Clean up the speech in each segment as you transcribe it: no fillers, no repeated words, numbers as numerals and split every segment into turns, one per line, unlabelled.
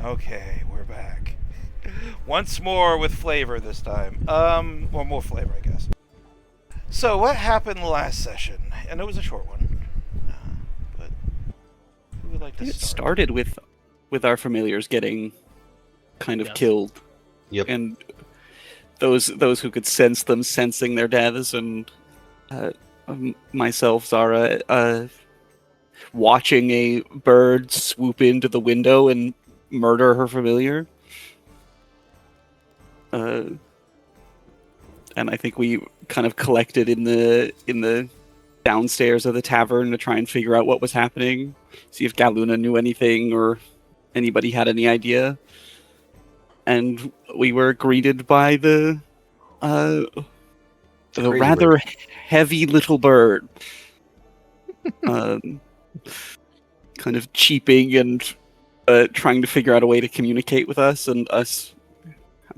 Okay, we're back. Once more with flavor this time. Well, more flavor, I guess. So, what happened last session? And it was a short one. But who would like to
It
start?
started with our familiars getting kind of
Yes.
killed,
Yep.
and those who could sense them sensing their deaths, and myself, Zara, watching a bird swoop into the window and murder her familiar. And I think we kind of collected in the downstairs of the tavern to try and figure out what was happening, see if Galuna knew anything or anybody had any idea. And we were greeted by the
crazy
rather
bird.
heavy little bird, kind of cheeping and trying to figure out a way to communicate with us, and us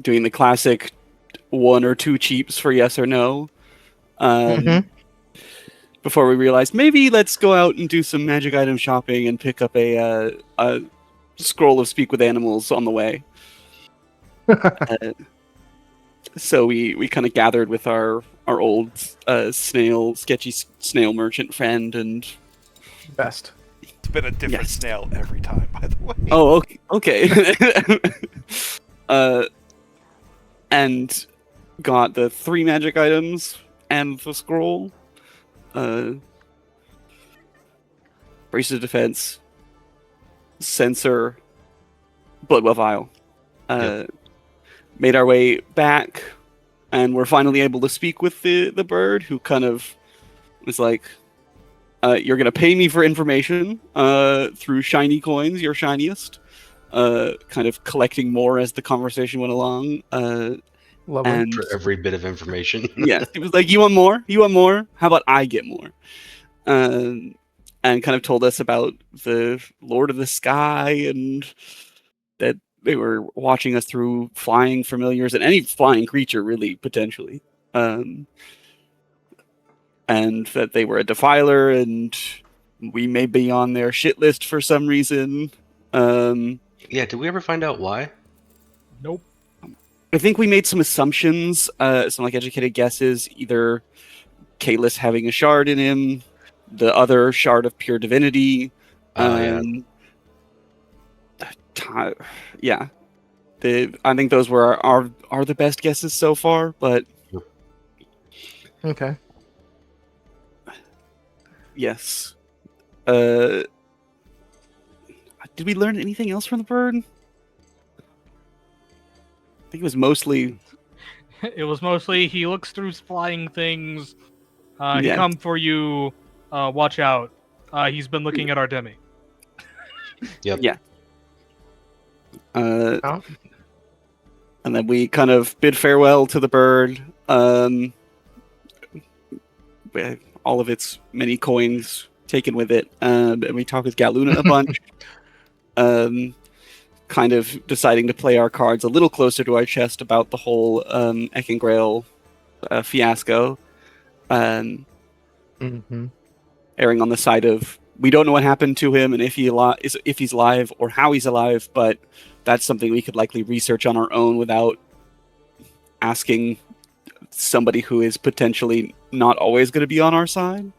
doing the classic one or two cheeps for yes or no. Before we realized maybe let's go out and do some magic item shopping and pick up a scroll of speak with animals on the way. So we kind of gathered with our old sketchy snail merchant friend, and
Best.
It's been a different
Yes.
snail every time, by the way.
oh okay. And got the 3 magic items and the scroll. Brace of defense, sensor, bloodwell vial. Made our way back, and we're finally able to speak with the bird, who kind of was like, you're going to pay me for information through shiny coins, your shiniest. Kind of collecting more as the conversation went along.
Lovely.
And
For every bit of information.
yeah, he was like, you want more? You want more? How about I get more? And kind of told us about the Lord of the Sky, and that they were watching us through flying familiars and any flying creature, really, potentially. And that they were a defiler, and we may be on their shit list for some reason.
Yeah, did we ever find out why?
Nope.
I think we made some assumptions, some like educated guesses, either Kalis having a shard in him, the other shard of pure divinity.
Yeah.
Yeah. I think those were are the best guesses so far, but
Okay.
yes. Did we learn anything else from the bird? I think it was mostly
It was mostly he looks through flying things. He
Yeah.
come for you. Watch out. He's been looking at our demi.
Yep.
Yeah.
Oh.
And then we kind of bid farewell to the bird. With all of its many coins taken with it. And we talked with Galuna a bunch. Kind of deciding to play our cards a little closer to our chest about the whole Eckengrail fiasco.
Mm-hmm.
Erring on the side of, we don't know what happened to him and if he's alive or how he's alive, but that's something we could likely research on our own without asking somebody who is potentially not always going to be on our side.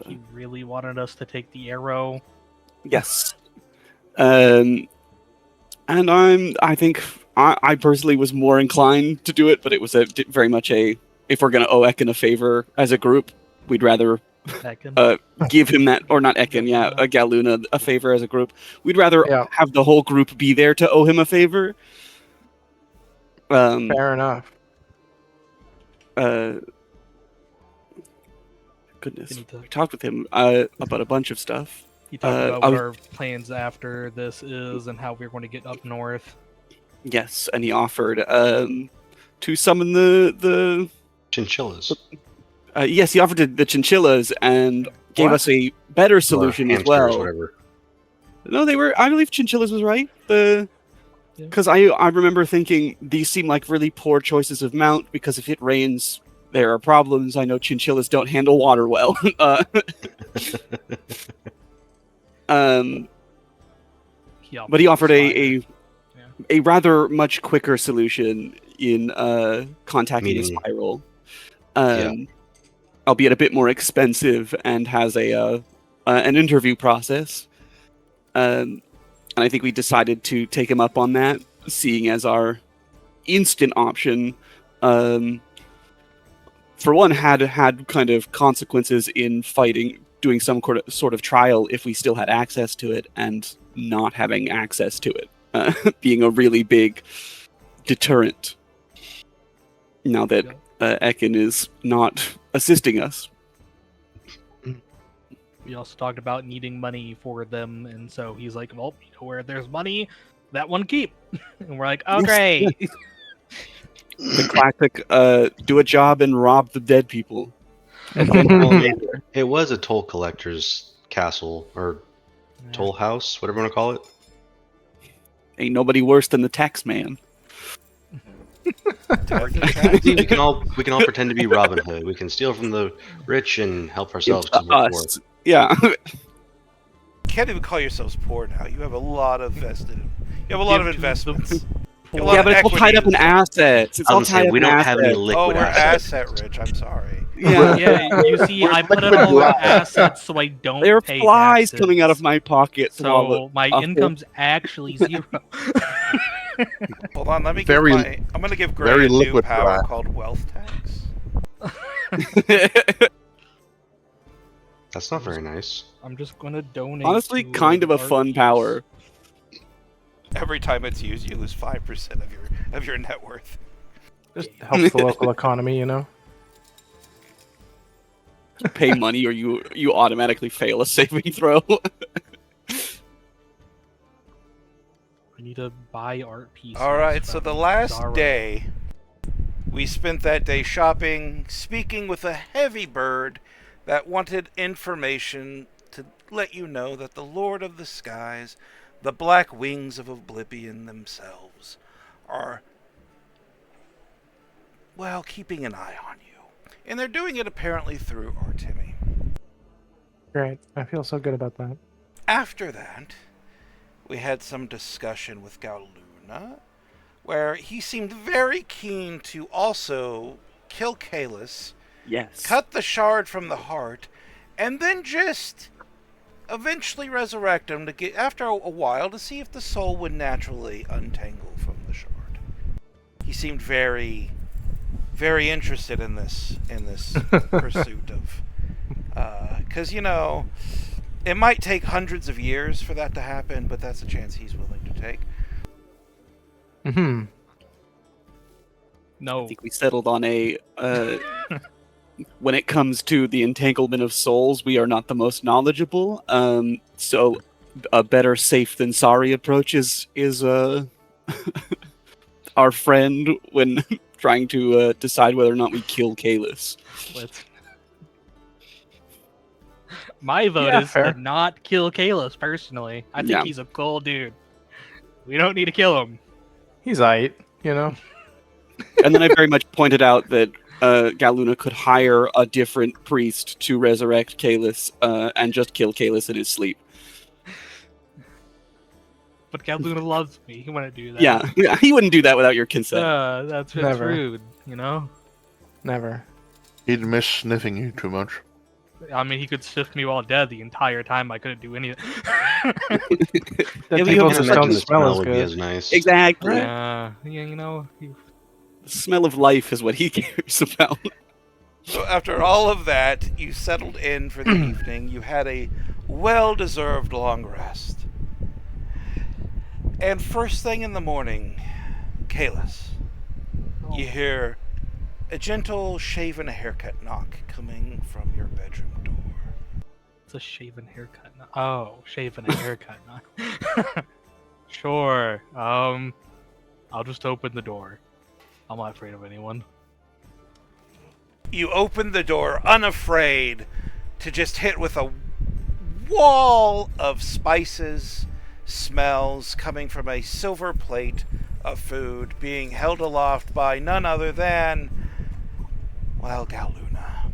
He really wanted us to take the arrow.
Yes. And I think I personally was more inclined to do it, but it was very much if we're going to owe Ekin a favor as a group, we'd rather
Second.
give him that, or not Ekin, Galuna a favor as a group. We'd rather
Yeah.
have the whole group be there to owe him a favor.
Fair enough.
Goodness,
Need to-
we talked with him about a bunch of stuff.
He talked about
I
what
was-
our plans after this is and how we're going to get up north.
Yes, and he offered to summon the
Chinchillas.
yes, he offered the chinchillas and gave
What?
us a better solution
Or
as
hamsters,
well.
Whatever.
No, they were. I believe chinchillas was right. Because I remember thinking these seem like really poor choices of mount, because if it rains, there are problems. I know chinchillas don't handle water well. But he offered
Spider.
a rather much quicker solution in contacting the
Meeting.
Spiral,
Yeah.
albeit a bit more expensive, and has an interview process. And I think we decided to take him up on that, seeing as our instant option, for one, had kind of consequences in fighting, doing some sort of trial if we still had access to it, and not having access to it, being a really big deterrent. Now that Ekin is not assisting us.
We also talked about needing money for them, and so he's like, well, you know where there's money, that one keep. And we're like, oh, great.
The classic, do a job and rob the dead people. And then
It was a toll collector's castle, or toll house, whatever you want to call it.
ain't nobody worse than the tax man.
See, we can all pretend to be Robin Hood. We can steal from the rich and help ourselves because we're poor.
Us. Yeah.
You can't even call yourselves poor now. You have a lot of vested. You have a lot of investments. You have a lot
Yeah,
of
but it's all tied up in
equity.
assets. It's all tied up
We
in
don't have any
assets.
liquid
Oh, we're
assets.
asset rich. I'm sorry.
Yeah.
Yeah, you see, I put it all in assets so I don't
There are
pay
flies
taxes.
coming out of my pocket.
So my
whole-
income's actually zero.
Hold on, let me
Very-
give my. I'm gonna give Gray
very
a new
liquid
power
fly.
called wealth tax.
That's not very nice.
I'm just gonna donate.
Honestly,
to
kind of a
art
fun
piece.
power.
Every time it's used, you lose 5% of your net worth.
Just helps the local economy, you know.
You pay money or you automatically fail a saving throw.
I need to buy art pieces.
All right, so
from
the last
Zara.
day, we spent that day shopping, speaking with a heavy bird that wanted information to let you know that the Lord of the Skies, the black wings of Oblivion themselves, are, well, keeping an eye on you. And they're doing it apparently through Artemi.
Great. I feel so good about that.
After that, we had some discussion with Galuna, where he seemed very keen to also kill Kalis,
Yes.
cut the shard from the heart, and then just eventually resurrect him to get after a while to see if the soul would naturally untangle from the shard. He seemed very, very interested in this pursuit of, because it might take hundreds of years for that to happen, but that's a chance he's willing to take.
Hmm.
No.
I think we settled on a. When it comes to the entanglement of souls, we are not the most knowledgeable. So a better safe than sorry approach is our friend when trying to decide whether or not we kill Kalis.
Let's... My vote
Yeah,
is
fair.
to not kill Kalos, personally. I think
Yeah.
he's a cool dude. We don't need to kill him.
He's aight, you know.
And then I very much pointed out that Galuna could hire a different priest to resurrect Kalis and just kill Kalis in his sleep.
But Galuna loves me. He wouldn't do that.
Yeah, he wouldn't do that without your consent.
That's
Never.
rude, you know?
Never.
He'd miss sniffing you too much.
I mean, he could sniff me while dead the entire time. I couldn't do anything.
The
Yeah,
people
you
just
have
don't
the
smell as
would be as
good.
nice.
Exactly.
Yeah, you know.
The smell of life is what he cares about.
So after all of that, you settled in for the evening. You had a well-deserved long rest. And first thing in the morning, Kalis, you hear a gentle shave and a haircut knock coming from your bedroom door.
It's a shaven haircut. Oh, shaven and haircut. Sure. I'll just open the door. I'm not afraid of anyone.
You open the door unafraid to just hit with a wall of spices, smells coming from a silver plate of food being held aloft by none other than, well, Galuna.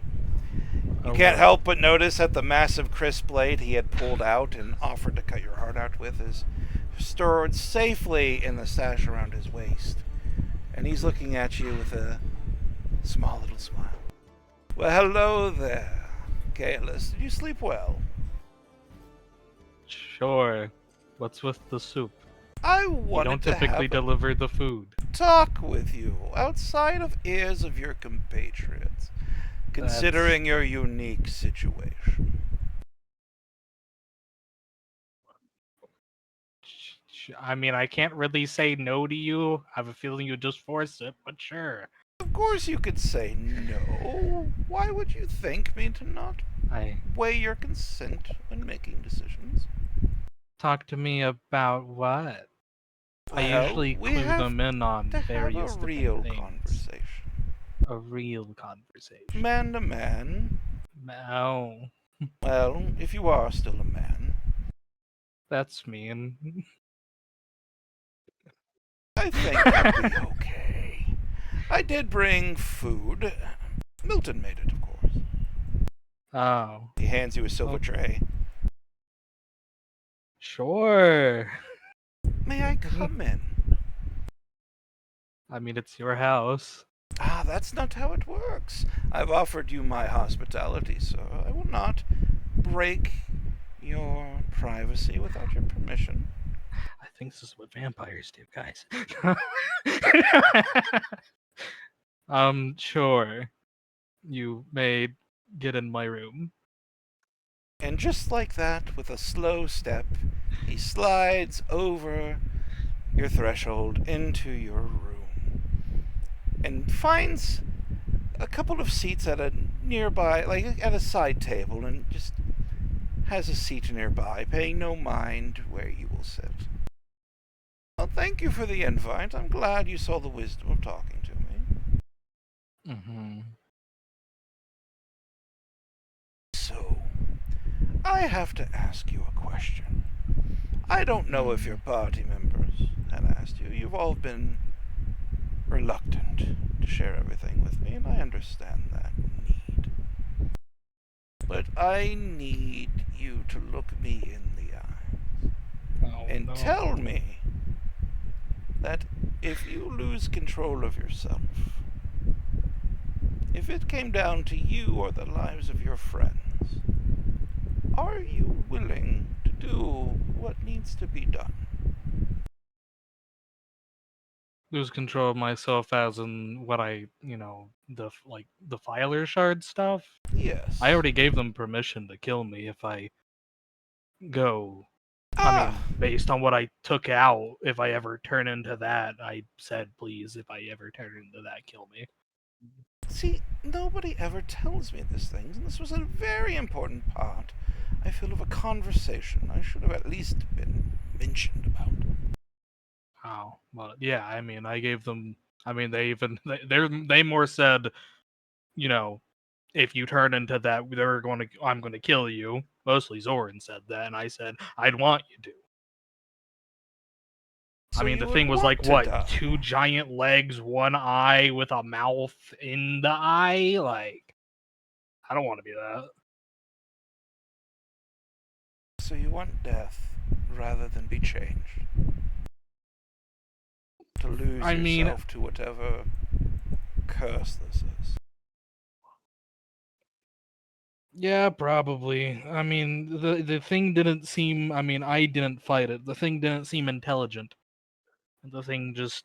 You can't help but notice that the massive crisp blade he had pulled out and offered to cut your heart out with is stored safely in the sash around his waist. And he's looking at you with a small little smile. Well, hello there, Kaelis. Did you sleep well?
Sure. What's with the soup?
I
You
wanted
don't
to
typically
have
deliver the food.
a talk with you outside of ears of your compatriots, considering your unique situation.
I mean, I can't really say no to you. I have a feeling you just force it, but sure.
Of course you could say no. Why would you think me to not weigh your consent when making decisions?
Talk to me about what? I
Well,
usually
we
clue
have
them in on
to have a
various
real
different things.
conversation.
A real conversation.
Man to man.
Oh,
Well, if you are still a man.
that's mean.
I think you'll be okay. I did bring food. Milton made it, of course.
Oh,
He hands you a silver tray.
sure.
May I come in?
I mean, it's your house.
Ah, that's not how it works. I've offered you my hospitality, sir. I will not break your privacy without your permission.
I think this is what vampires do, guys. Sure. You may get in my room.
And just like that, with a slow step, he slides over your threshold into your room and finds a couple of seats at a nearby, like at a side table, and just has a seat nearby, paying no mind where you will sit. Well, thank you for the invite. I'm glad you saw the wisdom of talking to me.
Mm-hmm.
So, I have to ask you a question. I don't know if your party members had asked you. You've all been reluctant to share everything with me, and I understand that need. But I need you to look me in the eye and tell me that if you lose control of yourself, if it came down to you or the lives of your friends, are you willing to do what needs to be done?
Lose control of myself as in what the filer shard stuff.
Yes.
I already gave them permission to kill me if I go. I mean, based on what I took out, if I ever turn into that, I said, please, if I ever turn into that, kill me.
See, nobody ever tells me these things, and this was a very important part, I feel, of a conversation I should have at least been mentioned about.
Oh, well, yeah, I mean, I gave them, I mean, they more said, you know, if you turn into that, I'm going to kill you. Mostly Zoran said that, and I said, I'd want you to.
So
I mean,
you
the
would
thing was
want
like,
to
what,
die.
2 giant legs, 1 eye with a mouth in the eye? Like, I don't want to be that.
So you want death rather than be changed. To lose
I mean,
yourself to whatever curse this is.
yeah, probably. I mean, the thing didn't seem. I mean, I didn't fight it. The thing didn't seem intelligent. The thing just.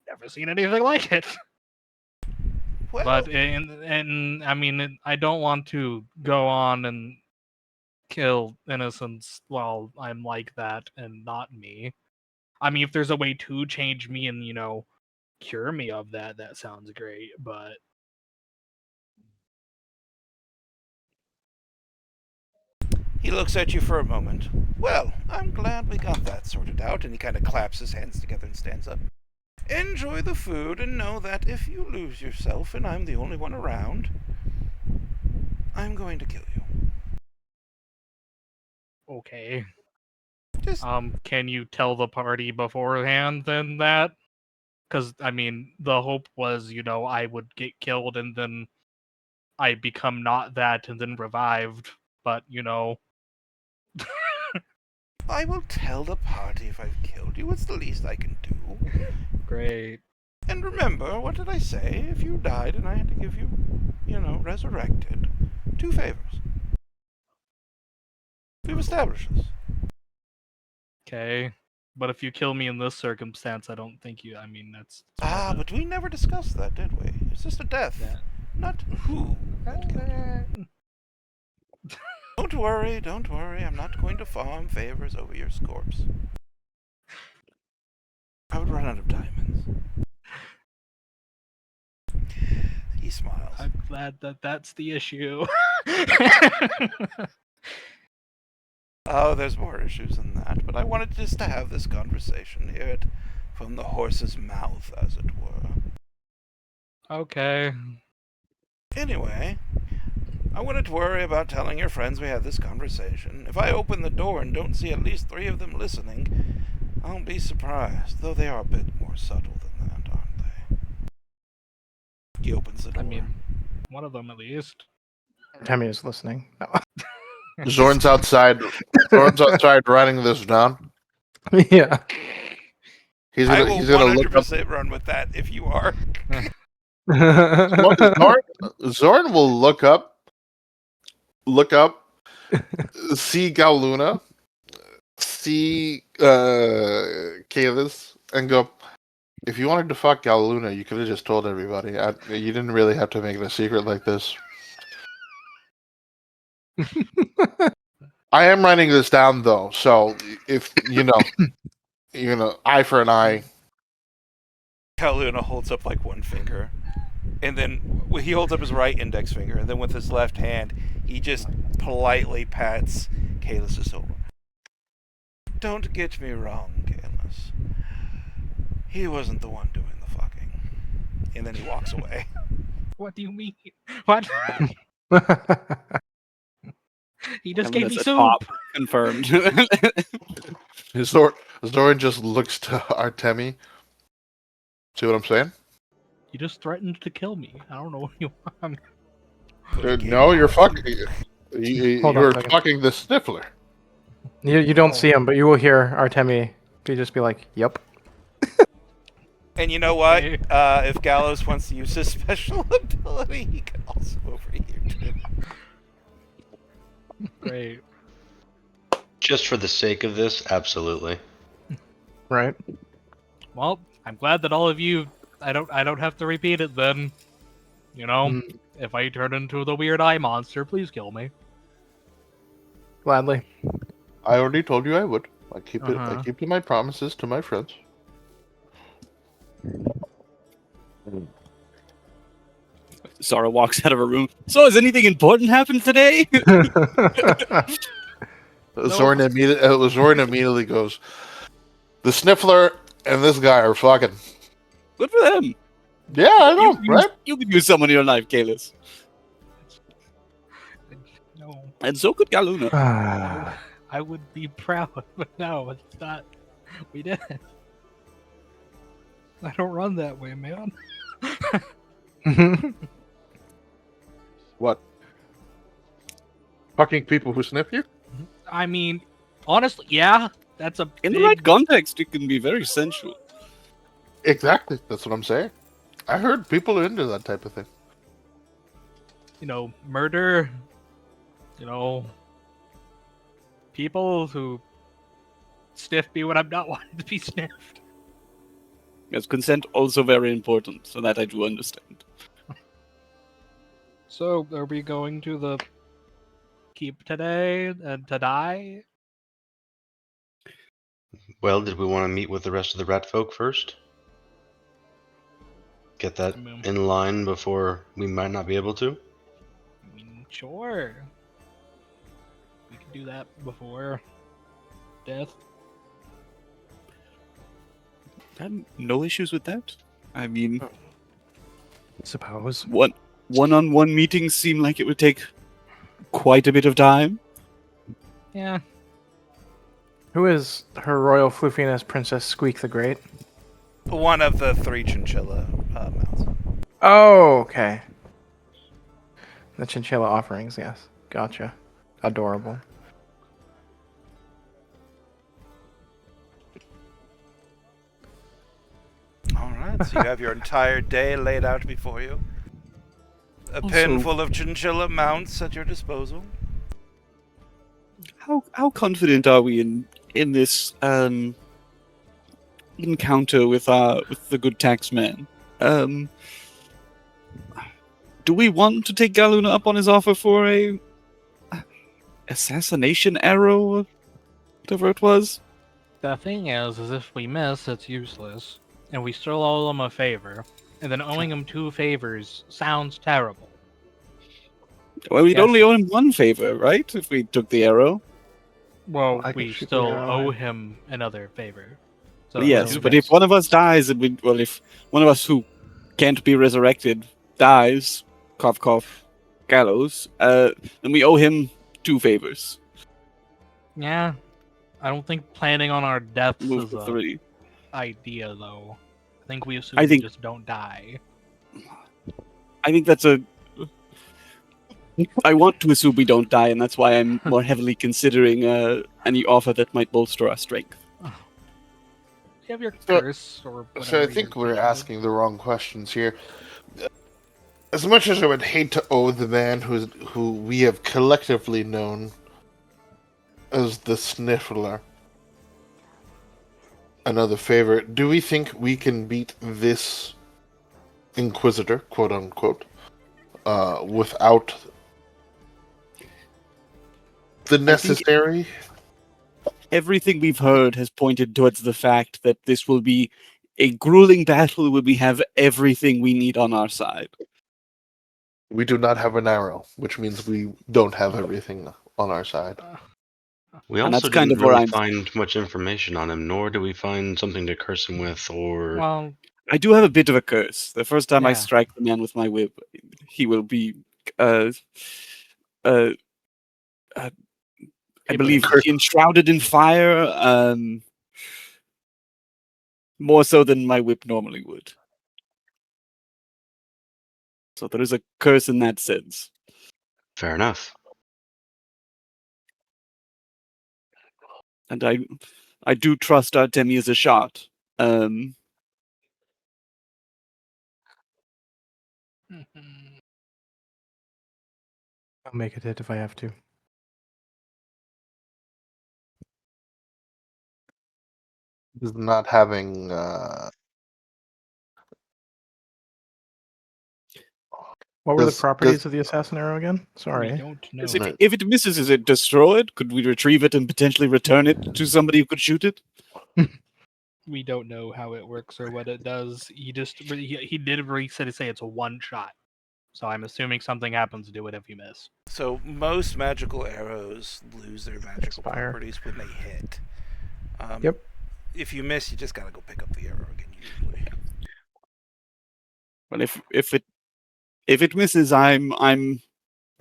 Never seen anything like it.
Well,
But and I mean, I don't want to go on and kill innocents while I'm like that and not me. I mean, if there's a way to change me and cure me of that, that sounds great. But
he looks at you for a moment. Well, I'm glad we got that sorted out, and he kind of claps his hands together and stands up. Enjoy the food and know that if you lose yourself and I'm the only one around, I'm going to kill you.
okay.
Just
Can you tell the party beforehand then that? Because I mean, the hope was, I would get killed and then I become not that and then revived. But
I will tell the party if I've killed you. It's the least I can do.
Great.
And remember, what did I say? If you died and I had to give you, resurrected, 2 favors. We've established this.
Okay. But if you kill me in this circumstance, I don't think you. I mean, that's.
But we never discussed that, did we? It's just a death,
Yeah.
not who had killed you. Don't worry, don't worry. I'm not going to farm favors over your corpse. I would run out of diamonds. He smiles.
I'm glad that that's the issue.
Oh, there's more issues than that, but I wanted just to have this conversation, hear it from the horse's mouth, as it were.
Okay.
Anyway, I wouldn't worry about telling your friends we had this conversation. If I open the door and don't see at least 3 of them listening, I'll be surprised, though they are a bit more subtle than that, aren't they? He opens the door.
I mean, one of them at least.
Temmie is listening. No.
Zorn's outside. Zorn's outside writing this down.
Yeah.
He's
I
gonna,
will
he's gonna look up.
100% run with that if you are.
Zorn will look up, see Galuna, see Kalis, and go, if you wanted to fuck Galuna, you could have just told everybody. You didn't really have to make it a secret like this. I am writing this down, though, so if, eye for an eye.
Kaluna holds up like one finger, and then he holds up his right index finger, and then with his left hand, he just politely pats Kalis' shoulder. Don't get me wrong, Kalis. He wasn't the one doing the fucking. And then he walks away.
What do you mean? What? He just gave me
That's a
soup.
top. Confirmed.
Zoran just looks to Artemi. See what I'm saying?
You just threatened to kill me. I don't know what you want.
Dude, no, you're fucking.
Hold on a
You're
second.
fucking the sniffler.
You don't see him, but you will hear Artemi. He just be like, "Yep."
And you know what?
Okay.
If Gallows wants to use his special ability, he can also overhear too.
Great.
Just for the sake of this, absolutely.
Right.
Well, I'm glad that all of you. I don't have to repeat it then. You know,
Mm,
if I turn into the weird eye monster, please kill me.
gladly.
I already told you I would. I keep it. I
Uh-huh.
keep to my promises to my friends.
Zara walks out of her room. So, has anything important happened today?
Zoran immediately goes, "The sniffler and this guy are fucking."
Good for them.
Yeah, I know, right?
You could use someone in your life, Kalis.
No,
And so could Galuna.
I would be proud, but no, it's not. We didn't. I don't run that way, man.
What? Fucking people who sniff you?
I mean, honestly, yeah, that's a
In
big...
the right context, it can be very sensual.
Exactly. That's what I'm saying. I heard people are into that type of thing.
you know, murder, you know, people who sniff me when I'm not wanting to be sniffed.
Yes, consent also very important, so that I do understand.
So, are we going to the keep today and to die?
Well, did we want to meet with the rest of the rat folk first? Get that in line before we might not be able to?
I mean, sure. We could do that before death.
I have no issues with that. I mean,
Suppose.
one-on-one meetings seem like it would take quite a bit of time.
Yeah.
Who is Her Royal Floofiness Princess Squeak the Great?
One of the 3 chinchilla mouths.
Oh, okay. The chinchilla offerings, yes. Gotcha. Adorable.
Alright, so you have your entire day laid out before you. A
Also-
pen full of chinchilla mounts at your disposal.
How confident are we in this encounter with the good taxman? Do we want to take Galuna up on his offer for a assassination arrow, whatever it was?
The thing is if we miss, it's useless, and we still owe him a favor, and then owing him 2 favors sounds terrible.
Well, we'd
Yes.
only owe him one favor, right? If we took the arrow.
Well,
I can
we
shoot the
still
arrow,
owe
I-
him another favor. So
Yes,
no,
but
yes.
if one of us dies, and if one of us who can't be resurrected dies, cough cough, gallows, then we owe him 2 favors.
yeah, I don't think planning on our deaths
Move
is
to
a
3.
idea, though. I think we assume
I think-
we just don't die.
I think that's a. I want to assume we don't die, and that's why I'm more heavily considering any offer that might bolster our strength.
You have your
So-
curse or whatever.
So I think
you're
we're
doing.
asking the wrong questions here. As much as I would hate to owe the man who we have collectively known as the Sniffler another favor, do we think we can beat this Inquisitor, quote unquote, without the necessary?
Everything we've heard has pointed towards the fact that this will be a grueling battle where we have everything we need on our side.
We do not have an arrow, which means we don't have everything on our side.
We
And
also
that's kind
didn't
of where
really
I'm-
find much information on him, nor do we find something to curse him with, or
Well,
I do have a bit of a curse. The first time I
Yeah.
strike the man with my whip, he will be, uh, I believe, enshrouded in fire. More so than my whip normally would. So there is a curse in that sense.
fair enough.
And I do trust Artemi as a shot.
I'll make a hit if I have to.
Is not having
What were the
Does-
properties of the assassin arrow again?
we
Sorry.
don't know.
'Cause if it misses, is it destroyed? Could we retrieve it and potentially return it to somebody who could shoot it?
We don't know how it works or what it does. He did reset to say it's a 1 shot. So I'm assuming something happens to it if you miss.
So most magical arrows lose their magical
Expire.
properties when they hit.
Yep.
If you miss, you just gotta go pick up the arrow again. Usually.
Well, if it misses, I'm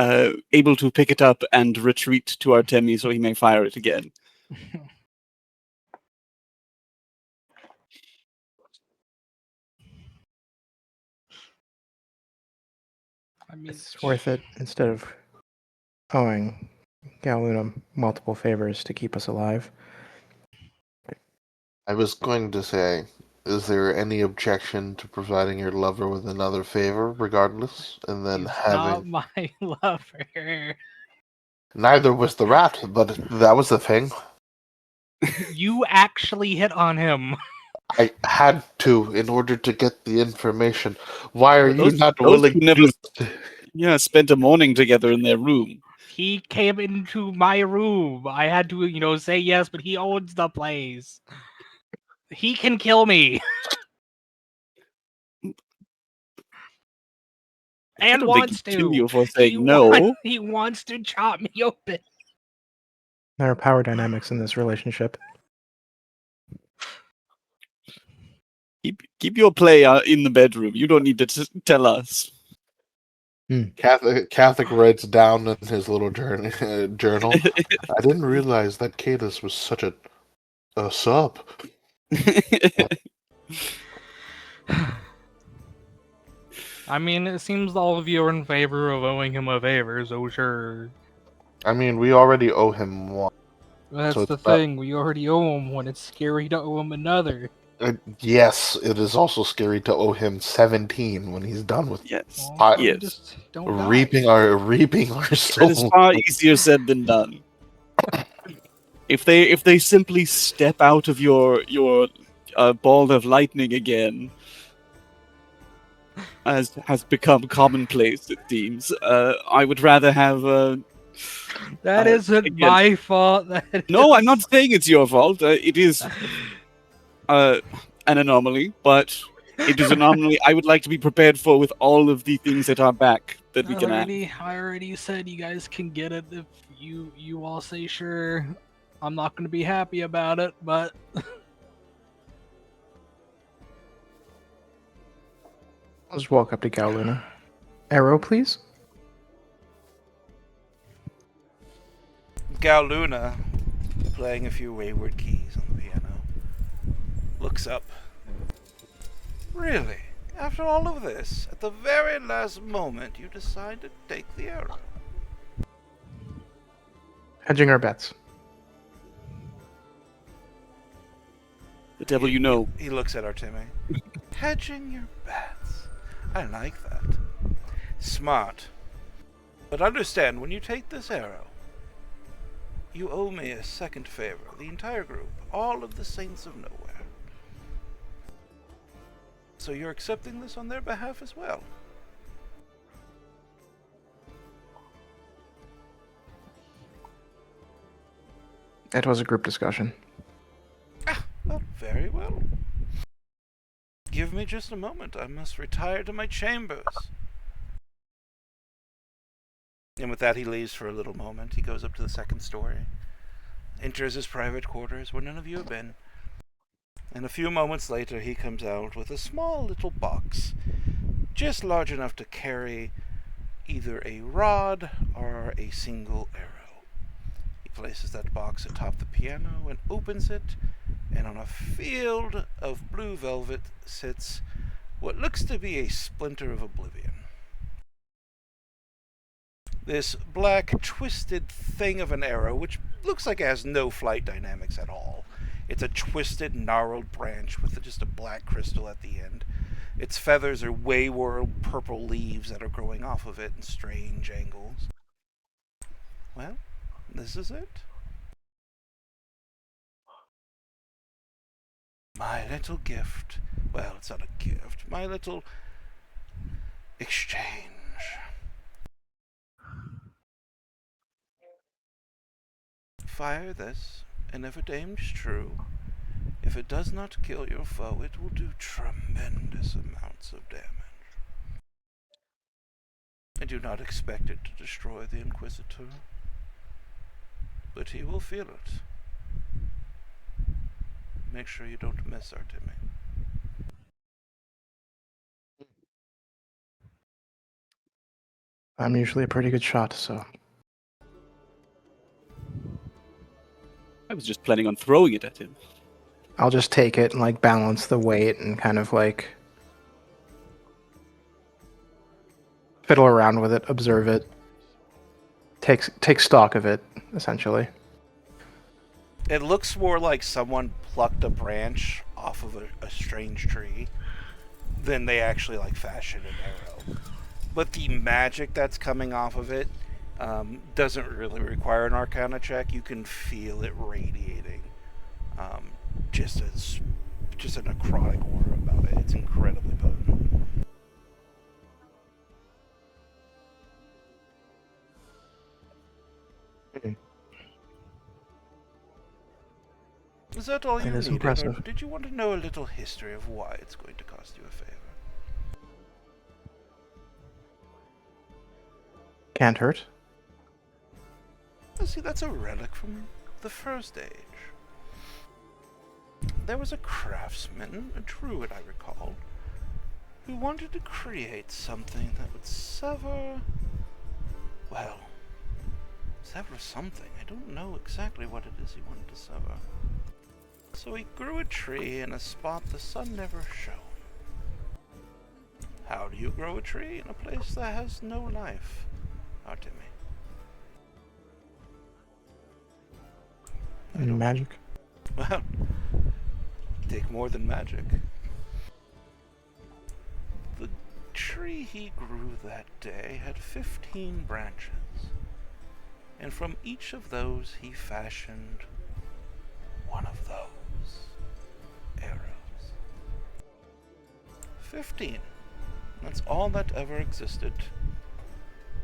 able to pick it up and retreat to Artemi so he may fire it again.
I mean,
It's worth it instead of owing Galuna multiple favors to keep us alive.
I was going to say, is there any objection to providing your lover with another favor, regardless, and then
he's
having?
not my lover.
Neither was the rat, but that was the thing.
You actually hit on him.
I had to in order to get the information. Why are
Those-
you not
those
willing
two never-
to?
Yeah, spent a morning together in their room.
He came into my room. I had to, say yes, but he owns the place. He can kill me.
I
And
don't think
wants
he'd kill
to.
you for
He
saying no.
He wants to chop me open.
There are power dynamics in this relationship.
Keep your play in the bedroom. You don't need to tell us.
Catholic writes down in his little journal. I didn't realize that Cadus was such a sub.
I mean, it seems all of you are in favor of owing him a favor, so sure.
I mean, we already owe him one.
That's
So
the
it's not-
thing. We already owe him one. It's scary to owe him another.
Yes, it is also scary to owe him 17 when he's done with
Yes.
Well,
I-
you
Yes.
just don't die.
reaping our
That is
souls.
far easier said than done. If they simply step out of your ball of lightning again, as has become commonplace, it seems, I would rather have.
That isn't
again,
my fault. That
no, I'm
is-
not saying it's your fault. It is an anomaly, but it is an anomaly I would like to be prepared for with all of the things at our back that we can add.
I already said you guys can get it if you all say sure. I'm not going to be happy about it, but
I'll just walk up to Galuna. Arrow, please.
Galuna, playing a few wayward keys on the piano, looks up. Really? After all of this, at the very last moment, you decide to take the arrow.
Hedging our bets.
The devil you know.
He looks at Artemi. Hedging your bets. I like that. Smart. But understand, when you take this arrow, you owe me a second favor. The entire group. All of the Saints of Nowhere. So you're accepting this on their behalf as well.
It was a group discussion.
Well, very well. Give me just a moment. I must retire to my chambers. And with that, he leaves for a little moment. He goes up to the second story, enters his private quarters where none of you have been. And a few moments later, he comes out with a small little box, just large enough to carry either a rod or a single arrow. He places that box atop the piano and opens it, and on a field of blue velvet sits what looks to be a splinter of oblivion. This black, twisted thing of an arrow, which looks like it has no flight dynamics at all. It's a twisted, gnarled branch with just a black crystal at the end. Its feathers are wayward purple leaves that are growing off of it in strange angles. Well, this is it. My little gift. Well, it's not a gift. My little exchange. Fire this, and if it aims true, if it does not kill your foe, it will do tremendous amounts of damage. I do not expect it to destroy the Inquisitor, but he will feel it. Make sure you don't miss Artemi.
I'm usually a pretty good shot, so
I was just planning on throwing it at him.
I'll just take it and like balance the weight and kind of like fiddle around with it, observe it, take stock of it, essentially.
It looks more like someone plucked a branch off of a strange tree than they actually like fashioned an arrow. But the magic that's coming off of it doesn't really require an Arcana check. You can feel it radiating, just a necrotic aura about it. It's incredibly potent. Is that all you
That is
needed, or
impressive.
did you want to know a little history of why it's going to cost you a favor?
Can't hurt.
Well, see, that's a relic from the First Age. There was a craftsman, a druid I recall, who wanted to create something that would sever something. I don't know exactly what it is he wanted to sever. So he grew a tree in a spot the sun never shone. How do you grow a tree in a place that has no life, Artemi?
Magic.
Well, take more than magic. The tree he grew that day had 15 branches, and from each of those he fashioned one of those arrows. 15. That's all that ever existed,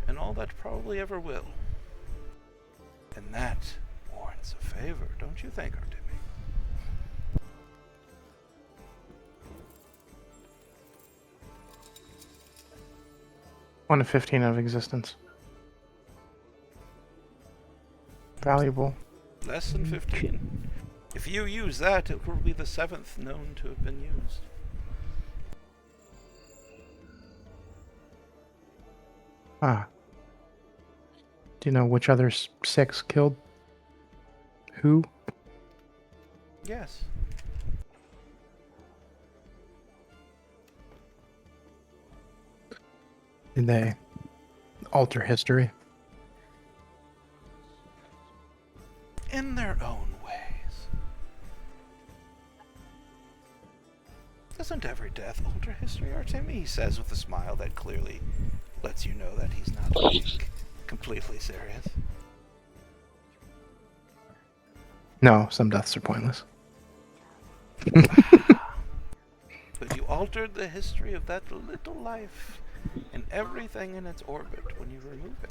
and all that probably ever will. And that warrants a favor, don't you think, Artemi?
One of 15 of existence. Valuable.
Less than 15. If you use that, it will be the 7th known to have been used.
Ah. Do you know which other 6 killed who?
Yes.
Did they alter history?
In their own ways. Doesn't every death alter history, Artemi? He says with a smile that clearly lets you know that he's not being completely serious.
No, some deaths are pointless.
But you altered the history of that little life and everything in its orbit when you remove it.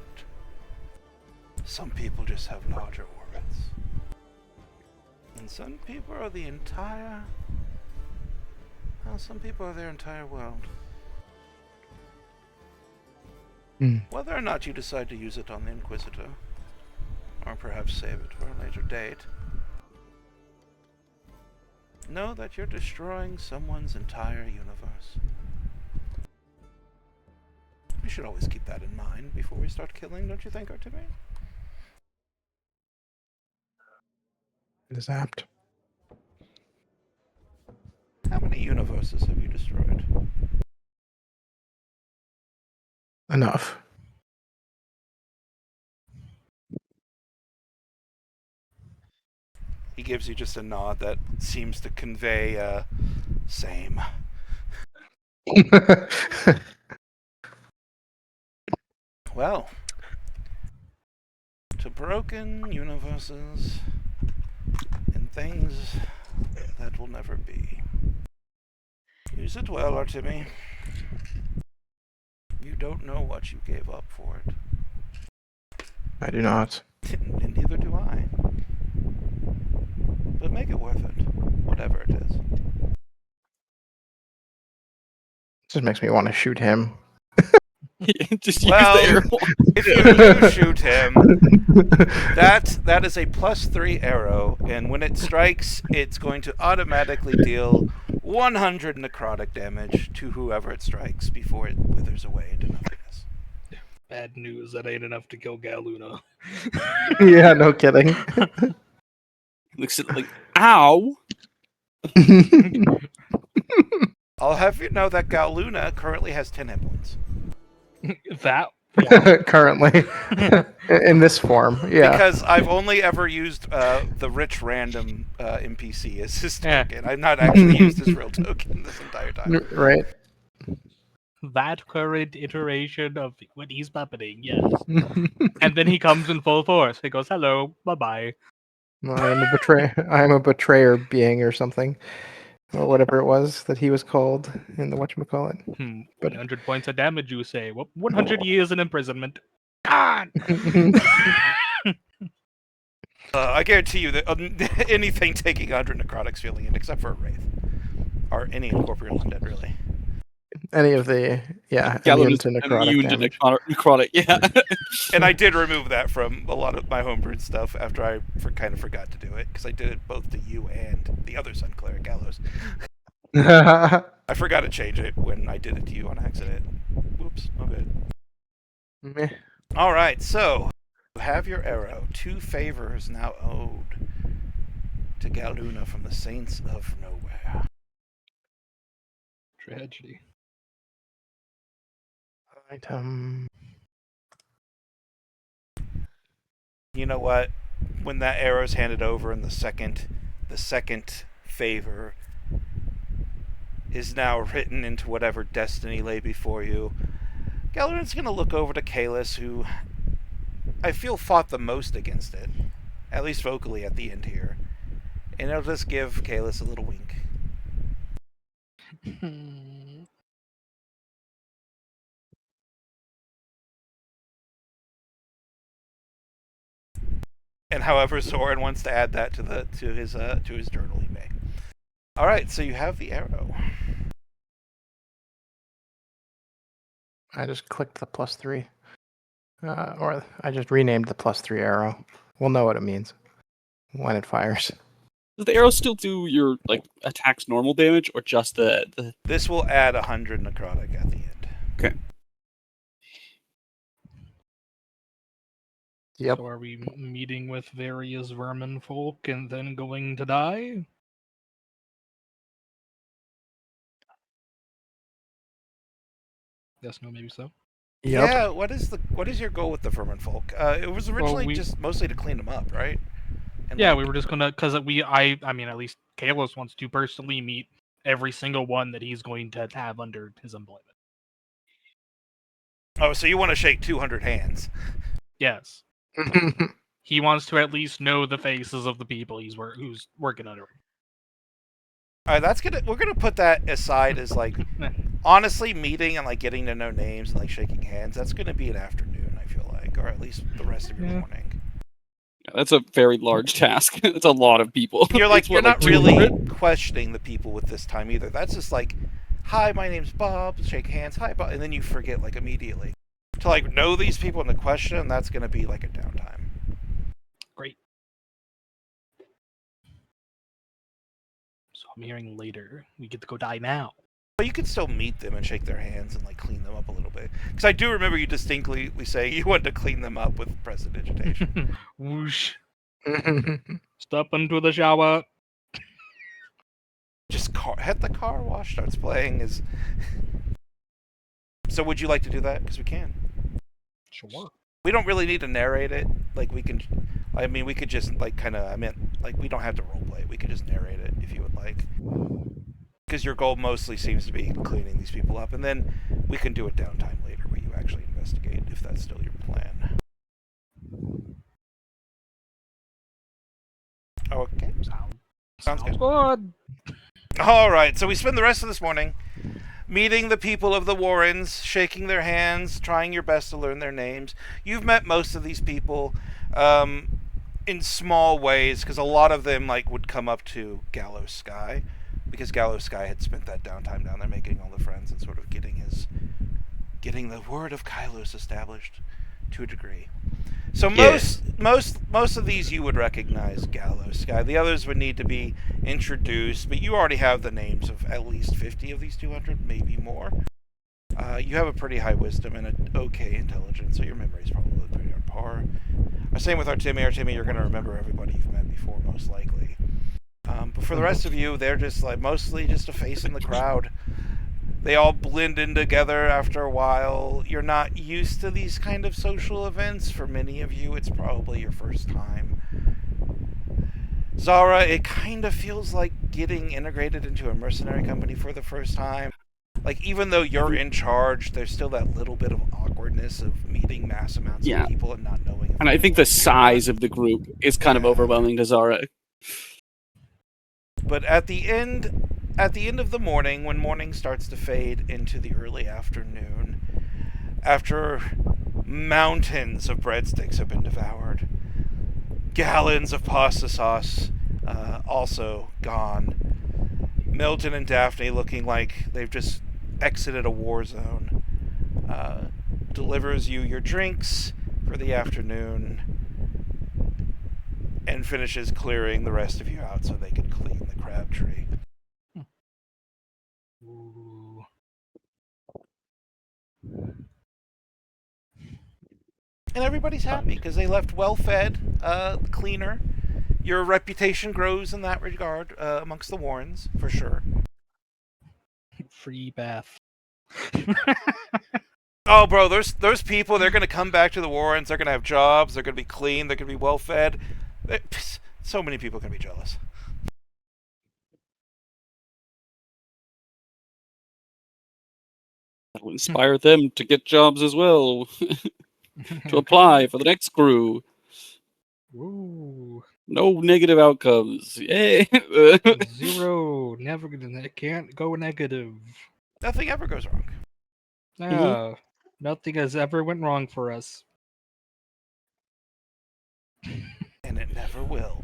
Some people just have larger orbits. And some people are the entire... Well, some people are their entire world. Whether or not you decide to use it on the Inquisitor, or perhaps save it for a later date, know that you're destroying someone's entire universe. We should always keep that in mind before we start killing, don't you think, Artemi?
It is apt.
How many universes have you destroyed?
Enough.
He gives you just a nod that seems to convey, same. Well, to broken universes and things that will never be. Use it well, Artemi. You don't know what you gave up for it.
I do not.
And neither do I. But make it worth it, whatever it is.
Just makes me want to shoot him.
Just use
Well,
the arrow.
If you do shoot him, that is a +3 arrow, and when it strikes, it's going to automatically deal 100 necrotic damage to whoever it strikes before it withers away into nothingness.
Bad news, that ain't enough to kill Galuna.
Yeah, no kidding.
Looks at it like, ow!
I'll have you know that Galuna currently has 10 hit points.
That
Currently. In this form, yeah.
Because I've only ever used the rich random NPC as his
Yeah.
token. I've not actually used his real token this entire time.
Right.
that current iteration of when he's puppeting, yes. And then he comes in full force. He goes, "Hello, bye bye."
I am a betrayer. I am a betrayer being or something, or whatever it was that he was called in the whatchamacallit. But-
100 points of damage, you say? 100 years in imprisonment. God.
I guarantee you that anything taking 100 necrotics feeling it, except for a wraith, or any incorporeal undead, really.
Any of the immune
Galuna's
to necrotic
immune to
damage.
necrotic, yeah.
And I did remove that from a lot of my homebrewed stuff after I kind of forgot to do it, because I did it both to you and the other Sun Cleric, Gallows. I forgot to change it when I did it to you on accident. Whoops, my bad.
Meh.
Alright, so, you have your arrow. 2 favors now owed to Galuna from the Saints of Nowhere.
Tragedy.
Item.
You know what? When that arrow's handed over in the second favor is now written into whatever destiny lay before you. Galerin's going to look over to Kalis, who I feel fought the most against it, at least vocally at the end here. And he'll just give Kalis a little wink. And however Soren wants to add that to his journal, he may. All right, so you have the arrow.
I just clicked the +3. Or I just renamed the +3 arrow. We'll know what it means when it fires.
Does the arrow still do your attacks normal damage, or just the?
This will add 100 necrotic at the end.
Okay.
Yep.
So are we meeting with various vermin folk and then going to die? Yes, no, maybe so.
Yep.
Yeah, what is your goal with the vermin folk? It was originally just mostly to clean them up, right? And
yeah, we were just gonna, because I mean, at least Kalos wants to personally meet every single one that he's going to have under his employment.
Oh, so you want to shake 200 hands?
Yes. He wants to at least know the faces of the people who's working under him.
All right, we're gonna put that aside as honestly meeting and getting to know names and shaking hands. That's gonna be an afternoon, I feel like, or at least the rest of your morning.
Yeah, that's a very large task. It's a lot of people.
You're not really questioning the people with this time either. That's just hi, my name's Bob. Shake hands. Hi, Bob, and then you forget immediately. To know these people and to question them, that's gonna be a downtime.
Great. So I'm hearing later we get to go die now.
But you can still meet them and shake their hands and clean them up a little bit. Because I do remember you distinctly saying you wanted to clean them up with prestidigitation.
Whoosh. Step into the shower.
Just hit the car wash starts playing. So would you like to do that? Because we can.
Sure.
We don't really need to narrate it. We can. I mean, we could just we don't have to roleplay. We could just narrate it if you would like. Because your goal mostly seems to be cleaning these people up, and then we can do a downtime later where you actually investigate if that's still your plan. Okay. Sounds good. All right, so we spend the rest of this morning meeting the people of the Warrens, shaking their hands, trying your best to learn their names. You've met most of these people in small ways, because a lot of them would come up to Gallows Sky, because Gallows Sky had spent that downtime down there making all the friends and sort of getting the word of Kylos established to a degree. So most of these you would recognize Gallows Sky. The others would need to be introduced, but you already have the names of at least 50 of these 200, maybe more. You have a pretty high wisdom and an okay intelligence, so your memory is probably pretty on par. Same with Artemi. Artemi, you're going to remember everybody you've met before, most likely. But for the rest of you, they're just mostly just a face in the crowd. They all blend in together after a while. You're not used to these kind of social events. For many of you, it's probably your first time. Zara, it kind of feels like getting integrated into a mercenary company for the first time. Even though you're in charge, there's still that little bit of awkwardness of meeting mass amounts of people and not knowing.
And I think the size of the group is kind of overwhelming to Zara.
But at the end of the morning, when morning starts to fade into the early afternoon, after mountains of breadsticks have been devoured, gallons of pasta sauce also gone, Milton and Daphne looking like they've just exited a war zone, delivers you your drinks for the afternoon and finishes clearing the rest of you out so they can clean the crab tree.
Ooh.
And everybody's happy because they left well-fed, cleaner. Your reputation grows in that regard amongst the Warrens, for sure.
Free bath.
Oh, bro, those people, they're going to come back to the Warrens. They're going to have jobs. They're going to be clean. They're going to be well-fed. So many people can be jealous.
That'll inspire them to get jobs as well, to apply for the next crew.
Ooh,
No negative outcomes. Yay!
0. Never gonna. Can't go negative.
Nothing ever goes wrong.
Ah, nothing has ever went wrong for us.
And it never will.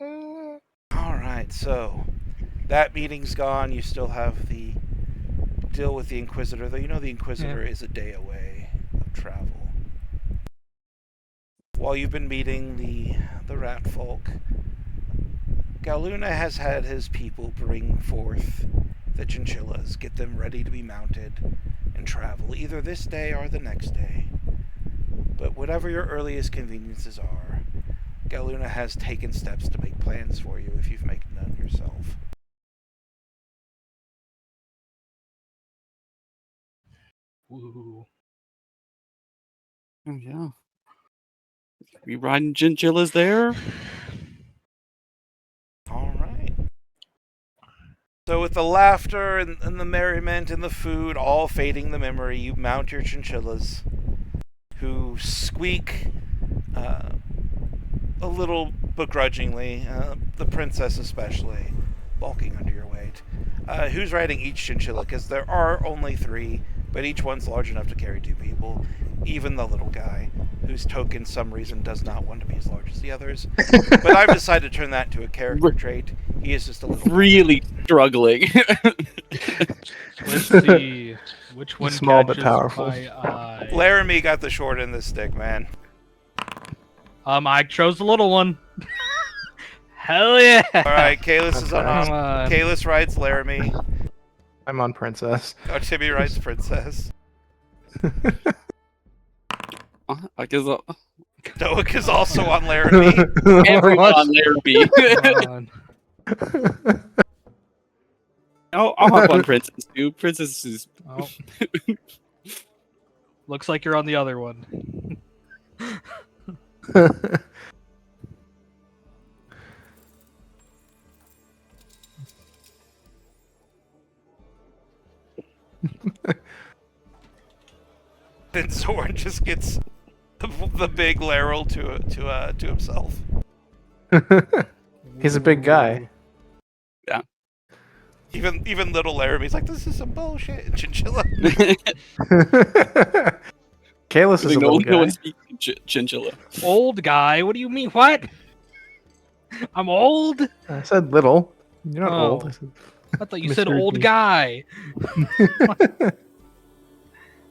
Uh,
Alright, so that meeting's gone. You still have the deal with the Inquisitor, though you know the Inquisitor is a day away of travel. While you've been meeting the rat folk, Galuna has had his people bring forth the chinchillas, get them ready to be mounted and travel either this day or the next day. But whatever your earliest conveniences are, Galuna has taken steps to make plans for you if you've made none yourself.
Ooh.
Oh yeah. We riding chinchillas there?
Alright. So with the laughter and the merriment and the food all fading the memory, you mount your chinchillas, who squeak a little begrudgingly, the princess especially, bulking under your weight. Who's riding each chinchilla? Because there are only 3, but each one's large enough to carry 2 people. Even the little guy, whose token some reason does not want to be as large as the others. But I've decided to turn that into a character trait. He is just a little
Really struggling.
Let's see. Which one
Small but
catches
powerful.
my eye?
Laramie got the short end of the stick, man.
I chose the little one. Hell yeah!
Alright, Kalis is on
Come
on.
Kalis rides Laramie.
I'm on Princess.
Oh, Timmy rides Princess.
I guess
Doak is also on Laramie.
everyone on Larrabee.
Come on.
I'll hop on Princess too. Princess is
Oh. Looks like you're on the other one.
Then Zorn just gets the big Laryl to himself.
He's a big guy.
Even little Laramie's like, this is some bullshit. And Chinchilla.
Kalis is a
no,
little
no one
guy.
speaks chinchilla.
Old guy? What do you mean? What? I'm old?
I said little. You're not
Oh.
old. I said...
I thought you said
Mr.
old
D.
guy.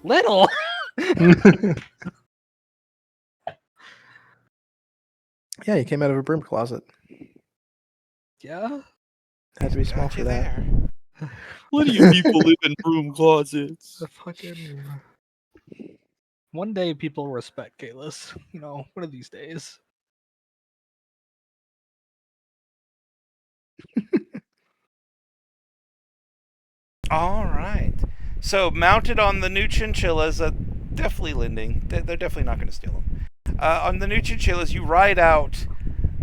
Little?
Yeah, he came out of a broom closet.
Yeah?
Had to be small
Got
for
you
that.
there.
What do you people live in broom closets?
The fucking... One day people will respect Kalis. You know, one of these days.
All right. So mounted on the new chinchillas, definitely lending. They're definitely not going to steal them. On the new chinchillas, you ride out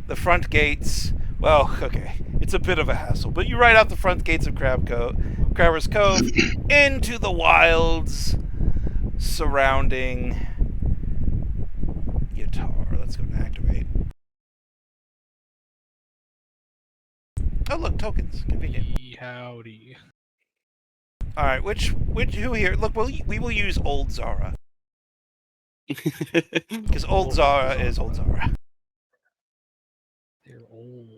the front gates. Well, okay, it's a bit of a hassle, but you ride out the front gates of Crabber's Cove into the wilds surrounding Yatar. Let's go to activate. Oh, look, tokens. Convenient.
Howdy.
All right, who here? Look, we will use Old Zara because Old Zara is Old Zara.
They're old.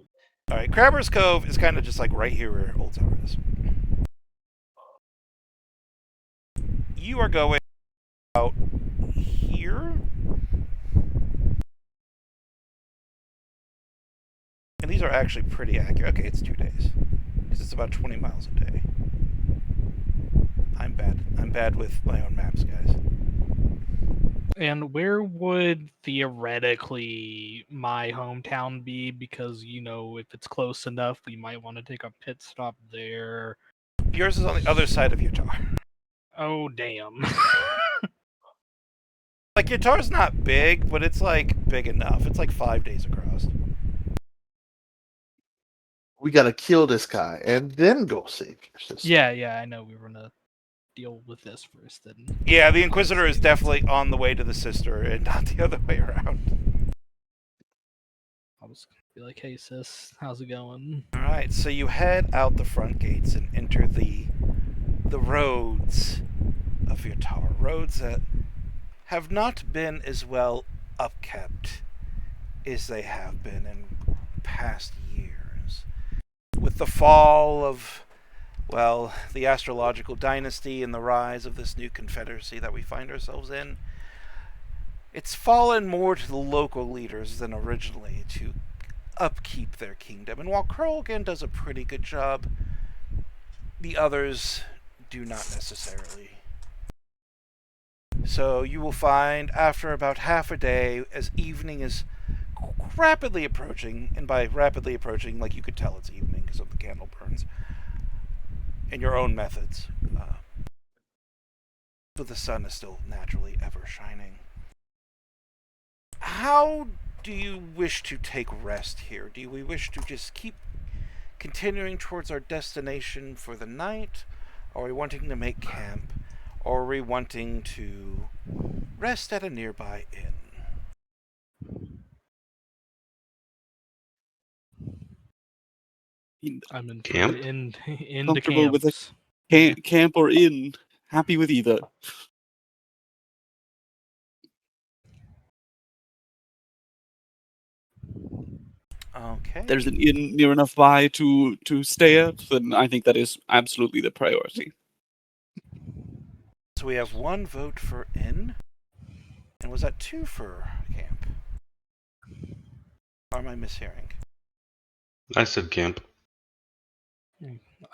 All right, Crabber's Cove is kind of just like right here where Old Zara is. You are going out here, and these are actually pretty accurate. Okay, it's 2 days because it's about 20 miles a day. I'm bad with my own maps, guys.
And where would theoretically my hometown be? Because, you know, if it's close enough, we might want to take a pit stop there.
Yours is on the other side of Utah.
Oh, damn.
Like, Utah's not big, but it's, like, big enough. It's, like, 5 days across.
We gotta kill this guy and then go save your sister.
yeah, I know we were gonna deal with this first. Then
Yeah, the Inquisitor is definitely on the way to the sister and not the other way around.
I'll just be like, "Hey sis, how's it going?"
Alright, so you head out the front gates and enter the roads of Yattar. Roads that have not been as well upkept as they have been in past years. With the fall of, well, the astrological dynasty and the rise of this new confederacy that we find ourselves in, it's fallen more to the local leaders than originally to upkeep their kingdom. And while Kurlgan does a pretty good job, the others do not necessarily. So you will find after about half a day, as evening is rapidly approaching, and by rapidly approaching, like you could tell it's evening because of the candle burns, and your own methods, but the sun is still naturally ever shining. How do you wish to take rest here? Do we wish to just keep continuing towards our destination for the night? Are we wanting to make camp? Or are we wanting to rest at a nearby inn?
I'm in
Camp?
into
Comfortable with it.
camps.
Camp or inn. Happy with either.
Okay.
There's an inn near enough by to stay at, then I think that is absolutely the priority.
So we have one vote for inn. And was that 2 for camp? Or am I mishearing?
I said camp.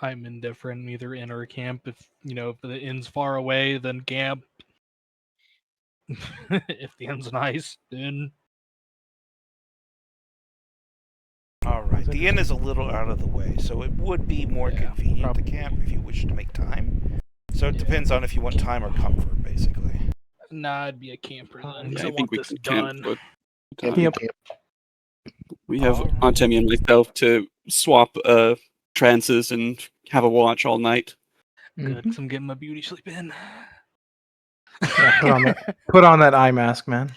I'm indifferent, either inn or camp. If if the inn's far away, then camp. If the inn's nice, then
Alright, the inn is a little out of the way, so it would be more convenient to camp if you wish to make time. So it depends on if you want time or comfort, basically.
nah, I'd be a camper then. 'Cause
Yeah,
I want
we
this
can
done.
camp, but
Yep.
we have
Alright.
Antemi and myself to swap trances and have a watch all night.
Good, 'cause I'm getting my beauty sleep in.
Yeah, put on that eye mask, man.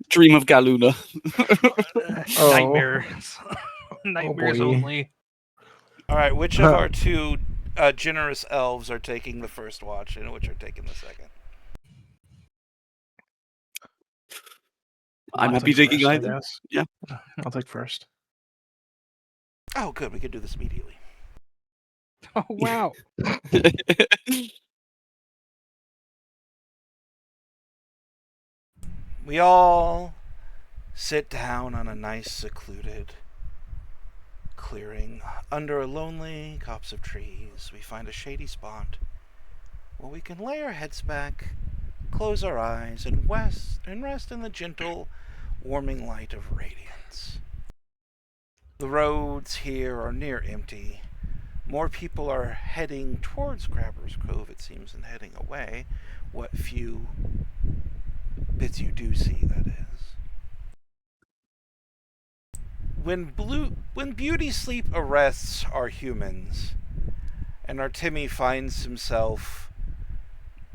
Dream of Galuna.
Oh.
Nightmares. Nightmares
boy.
only.
Alright, which of our 2 generous elves are taking the first watch, and which are taking the second?
I'm
I'll
happy
take
taking
first, I
either.
guess.
Yeah.
I'll take first.
Oh, good, we could do this immediately.
Oh wow.
We all sit down on a nice secluded clearing under a lonely copse of trees. We find a shady spot where we can lay our heads back, close our eyes, and rest in the gentle, warming light of radiance. The roads here are near empty. More people are heading towards Grabber's Cove, it seems, than heading away. What few bits you do see, that is. When beauty sleep arrests our humans, and our Timmy finds himself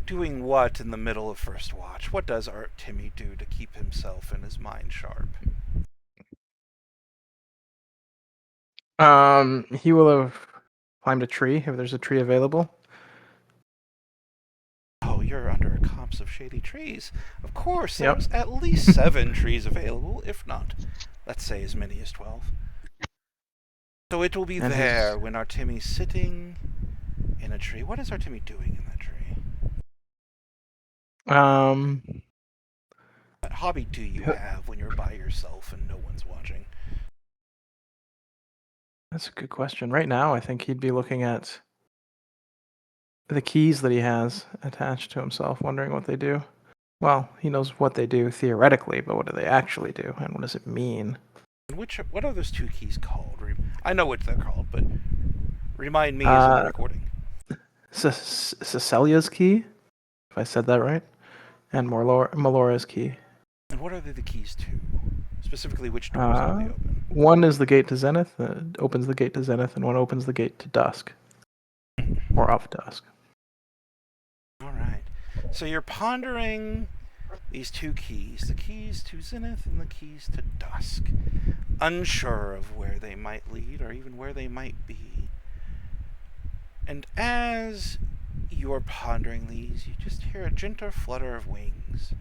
doing what in the middle of first watch? What does our Timmy do to keep himself and his mind sharp?
He will have climbed a tree if there's a tree available.
Oh, you're under a copse of shady trees. Of course,
Yep.
there's at least 7 trees available, if not, let's say, as many as 12. So it will be
And
there when our Timmy's sitting in a tree. What is our Timmy doing in that tree? What hobby do you have when you're by yourself and no one's watching?
That's a good question. Right now, I think he'd be looking at the keys that he has attached to himself, wondering what they do. Well, he knows what they do theoretically, but what do they actually do, and what does it mean?
What are those 2 keys called? I know what they're called, but remind me as I'm recording.
Cecilia's key, if I said that right, and Melora's key.
And what are the keys to? Specifically, which doors do they open?
One is the gate to Zenith, opens the gate to Zenith, and one opens the gate to Dusk. Or of dusk.
All right. So you're pondering these two keys, the keys to Zenith and the keys to Dusk, unsure of where they might lead or even where they might be. And as you're pondering these, you just hear a gentle flutter of wings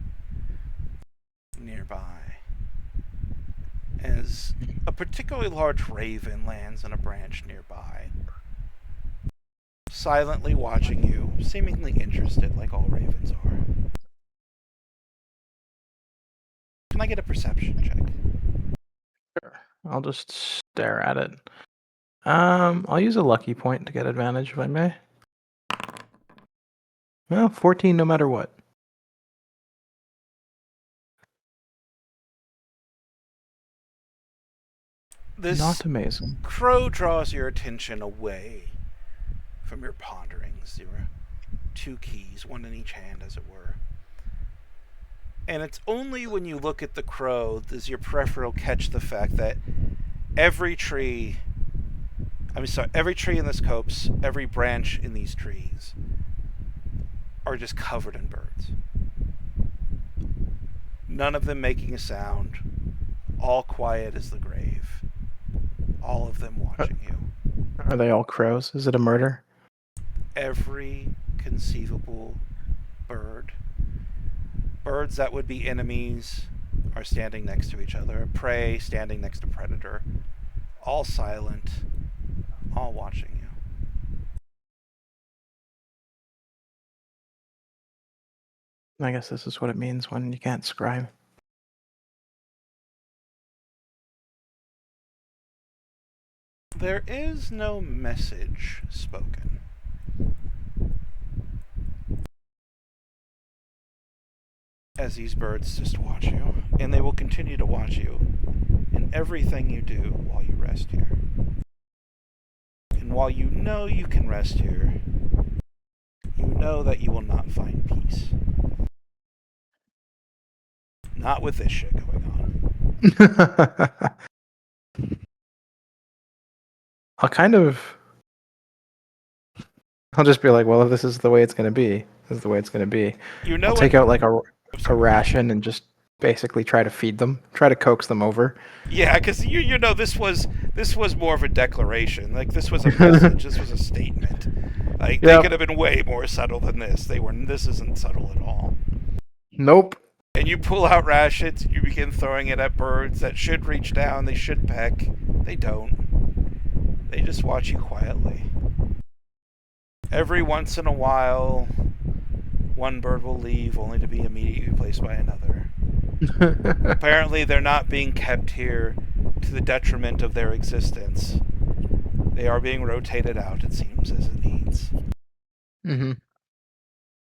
nearby as a particularly large raven lands on a branch nearby, silently watching you, seemingly interested like all ravens are. Can I get a perception check?
Sure. I'll just stare at it. I'll use a lucky point to get advantage if I may. Well, 14 no matter what.
This
Not amazing.
crow draws your attention away from your ponderings. There were two keys, one in each hand, as it were. And it's only when you look at the crow does your peripheral catch the fact that every tree in this copse, every branch in these trees are just covered in birds. None of them making a sound, all quiet as the grave. All of them watching you.
Are they all crows? Is it a murder?
Every conceivable bird. Birds that would be enemies are standing next to each other. Prey standing next to predator. All silent. All watching you.
I guess this is what it means when you can't scribe.
There is no message spoken. As these birds just watch you, and they will continue to watch you in everything you do while you rest here. And while you know you can rest here, you know that you will not find peace. Not with this shit going on.
I'll just be like, well, if this is the way it's going to be, this is the way it's going to be.
You know
I'll take out like a ration and just basically try to feed them, try to coax them over.
Yeah, because you know this was more of a declaration. Like this was a message. This was a statement. Like they could have been way more subtle than this. This isn't subtle at all.
Nope.
And you pull out rations. You begin throwing it at birds that should reach down. They should peck. They don't. They just watch you quietly. Every once in a while, one bird will leave, only to be immediately replaced by another. Apparently, they're not being kept here to the detriment of their existence. They are being rotated out, it seems, as it needs.
Mm-hmm.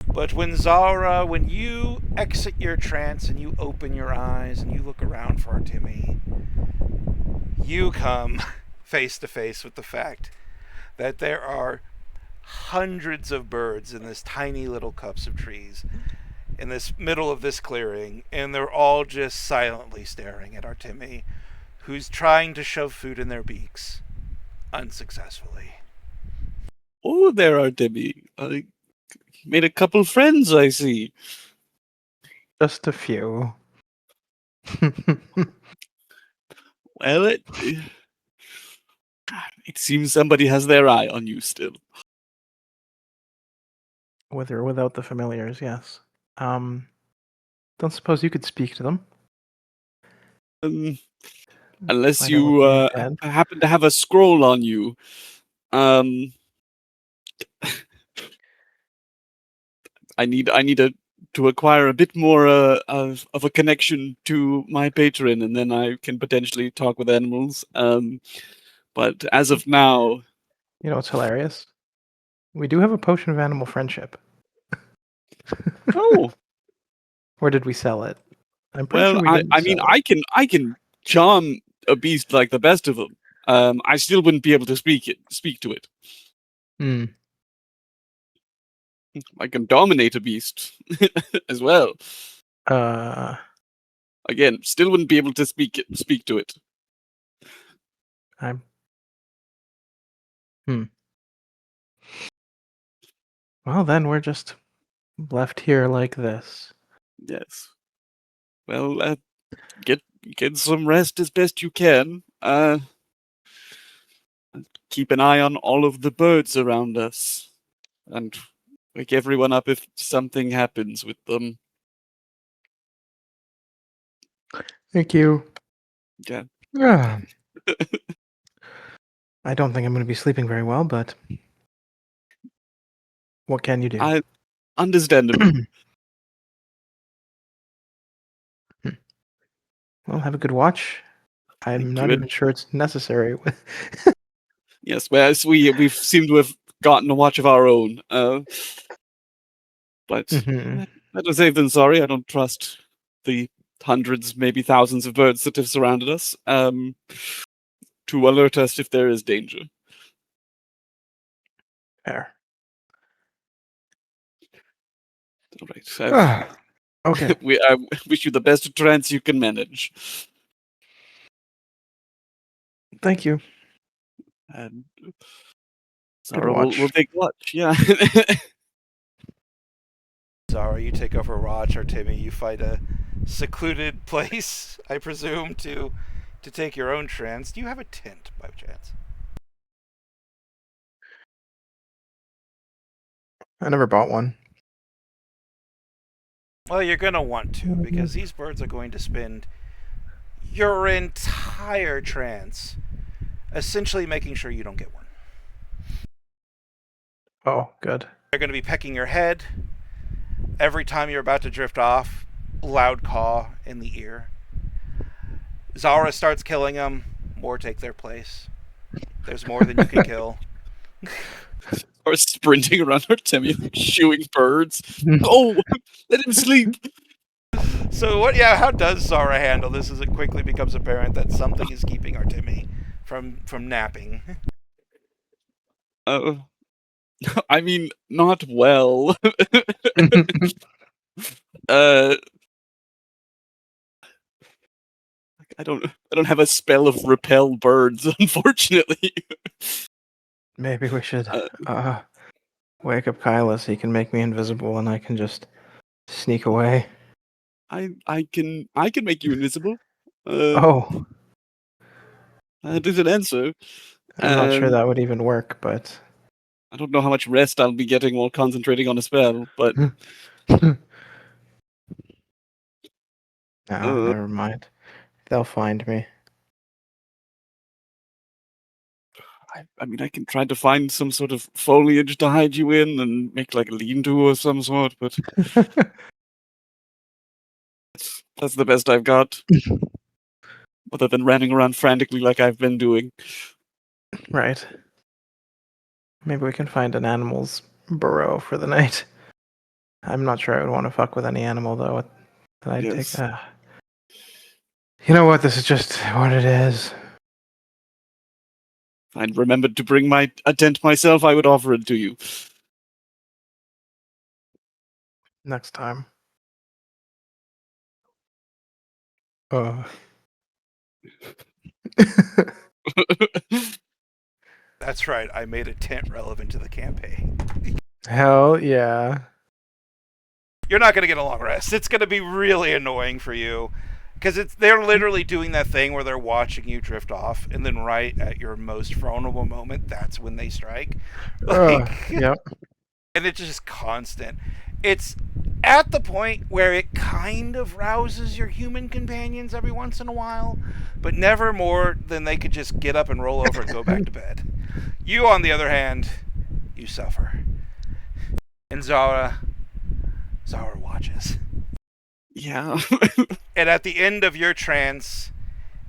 But when you exit your trance and you open your eyes and you look around for Artemi, you come face to face with the fact that there are hundreds of birds in this tiny little copse of trees in this middle of this clearing, and they're all just silently staring at Artemi, who's trying to shove food in their beaks, unsuccessfully.
Oh, there, Artemi. I made a couple friends, I see.
Just a few.
Well, it seems somebody has their eye on you still.
With or without the familiars, yes. Don't suppose you could speak to them?
Unless
Find out
you
what they had.
happen to have a scroll on you. I need to acquire a bit more of a connection to my patron, and then I can potentially talk with animals. But as of now,
You know what's hilarious? We do have a potion of animal friendship.
oh
Or did we sell it? I'm pretty
well,
sure we didn't
I mean,
sell it.
I can charm a beast like the best of them. I still wouldn't be able to speak to it.
Hmm.
I can dominate a beast as well. Again, still wouldn't be able to speak to it.
I'm. Hmm. Well, then we're just left here like this.
Yes. Well, get some rest as best you can. Keep an eye on all of the birds around us, and wake everyone up if something happens with them.
Thank you.
Yeah.
Ah. I don't think I'm going to be sleeping very well, but what can you do?
Understandable.
Well, have a good watch. I'm
Thank
not
you.
even sure it's necessary.
Yes, whereas we seem to have gotten a watch of our own. But
Mhm.
better safe than sorry. I don't trust the hundreds, maybe thousands of birds that have surrounded us. To alert us if there is danger.
Fair.
All right.
Ah, okay.
I wish you the best trance you can manage.
Thank you.
And
Good
Zara
watch.
will take watch. Yeah.
Zara, you take over watch, or Timmy, you find a secluded place, I presume, to take your own trance. Do you have a tent by chance?
I never bought one.
Well, you're gonna want to, because these birds are going to spend your entire trance essentially making sure you don't get one.
Oh, good.
They're going to be pecking your head every time you're about to drift off. Loud caw in the ear. Zara starts killing them. More take their place. There's more than you can kill.
Or sprinting around Artemia, shooing birds. Oh, let him sleep.
So what? Yeah, how does Zara handle this as it quickly becomes apparent that something is keeping Artemi from napping?
I mean, not well. uh, I don't have a spell of repel birds, unfortunately.
Maybe we should wake up Kyla so he can make me invisible and I can just sneak away.
I can make you invisible.
Oh,
That is an answer.
I'm not sure that would even work, but
I don't know how much rest I'll be getting while concentrating on a spell, but
never mind. They'll find me.
I mean, I can try to find some sort of foliage to hide you in and make like a lean-to or some sort, but that's the best I've got. Other than running around frantically like I've been doing.
Right. Maybe we can find an animal's burrow for the night. I'm not sure I would want to fuck with any animal though. That I'd
Yes.
take. You know what? This is just what it is.
If I'd remembered to bring a tent myself, I would offer it to you.
Next time.
That's right. I made a tent relevant to the campaign.
Hell yeah.
You're not going to get a long rest. It's going to be really annoying for you because they're literally doing that thing where they're watching you drift off, and then right at your most vulnerable moment, that's when they strike.
Yep.
And it's just constant. It's at the point where it kind of rouses your human companions every once in a while, but never more than they could just get up and roll over and go back to bed. You, on the other hand, you suffer. And Zara watches.
Yeah.
And at the end of your trance,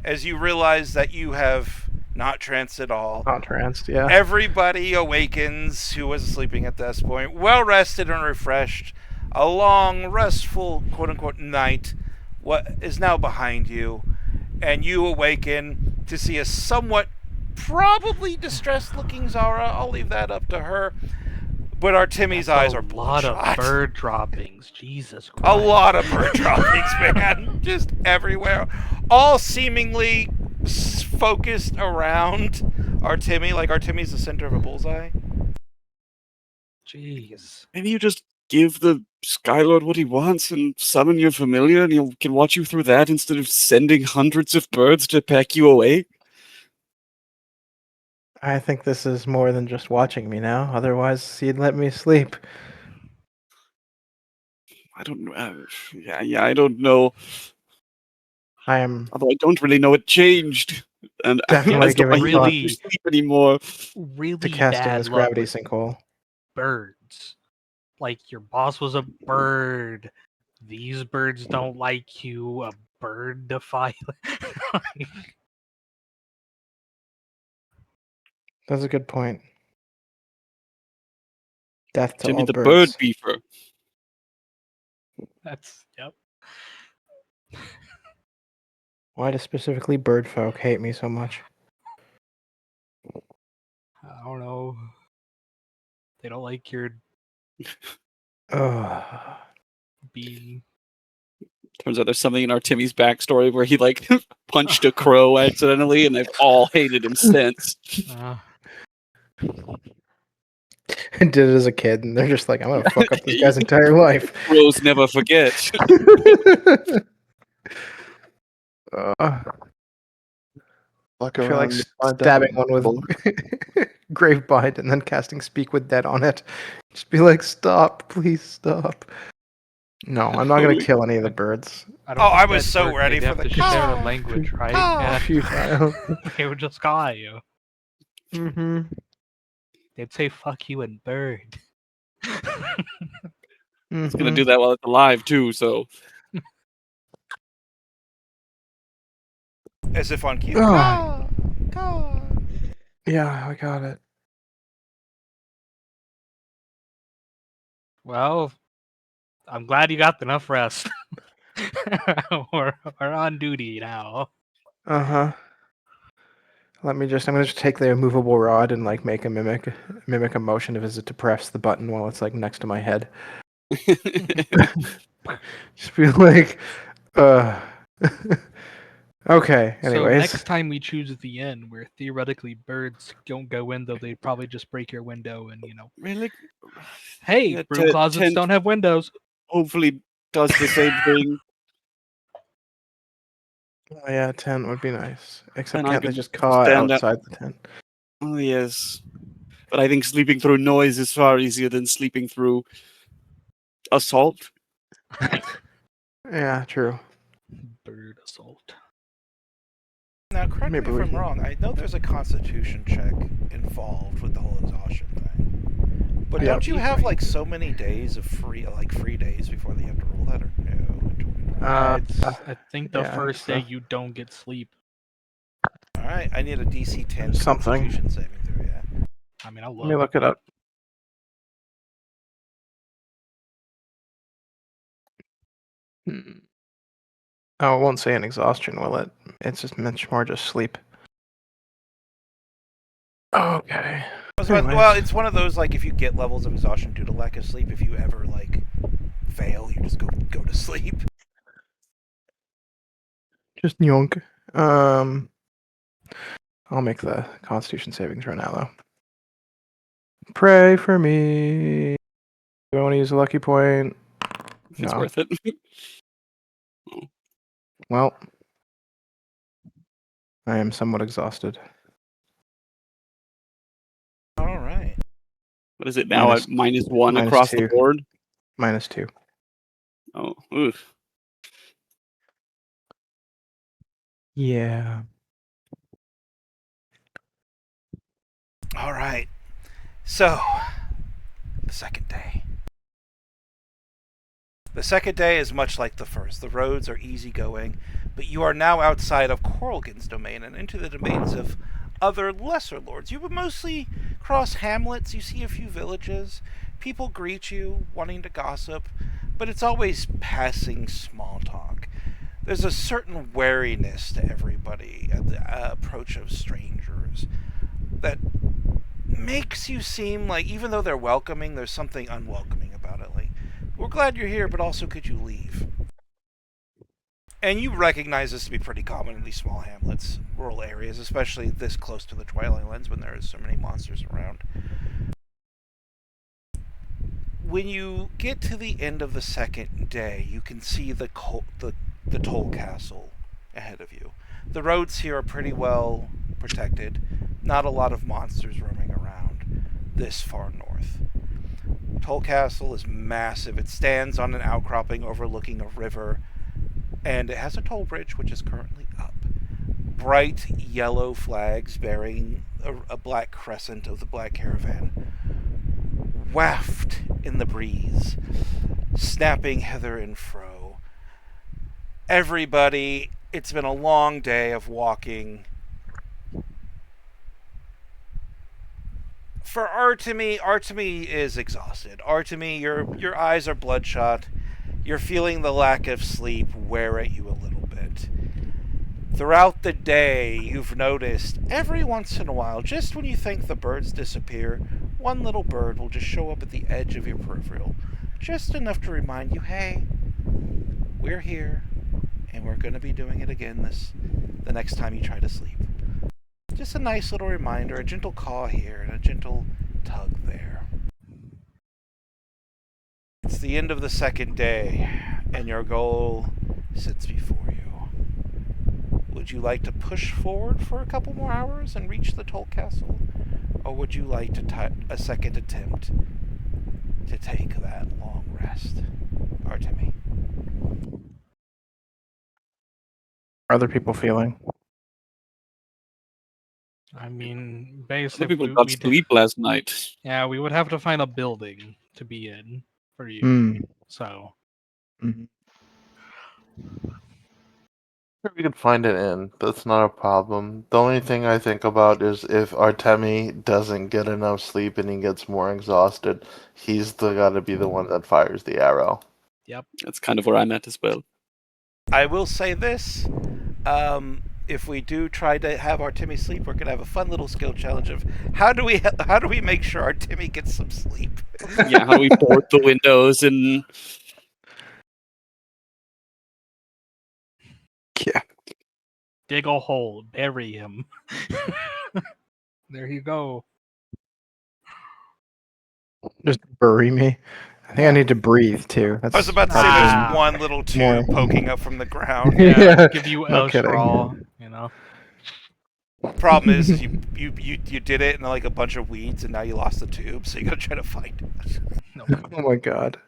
as you realize that you have not tranced at all,
Not tranced, yeah.
everybody awakens who was sleeping at this point, well rested and refreshed. A long, restful, quote-unquote, night what is now behind you, and you awaken to see a somewhat probably distressed-looking Zara. I'll leave that up to her. But Artemi's eyes are
a lot
bloodshot.
of bird droppings. Jesus Christ.
A lot of bird droppings, man. Just everywhere. All seemingly focused around Artemi. Like Artemi's the center of a bullseye.
Jeez.
Maybe you just give the Skylord what he wants and summon your familiar, and he can watch you through that instead of sending hundreds of birds to pack you away.
I think this is more than just watching me now. Otherwise, he'd let me sleep.
I don't know. Yeah, I don't know.
I am
Although I don't really know it changed. And
Definitely
as to why
giving
he
thought
doesn't let you sleep anymore.
Really
to casting
bad
this
luck
gravity
with
sinkhole.
birds. Like your boss was a bird. These birds don't like you. A bird defile.
That's a good point. Death to
Jimmy
all
the bird
birds.
beefer.
That's yep.
Why do specifically bird folk hate me so much?
I don't know. They don't like your
Ugh.
being.
Turns out there's something in our Timmy's backstory where he like punched a crow accidentally, and they've all hated him since.
And did it as a kid, and they're just like, I'm gonna fuck up this guy's entire life.
Crows never forget.
Fuck
I feel like
around, and find
stabbing
out.
one with grave bind and then casting speak with dead on it. Just be like, stop, please stop. No, I'm not gonna kill any of the birds.
I was so ready for the
share
caw.
a language, right?
Caw.
Yeah.
Futile.
They would just call you.
Mm-hmm.
They'd say "fuck you" and "bird."
It's gonna do that while it's alive too. So
As if on cue.
Ah.
Caw. Caw.
Yeah, I got it.
Well, I'm glad you got enough rest. we're on duty now.
Uh-huh. I'm gonna just take the immovable rod and like make a mimic a motion of as it to press the button while it's like next to my head. Just be like, okay,
So
anyways.
next time we choose the end, where theoretically birds don't go in, though they'd probably just break your window and
really,
hey,
yeah,
broom closets
tent
don't have windows.
hopefully does the same thing.
Oh yeah, a tent would be nice. Except
And I
can't they
could
just caw
stand up.
outside the tent?
Oh yes, but I think sleeping through noise is far easier than sleeping through assault.
Yeah, true.
Bird assault.
Now, correct
Maybe
me if
we
I'm
can-
wrong. I know there's a constitution check involved with the whole exhaustion thing. But
Yeah.
don't you have like so many days of free days before they have to roll that, or no?
I think the
yeah,
first
so-
day you don't get sleep.
All right, I need a DC 10
Something.
Constitution saving throw. Yeah.
I mean, I'll
Let me
look.
look it up. Oh, it won't say an exhaustion, will it? It's just much more just sleep. Okay.
Well, it's one of those like if you get levels of exhaustion due to lack of sleep, if you ever like fail, you just go to sleep.
Just yonk. I'll make the Constitution savings right now, though. Pray for me. Do I want to use a lucky point?
If it's
No.
worth it.
Well, I am somewhat exhausted.
All right.
What is it now at -1
minus
across
2.
the board?
-2.
Oh, oof.
Yeah.
All right. So, the second day. The second day is much like the first. The roads are easygoing, but you are now outside of Coralgan's domain and into the domains of other lesser lords. You would mostly cross hamlets. You see a few villages. People greet you, wanting to gossip, but it's always passing small talk. There's a certain wariness to everybody at the approach of strangers that makes you seem like, even though they're welcoming, there's something unwelcoming about it. Like, we're glad you're here, but also could you leave? And you recognize this to be pretty common in these small hamlets, rural areas, especially this close to the Twilight Lands when there is so many monsters around. when you get to the end of the second day, you can see the toll castle ahead of you. The roads here are pretty well protected. Not a lot of monsters roaming around this far north. Toll Castle is massive. It stands on an outcropping overlooking a river, and it has a toll bridge which is currently up. Bright yellow flags bearing a black crescent of the Black Caravan waft in the breeze, snapping hither and fro. Everybody, it's been a long day of walking. For Artemi is exhausted. Artemi, your eyes are bloodshot. You're feeling the lack of sleep wear at you a little bit. Throughout the day, you've noticed every once in a while, just when you think the birds disappear, one little bird will just show up at the edge of your peripheral. Just enough to remind you, hey, we're here, and we're going to be doing it again the next time you try to sleep. Just a nice little reminder, a gentle caw here and a gentle tug there. It's the end of the second day, and your goal sits before you. Would you like to push forward for a couple more hours and reach the toll castle? Or would you like to a second attempt to take that long rest? Artemi.
How are other people feeling?
I mean,
Other
basically,
people got sleep last night.
yeah, we would have to find a building to be in for you.
Hmm.
So,
Mhm.
We could find it in. That's not a problem. The only thing I think about is if Artemi doesn't get enough sleep and he gets more exhausted, he's got to be the one that fires the arrow.
That's kind of where I'm at as well.
I will say this. If we do try to have Artemi sleep, we're gonna have a fun little skill challenge of how do we make sure Artemi gets some sleep?
Yeah, how do we board the windows and
Yeah.
dig a hole, bury him. There you go.
Just bury me. I think I need to breathe too. That's
I was about to say
Ah.
there's one little tube
More.
poking up from the ground.
Yeah, give you
no
a
kidding.
straw, you know.
Problem is you did it in like a bunch of weeds and now you lost the tube, so you gotta try to find it.
No.
Oh my god.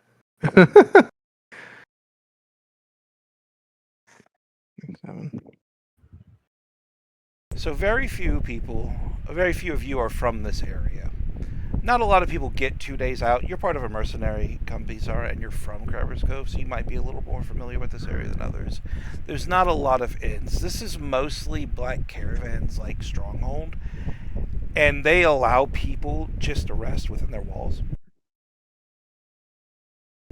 So very few of you are from this area. Not a lot of people get 2 days out. You're part of a mercenary company, Zara, and you're from Crabber's Cove, so you might be a little more familiar with this area than others. There's not a lot of inns. This is mostly Black Caravan's like stronghold, and they allow people just to rest within their walls.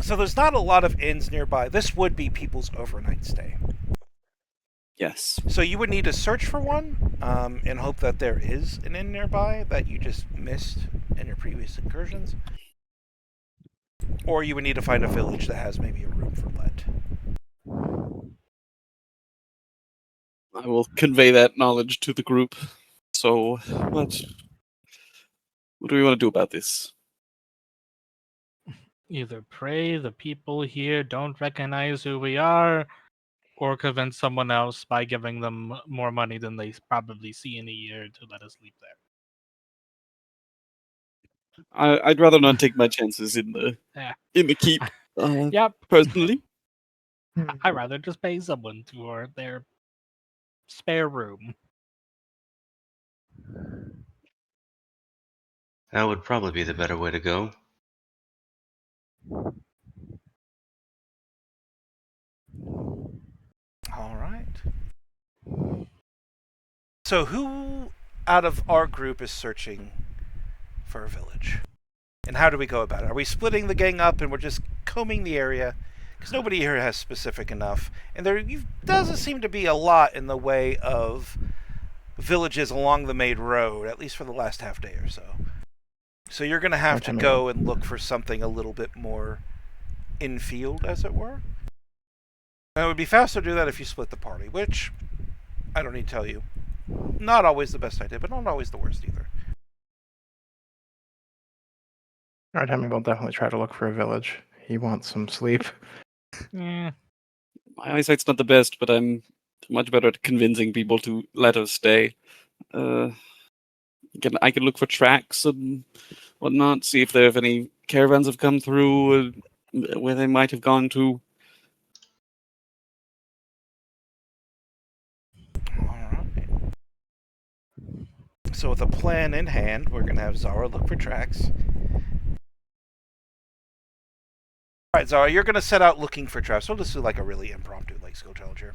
So there's not a lot of inns nearby. This would be people's overnight stay.
yes.
So you would need to search for one and hope that there is an inn nearby that you just missed in your previous incursions. Or you would need to find a village that has maybe a room for let.
I will convey that knowledge to the group. So, what do we want to do about this?
Either pray the people here don't recognize who we are, or convince someone else by giving them more money than they probably see in a year to let us sleep there.
I'd rather not take my chances in the
Yeah.
keep.
Yep.
Personally,
I'd rather just pay someone for their spare room.
That would probably be the better way to go.
All right. So who out of our group is searching for a village? And how do we go about it? Are we splitting the gang up and we're just combing the area? Because nobody here has specific enough. And there doesn't seem to be a lot in the way of villages along the main road, at least for the last half day or so. So you're going to have to go and look for something a little bit more in-field, as it were. And it would be faster to do that if you split the party, which, I don't need to tell you, not always the best idea, but not always the worst either.
Artemi will definitely try to look for a village. He wants some sleep.
Yeah.
My eyesight's not the best, but I'm much better at convincing people to let us stay. I can look for tracks and whatnot, see if there have any caravans have come through, where they might have gone to.
Alright. So with a plan in hand, we're gonna have Zara look for tracks. Alright, Zara, you're gonna set out looking for tracks. We'll just do like a really impromptu like skill challenge here.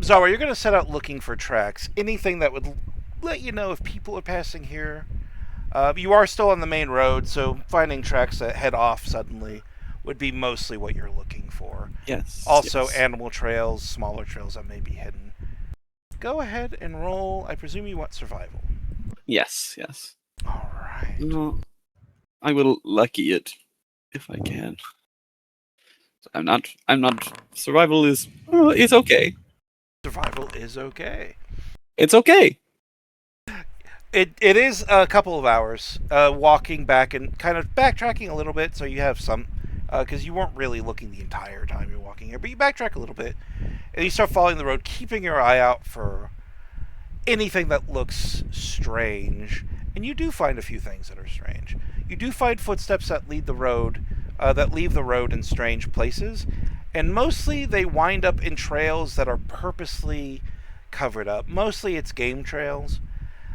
Zara, you're gonna set out looking for tracks. Anything that would let you know if people are passing here. You are still on the main road, so finding tracks that head off suddenly would be mostly what you're looking for.
Yes.
Also,
yes.
animal trails, smaller trails that may be hidden. Go ahead and roll. I presume you want survival.
Yes.
All right.
No, I will lucky it if I can. I'm not. Survival is. It's okay.
Survival is okay.
It's okay.
It is a couple of hours walking back and kind of backtracking a little bit, so you have some, because you weren't really looking the entire time you're walking here, but you backtrack a little bit, and you start following the road, keeping your eye out for anything that looks strange, and you do find a few things that are strange. You do find footsteps that lead the road, that leave the road in strange places, and mostly they wind up in trails that are purposely covered up. Mostly it's game trails.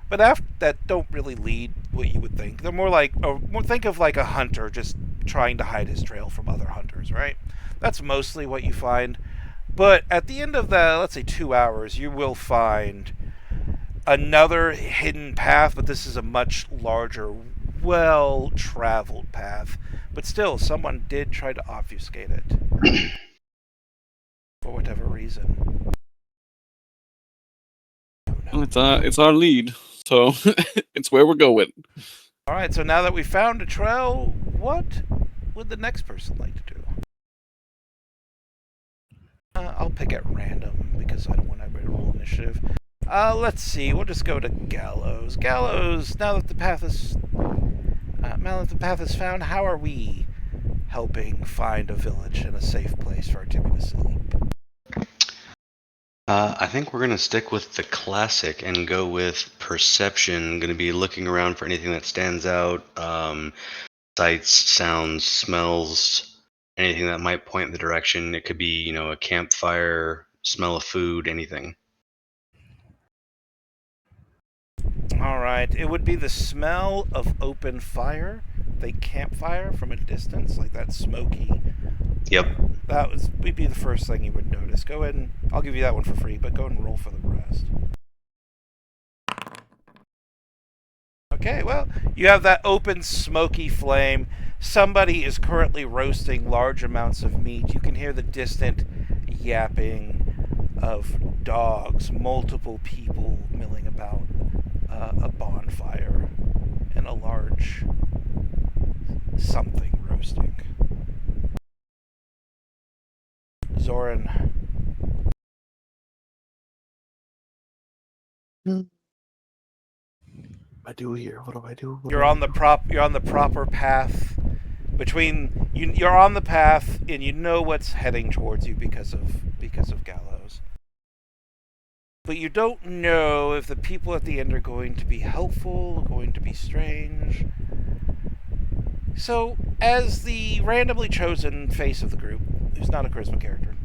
But after that, don't really lead what you would think. They're more like, think of like a hunter just trying to hide his trail from other hunters, right? That's mostly what you find. But at the end of the, let's say 2 hours, you will find another hidden path, but this is a much larger, well-traveled path. But still, someone did try to obfuscate it. For whatever reason.
It's our lead, so it's where we're going.
Alright, so now that we found a trail, what would the next person like to do? I'll pick at random because I don't want everybody to roll initiative. Let's see. We'll just go to Gallows. Gallows. Now that the path is found, how are we helping find a village and a safe place for Artemi to sleep?
I think we're going to stick with the classic and go with perception. Going to be looking around for anything that stands out, sights, sounds, smells, anything that might point in the direction. It could be, a campfire, smell of food, anything.
Alright, it would be the smell of open fire. The campfire from a distance, like that smoky.
Yep.
Would be the first thing you would notice. Go ahead and I'll give you that one for free, but go ahead and roll for the rest. Okay, well, you have that open smoky flame. Somebody is currently roasting large amounts of meat. You can hear the distant yapping of dogs, multiple people milling about a bonfire, and a large something roasting. Zoran.
I do here? What do I do?
You're on the proper path. You're on the path, and you know what's heading towards you because of Gallows. But you don't know if the people at the end are going to be helpful, going to be strange. So, as the randomly chosen face of the group, who's not a charisma character,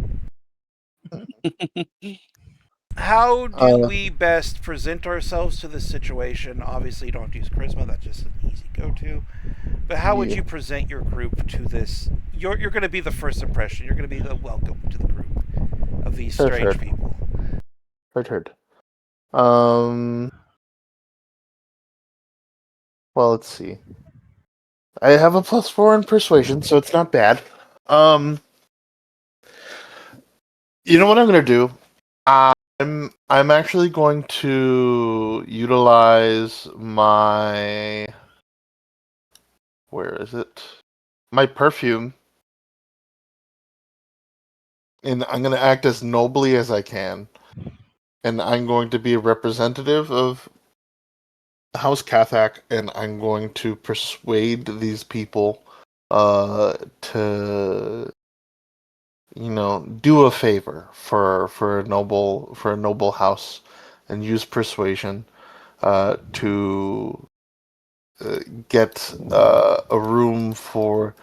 how do we best present ourselves to this situation? Obviously, you don't have to use charisma, that's just an easy go-to. But how would you present your group to this? You're going to be the first impression. You're going to be the welcome to the group of these strange people.
Heard. Well, let's see. I have a +4 in persuasion, so it's not bad. You know what I'm gonna do? I'm actually going to utilize my where is it? My perfume. And I'm gonna act as nobly as I can. And I'm going to be a representative of House Kathak, and I'm going to persuade these people to do a favor for a noble house, and use persuasion to get a room for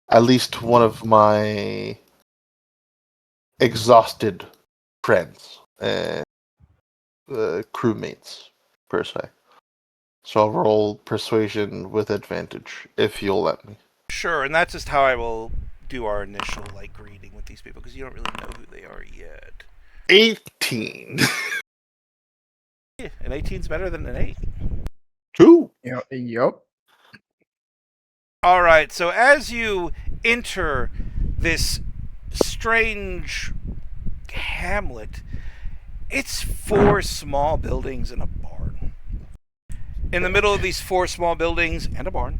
at least one of my exhausted friends, crewmates per se. So I'll roll persuasion with advantage if you'll let me.
Sure, and that's just how I will do our initial greeting with these people because you don't really know who they are yet.
18.
Yeah, an 18's better than an 8.
2.
Yup.
All right, so as you enter this strange hamlet, it's 4 small buildings and a barn. In the middle of these 4 small buildings and a barn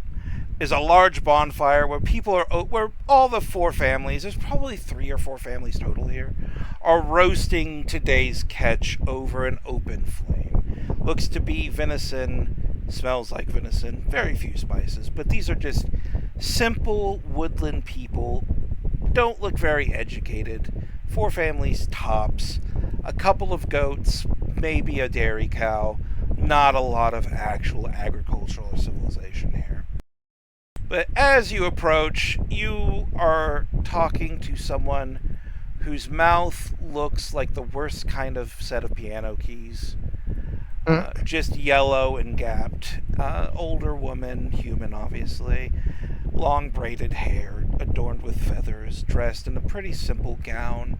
is a large bonfire where where all the 4 families, there's probably 3 or 4 families total here, are roasting today's catch over an open flame. Looks to be venison, smells like venison, very few spices, but these are just simple woodland people, don't look very educated. 4 families tops, a couple of goats, maybe a dairy cow, not a lot of actual agricultural civilization here. But as you approach, you are talking to someone whose mouth looks like the worst kind of set of piano keys. Just yellow and gapped. Older woman, human obviously. Long braided hair, adorned with feathers, dressed in a pretty simple gown.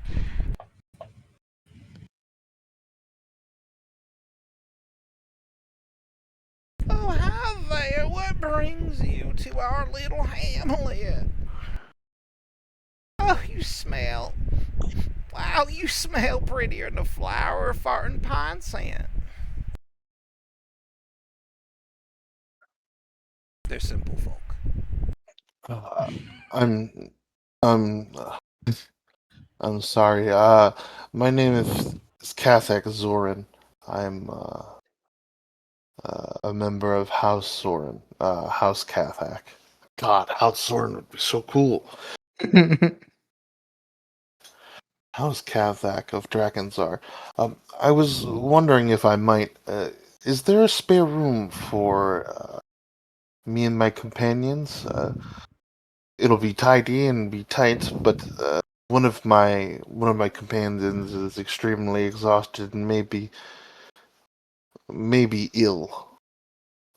Oh, hi there. What brings you to our little hamlet? Oh, you smell. Wow, you smell prettier than a flower of farting pine scent. They're simple folk.
Uh, I'm I'm uh, I'm sorry. My name is Kathak Zoran. I'm a member of House Soren, House Kathak. God, House Soren would be so cool. House Kathak of Drakensar. I was wondering if I might. Is there a spare room for me and my companions? It'll be tidy and be tight, but one of my companions is extremely exhausted and maybe ill.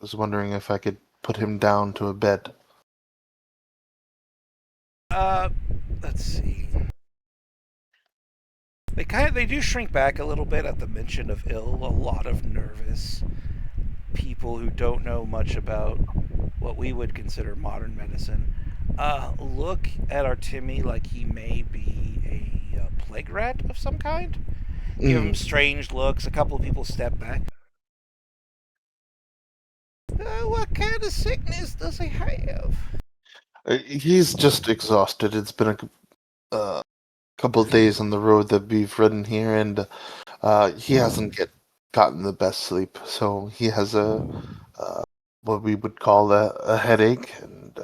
I was wondering if I could put him down to a bed.
Let's see. They do shrink back a little bit at the mention of ill. A lot of nervous people who don't know much about what we would consider modern medicine look at our Timmy like he may be a plague rat of some kind. Give him strange looks. A couple of people step back. What kind of sickness does he have?
He's just exhausted. It's been a couple of days on the road that we've ridden here, and he hasn't gotten the best sleep. So he has what we would call a headache, and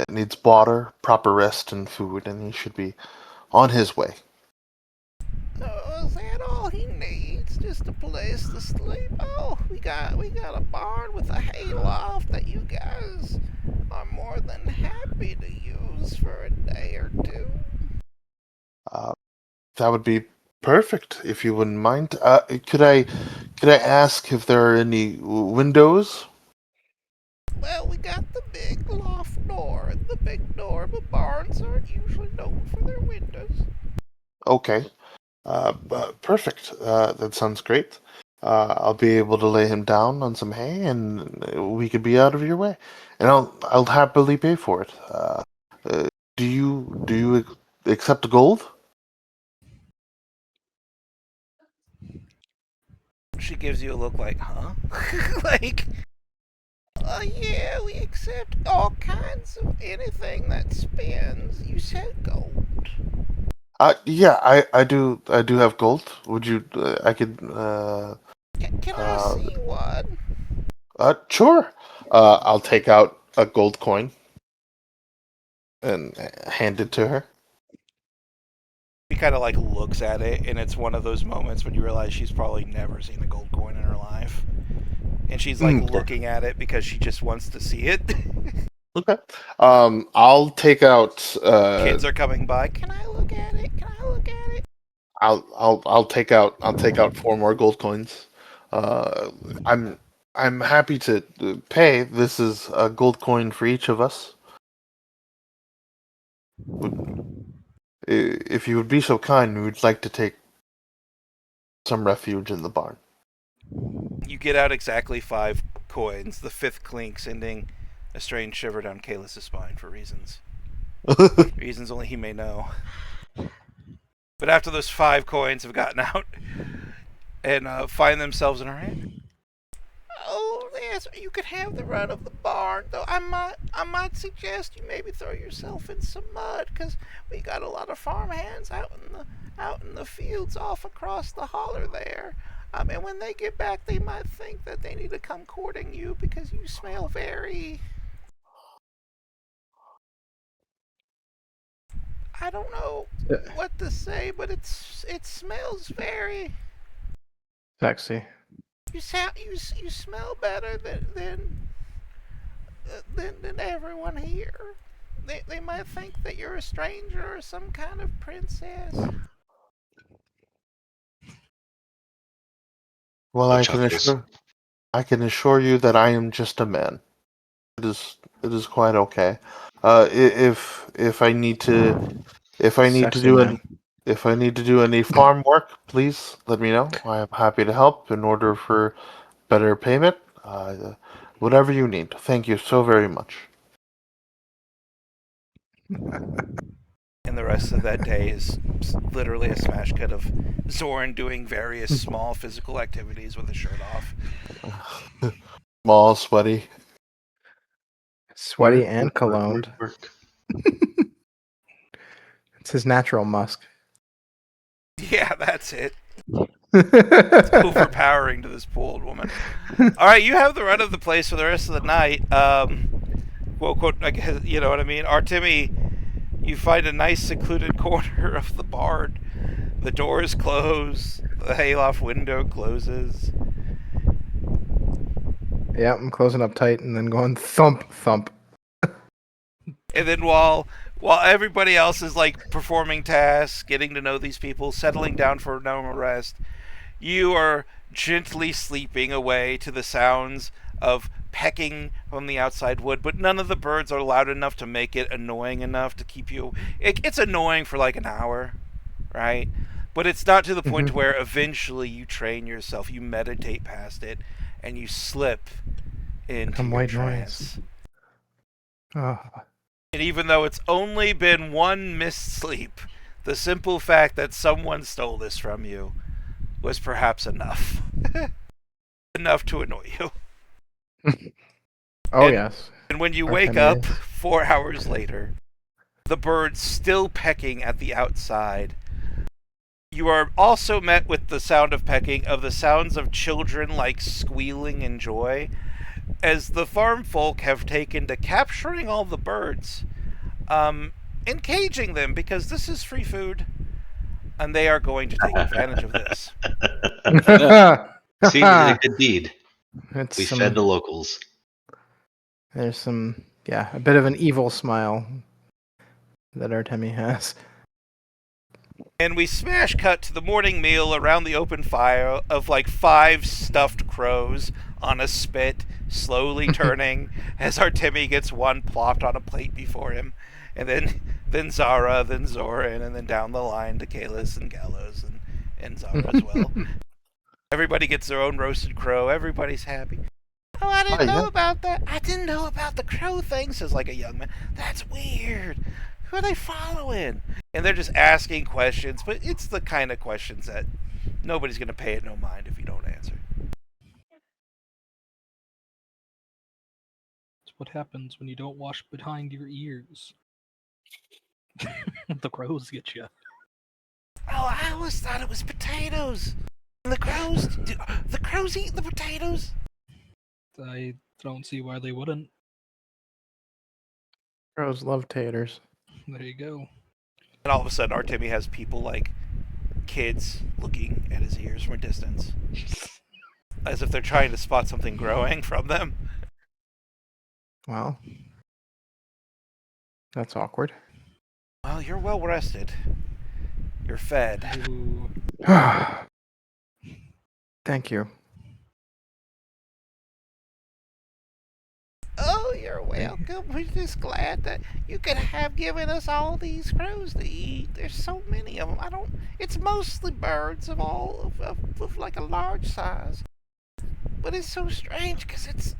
needs water, proper rest, and food, and he should be on his way.
Oh, is that all he needs? Just a place to sleep? Oh, we got a barn with a hayloft that you guys are more than happy to use for a day or 2.
That would be perfect if you wouldn't mind. Could I ask if there are any windows?
Well, we got the big loft door and the big door, but barns aren't usually known for their windows.
Okay. Perfect. That sounds great. I'll be able to lay him down on some hay, and we could be out of your way. And I'll happily pay for it. Do you accept gold?
She gives you a look like, huh? Like, oh yeah, we accept all kinds of anything that spins. You said gold.
Yeah, I do have gold. Would you? I could.
Can I see one?
Sure. I'll take out a gold coin and hand it to her.
She kind of like looks at it, and it's one of those moments when you realize she's probably never seen a gold coin in her life, and she's like looking at it because she just wants to see it.
Okay. I'll take out.
Kids are coming by. Can I look at it? Can I look at it?
I'll take out 4 more gold coins. I'm happy to pay. This is a gold coin for each of us. If you would be so kind, we would like to take some refuge in the barn.
You get out exactly 5 coins, the 5th clink sending a strange shiver down Kalis' spine for reasons only he may know. But after those 5 coins have gotten out and find themselves in her hand, oh yes, you could have the run of the barn. Though I might suggest you maybe throw yourself in some mud, because we got a lot of farmhands out in the fields off across the holler there. And when they get back, they might think that they need to come courting you because you smell very... I don't know what to say, but it smells very...
Sexy.
You smell better than everyone here. They might think that you're a stranger or some kind of princess.
Well,
Oh,
I
chuckles.
can assure you that I am just a man. It is quite okay. If I need to
Sexy man.
if I need to do any farm work, please let me know. I am happy to help in order for better payment. Whatever you need. Thank you so very much.
And the rest of that day is literally a smash cut of Zoran doing various small physical activities with his shirt off.
Small, sweaty.
Sweaty and cologned.
Work.
It's his natural musk.
Yeah, that's it. It's overpowering to this poor old woman. All right, you have the run of the place for the rest of the night. Quote, quote, I guess, you know what I mean? Artemi, you find a nice secluded corner of the barn. The doors close. The hayloft window closes.
Yeah, I'm closing up tight and then going thump, thump.
And then while everybody else is like performing tasks, getting to know these people, settling down for normal rest, you are gently sleeping away to the sounds of pecking from the outside wood, but none of the birds are loud enough to make it annoying enough to keep you... It's annoying for like an hour, right? But it's not to the point where eventually you train yourself, you meditate past it, and you slip into your
white
trance.
noise. Oh.
And even though it's only been one missed sleep, the simple fact that someone stole this from you was perhaps enough. Enough to annoy you.
Oh, yes.
And when you wake up 4 hours later, the birds still pecking at the outside, you are also met with the sound of pecking of the sounds of children like squealing in joy, as the farm folk have taken to capturing all the birds, and caging them, because this is free food, and they are going to take advantage of this.
See, we did a good deed. We fed the locals.
There's some, a bit of an evil smile that Artemi has.
And we smash cut to the morning meal around the open fire of like 5 stuffed crows on a spit, slowly turning as Artemi gets one plopped on a plate before him. And then Zara, then Zoran, and then down the line to Kalis and Gallows and Zara as well. Everybody gets their own roasted crow. Everybody's happy. Oh, I didn't know about that. I didn't know about the crow thing, says like a young man. That's weird. Who are they following? And they're just asking questions, but it's the kind of questions that nobody's going to pay it no mind if you don't answer.
It's what happens when you don't wash behind your ears. The crows get you.
Oh, I always thought it was potatoes. The crows eat the potatoes?
I don't see why they wouldn't.
Crows love taters.
There you go.
And all of a sudden, Artemi has people like kids looking at his ears from a distance, as if they're trying to spot something growing from them.
Well, that's awkward.
Well, you're well rested. You're fed.
Ooh.
Thank you.
Oh, you're welcome. We're just glad that you could have given us all these crows to eat. There's so many of them. It's mostly birds of like a large size. But it's so strange because it's.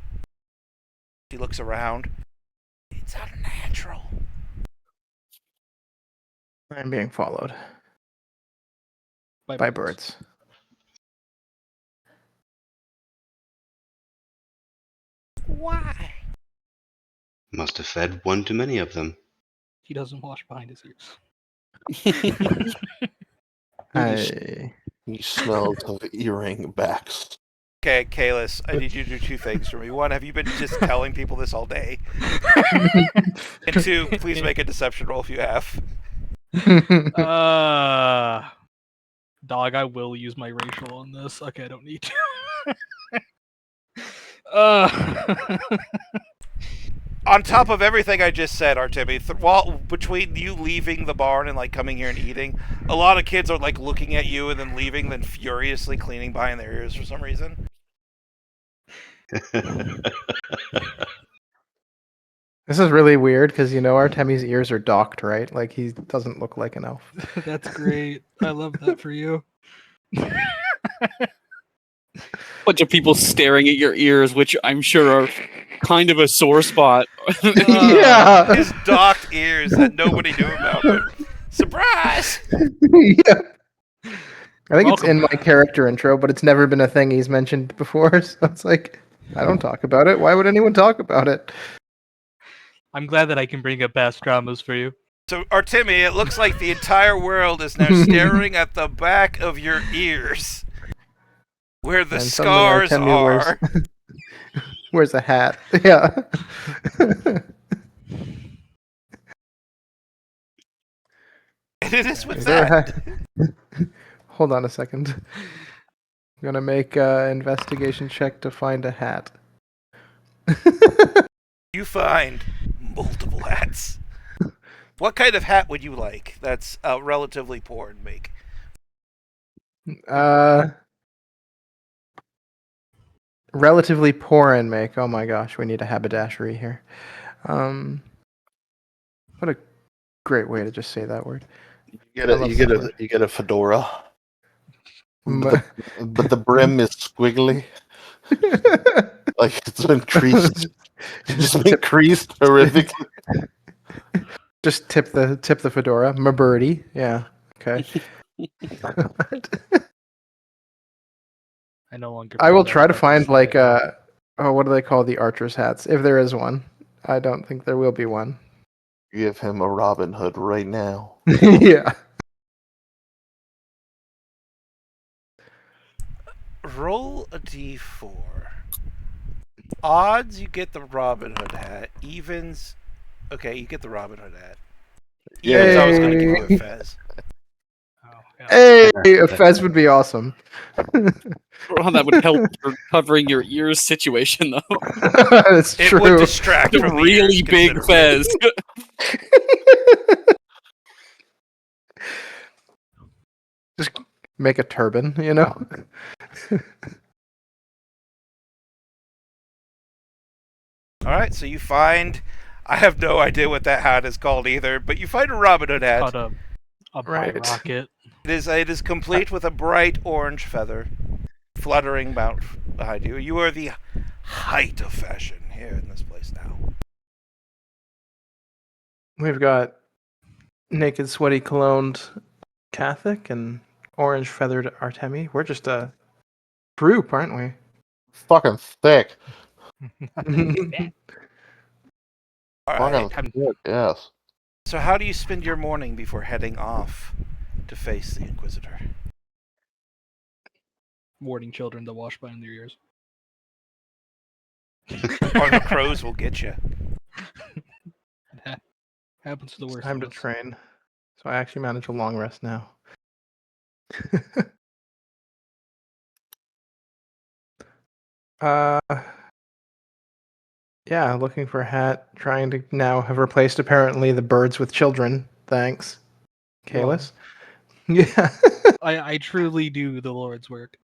He looks around. It's unnatural.
I'm being followed
By
by birds.
Why?
Must have fed one too many of them.
He doesn't wash behind his ears.
He smells of earring backs.
Okay, Kalis, I need you to do two things for me. One, have you been just telling people this all day? And two, please make a deception roll if you have.
Dog, I will use my racial on this. Okay, I don't need to.
On top of everything I just said, Artemi, between you leaving the barn and like coming here and eating, a lot of kids are like looking at you and then leaving, then furiously cleaning behind their ears for some reason.
This is really weird because Artemi's ears are docked, right? Like he doesn't look like an elf.
That's great. I love that for you.
Bunch of people staring at your ears, which I'm sure are kind of a sore spot.
Yeah.
His docked ears that nobody knew about. But surprise!
Yeah. I think it's
Welcome.
in my character intro, but it's never been a thing he's mentioned before. So it's like, I don't talk about it. Why would anyone talk about it?
I'm glad that I can bring up past dramas for you.
So, Artemi, it looks like the entire world is now staring at the back of your ears, where the
And suddenly
scars
Artemi
are.
Wears a hat. Yeah.
And it is with
Is there a
that.
hat? Hold on a second. I'm gonna make an investigation check to find a hat.
You find multiple hats. What kind of hat would you like that's relatively poor in make?
Relatively poor in make. Oh my gosh, we need a haberdashery here. What a great way to just say that word.
You get a fedora, but the brim is squiggly, like it's been creased. It's just been creased horrifically.
Just tip the fedora. My birdie. Yeah. Okay.
I no longer.
I will
play
try
that
to find
purpose
like
anymore.
what do they call the archer's hats? If there is one. I don't think there will be one.
Give him a Robin Hood right now.
Yeah.
Roll a d4. Odds, you get the Robin Hood hat. Evens, okay, you get the Robin Hood hat. Evens, I was going to give you a fez.
Oh, yeah.
Hey, a fez would be awesome.
Well, that would help for covering your ears situation, though.
That's
It
true.
would distract
A
from the
really
ears
big
considerably.
fez.
Just make a turban, you know?
Alright, so you find... I have no idea what that hat is called either, but you find a Robin Hood hat.
Called a
Right.
rocket.
It is complete with a bright orange feather fluttering about behind you. You are the height of fashion here in this place now.
We've got naked, sweaty, cologned Catholic and orange feathered Artemi. We're just a group, aren't we?
Fucking thick.
Alright,
Fucking thick. Yes.
so how do you spend your morning before heading off to face the Inquisitor?
Warning children to wash behind their ears.
Or the crows will get you.
Happens to the
It's
worst
time
of
to
us.
train. So I actually manage a long rest now. uh, yeah, looking for a hat. Trying to now have replaced apparently the birds with children. Thanks, Kalis. Yeah.
I truly do the Lord's work.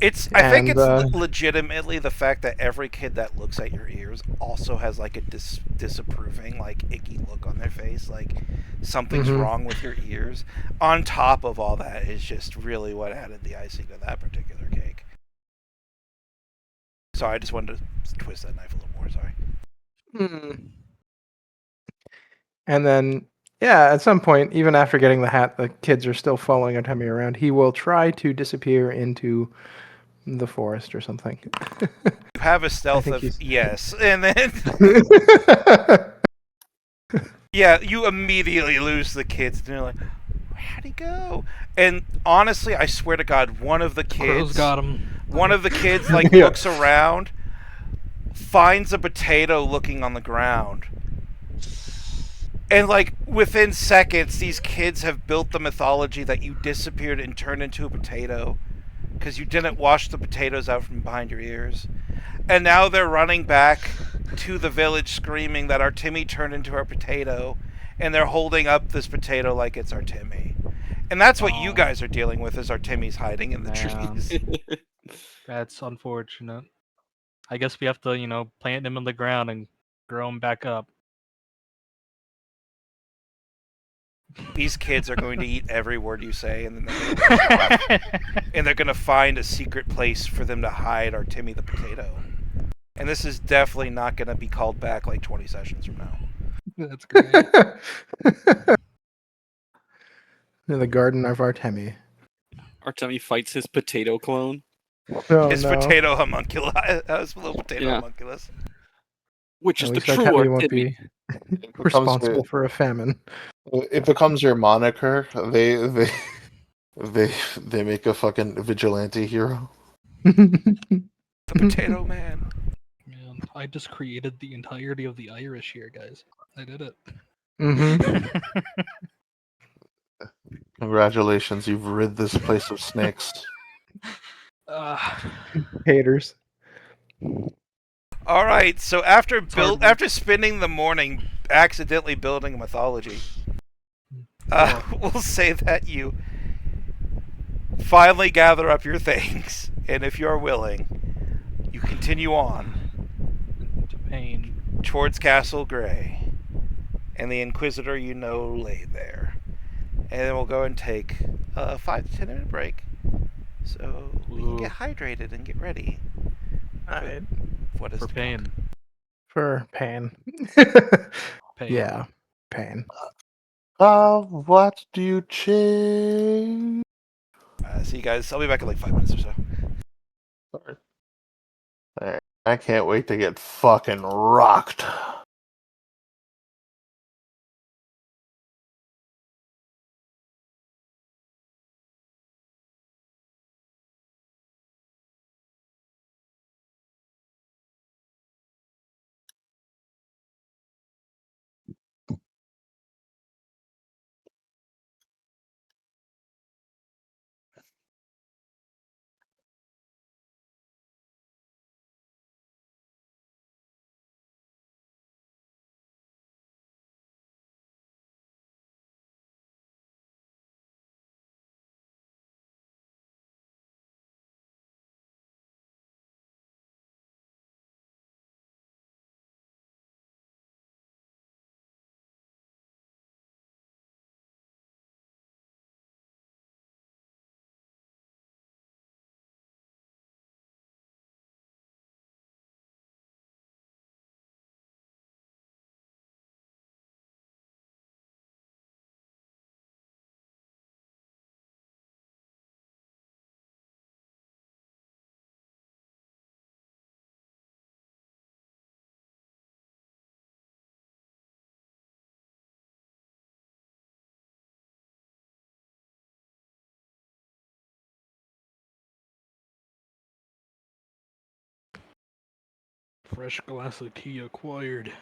I think
And,
it's legitimately the fact that every kid that looks at your ears also has like a disapproving, like icky look on their face, like something's
Mhm.
wrong with your ears. On top of all that is just really what added the icing to that particular cake. Sorry, I just wanted to twist that knife a little more. Sorry.
And then, yeah, at some point, even after getting the hat, the kids are still following Artemi around. He will try to disappear into the forest or something.
You have a stealth
think
of
he's-
yes, and then yeah, you immediately lose the kids, and you're like, "Where'd he go?" And honestly, I swear to God, one of the
Crows
kids,
got him.
like
Yeah.
looks around, finds a potato looking on the ground, and like within seconds, these kids have built the mythology that you disappeared and turned into a potato because you didn't wash the potatoes out from behind your ears. And now they're running back to the village screaming that our Timmy turned into our potato, and they're holding up this potato like it's our Timmy. And that's what you
Oh,
guys are dealing with, is our Timmy's hiding in the
man.
trees.
That's unfortunate. I guess we have to, plant him in the ground and grow him back up.
These kids are going to eat every word you say, and then they're going to run off, and they're going to find a secret place for them to hide our Timmy the potato. And this is definitely not going to be called back like 20 sessions from now.
That's great.
In the garden of Artemi.
Artemi fights his potato clone,
Oh
His
no.
potato homunculus. His little potato
Yeah.
homunculus.
which
At
is the
least
true
Artemi won't
Artemi.
be
It becomes
responsible
your,
for a famine.
it becomes your moniker. They make a fucking vigilante hero.
The Potato Man.
Man, I just created the entirety of the Irish here, guys. I did it.
Mm-hmm.
Congratulations, you've rid this place of snakes.
uh,
Haters.
All right. So after
hard work.
after spending the morning accidentally building a mythology, we'll say that you finally gather up your things, and if you're willing, you continue on
to pain.
towards Castle Grey, and the Inquisitor you know lay there. And then we'll go and take a 5 to 10 minute break, so we can get hydrated and get ready.
Alright.
What is
For
to
pain.
come.
For pain.
Pain.
Yeah. Pain.
What do you change?
See you guys. I'll be back in like 5 minutes or so.
Alright, I can't wait to get fucking rocked.
Fresh glass of tea acquired.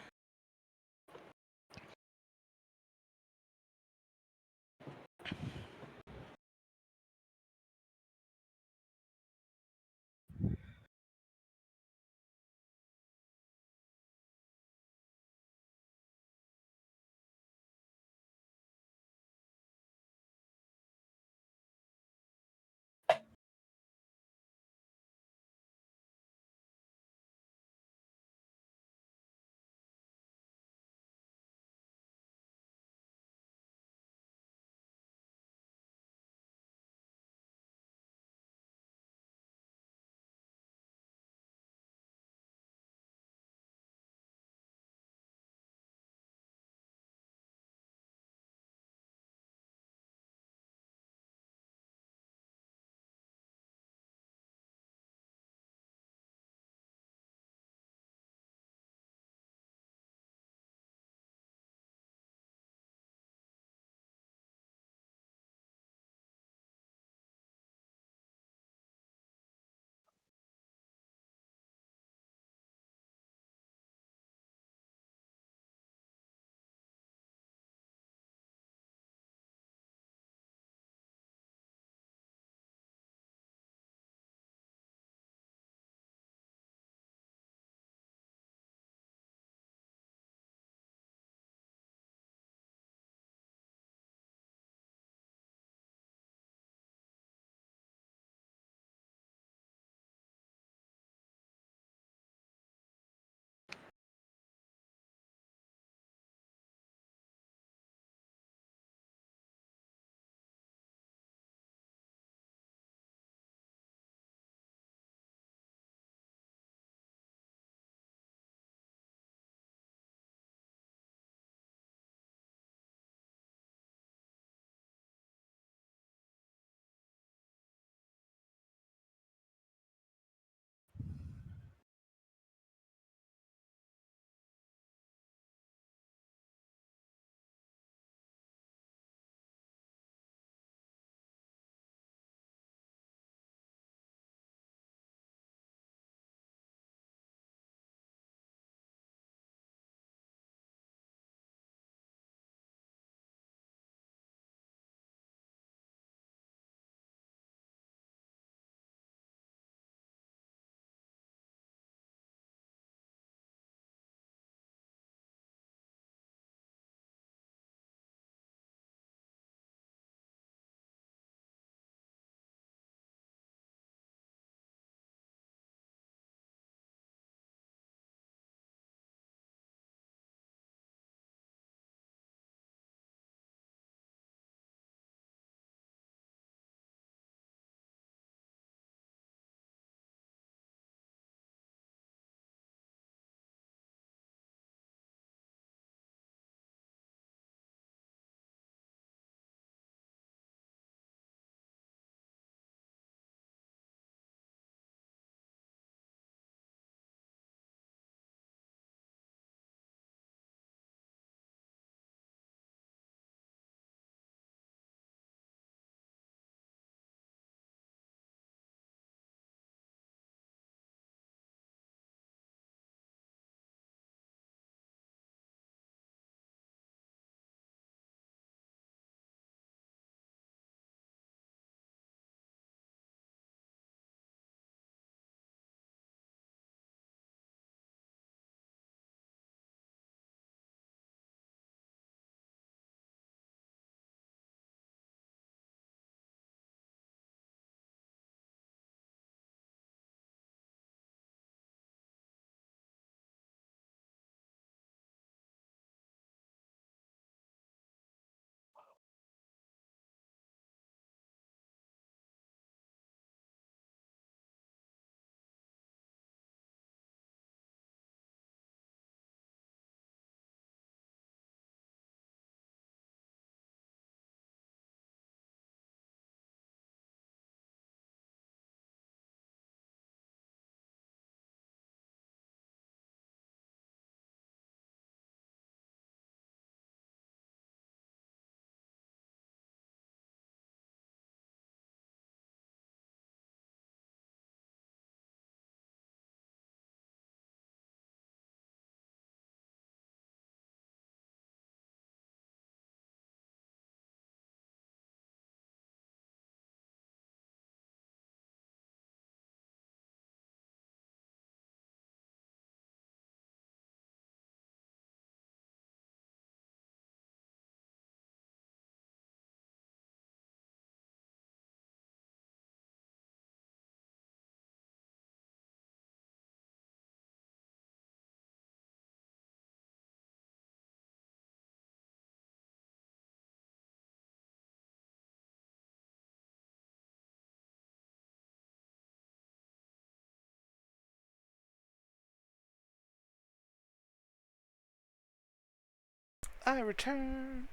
I return.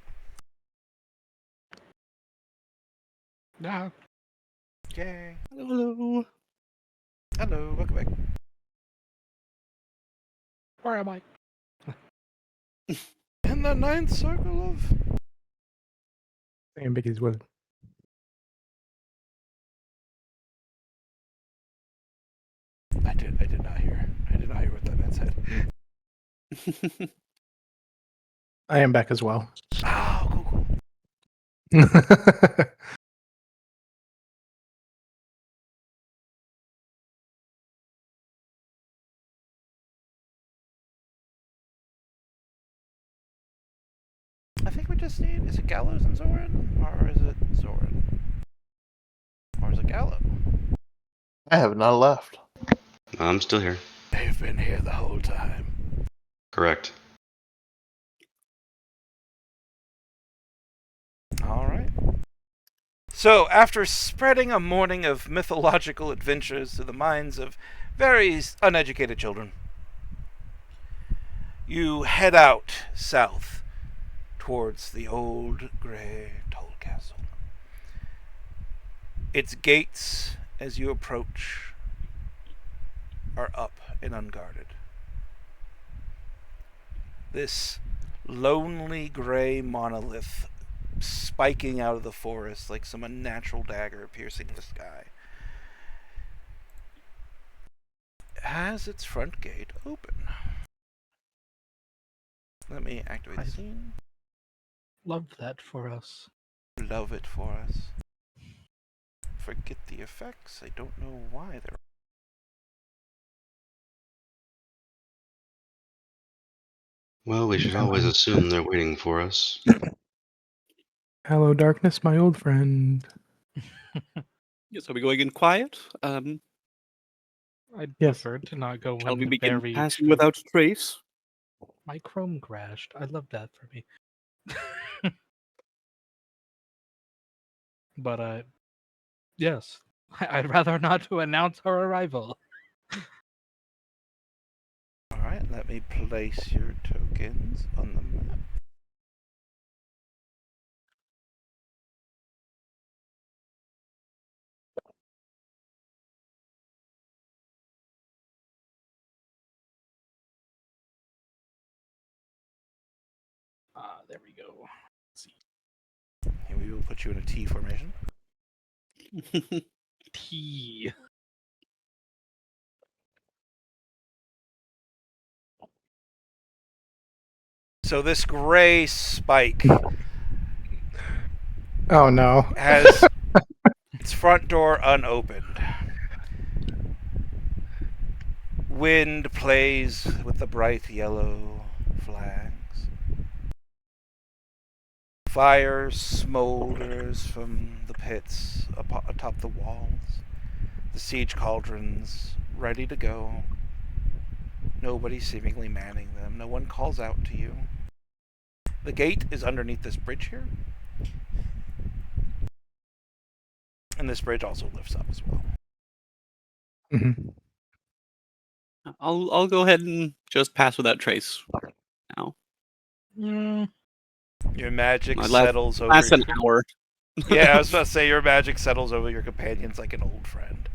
Yeah.
Yay.
Hello.
Hello, welcome back.
Where am I?
In the ninth circle of...
Same big as well.
I did not hear. I did not hear what that man said.
I am back as well.
Oh, cool. I think we just need... Is it Gallows and Zoran? Or is it Zoran? Or is it Gallo?
I have not left.
I'm still here.
They've been here the whole time.
Correct.
Alright. So, after spreading a morning of mythological adventures to the minds of very uneducated children, you head out south towards the old grey toll castle. Its gates, as you approach, are up and unguarded. This lonely grey monolith spiking out of the forest like some unnatural dagger piercing the sky has its front gate open. Let me activate the scene.
Love that for us.
Love it for us. Forget the effects. I don't know why they're...
Well, we should always assume they're waiting for us.
Hello, darkness, my old friend.
Yes, are we going in quiet?
I'd
Yes.
prefer to not go
Shall we
in
begin
very
passing without trace?
My Chrome crashed. I love that for me. But yes, I'd rather not to announce our arrival.
Alright, let me place your tokens on the map.
There we go. Let's see.
And we will put you in a T formation.
T.
So this gray spike
Oh no.
has its front door unopened. Wind plays with the bright yellow flags. Fire smolders from the pits atop the walls. The siege cauldrons ready to go. Nobody seemingly manning them. No one calls out to you. The gate is underneath this bridge here. And this bridge also lifts up as well.
Mhm.
I'll go ahead and just pass without trace now.
Mm,
Your magic
My
settles over...
Last an hour.
Yeah, I was about to say, your magic settles over your companions like an old friend.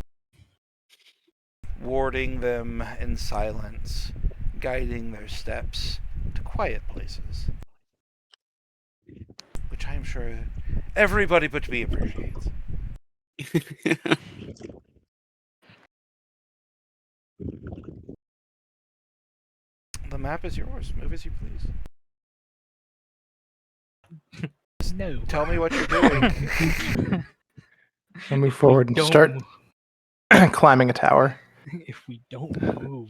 Warding them in silence, guiding their steps to quiet places. Which I am sure everybody but me appreciates. The map is yours. Move as you please.
no.
Tell me what you're doing.
I'll move forward and start climbing a tower.
If we don't move,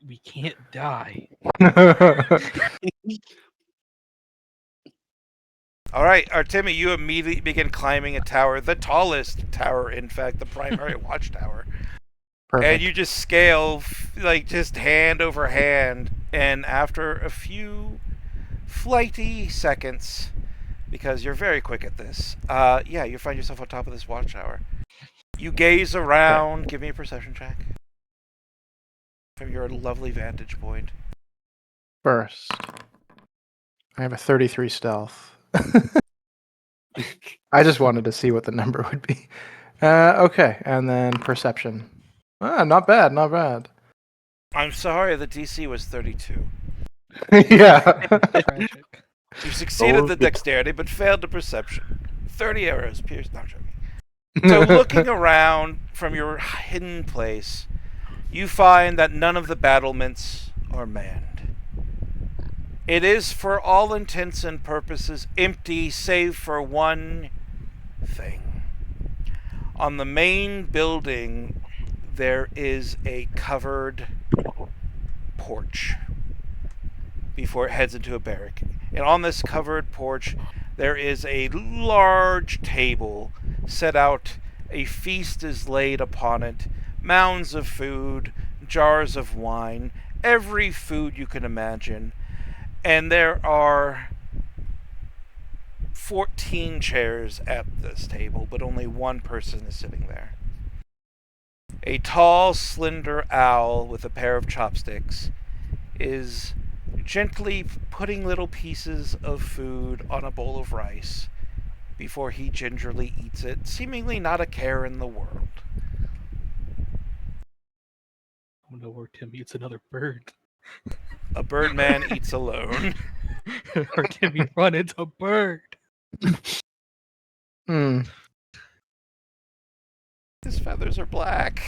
we can't die.
Alright, Artemi, you immediately begin climbing a tower. The tallest tower, in fact, the primary watchtower.
Perfect.
And you just scale, like, just hand over hand. And after a few flighty seconds, because you're very quick at this, yeah, you find yourself on top of this watchtower. You gaze around. Okay. Give me a perception check. From your lovely vantage point.
First. I have a 33 stealth. I just wanted to see what the number would be. Okay, and then perception. Not bad, not bad.
I'm sorry, the DC was 32.
Yeah.
Tragic.
You succeeded
Oh,
the
good.
dexterity, but failed the perception. 30 arrows pierced. No, I'm joking. So, looking around from your hidden place, you find that none of the battlements are manned. It is, for all intents and purposes, empty, save for one thing. On the main building, there is a covered porch before it heads into a barrack. And on this covered porch, there is a large table set out. A feast is laid upon it. Mounds of food, jars of wine, every food you can imagine. And there are 14 chairs at this table, but only one person is sitting there. A tall, slender owl with a pair of chopsticks is gently putting little pieces of food on a bowl of rice before he gingerly eats it, seemingly not a care in the world.
I don't know where Tim eats another bird.
A birdman eats alone.
Or Timmy run into a bird.
Hmm.
His feathers are black.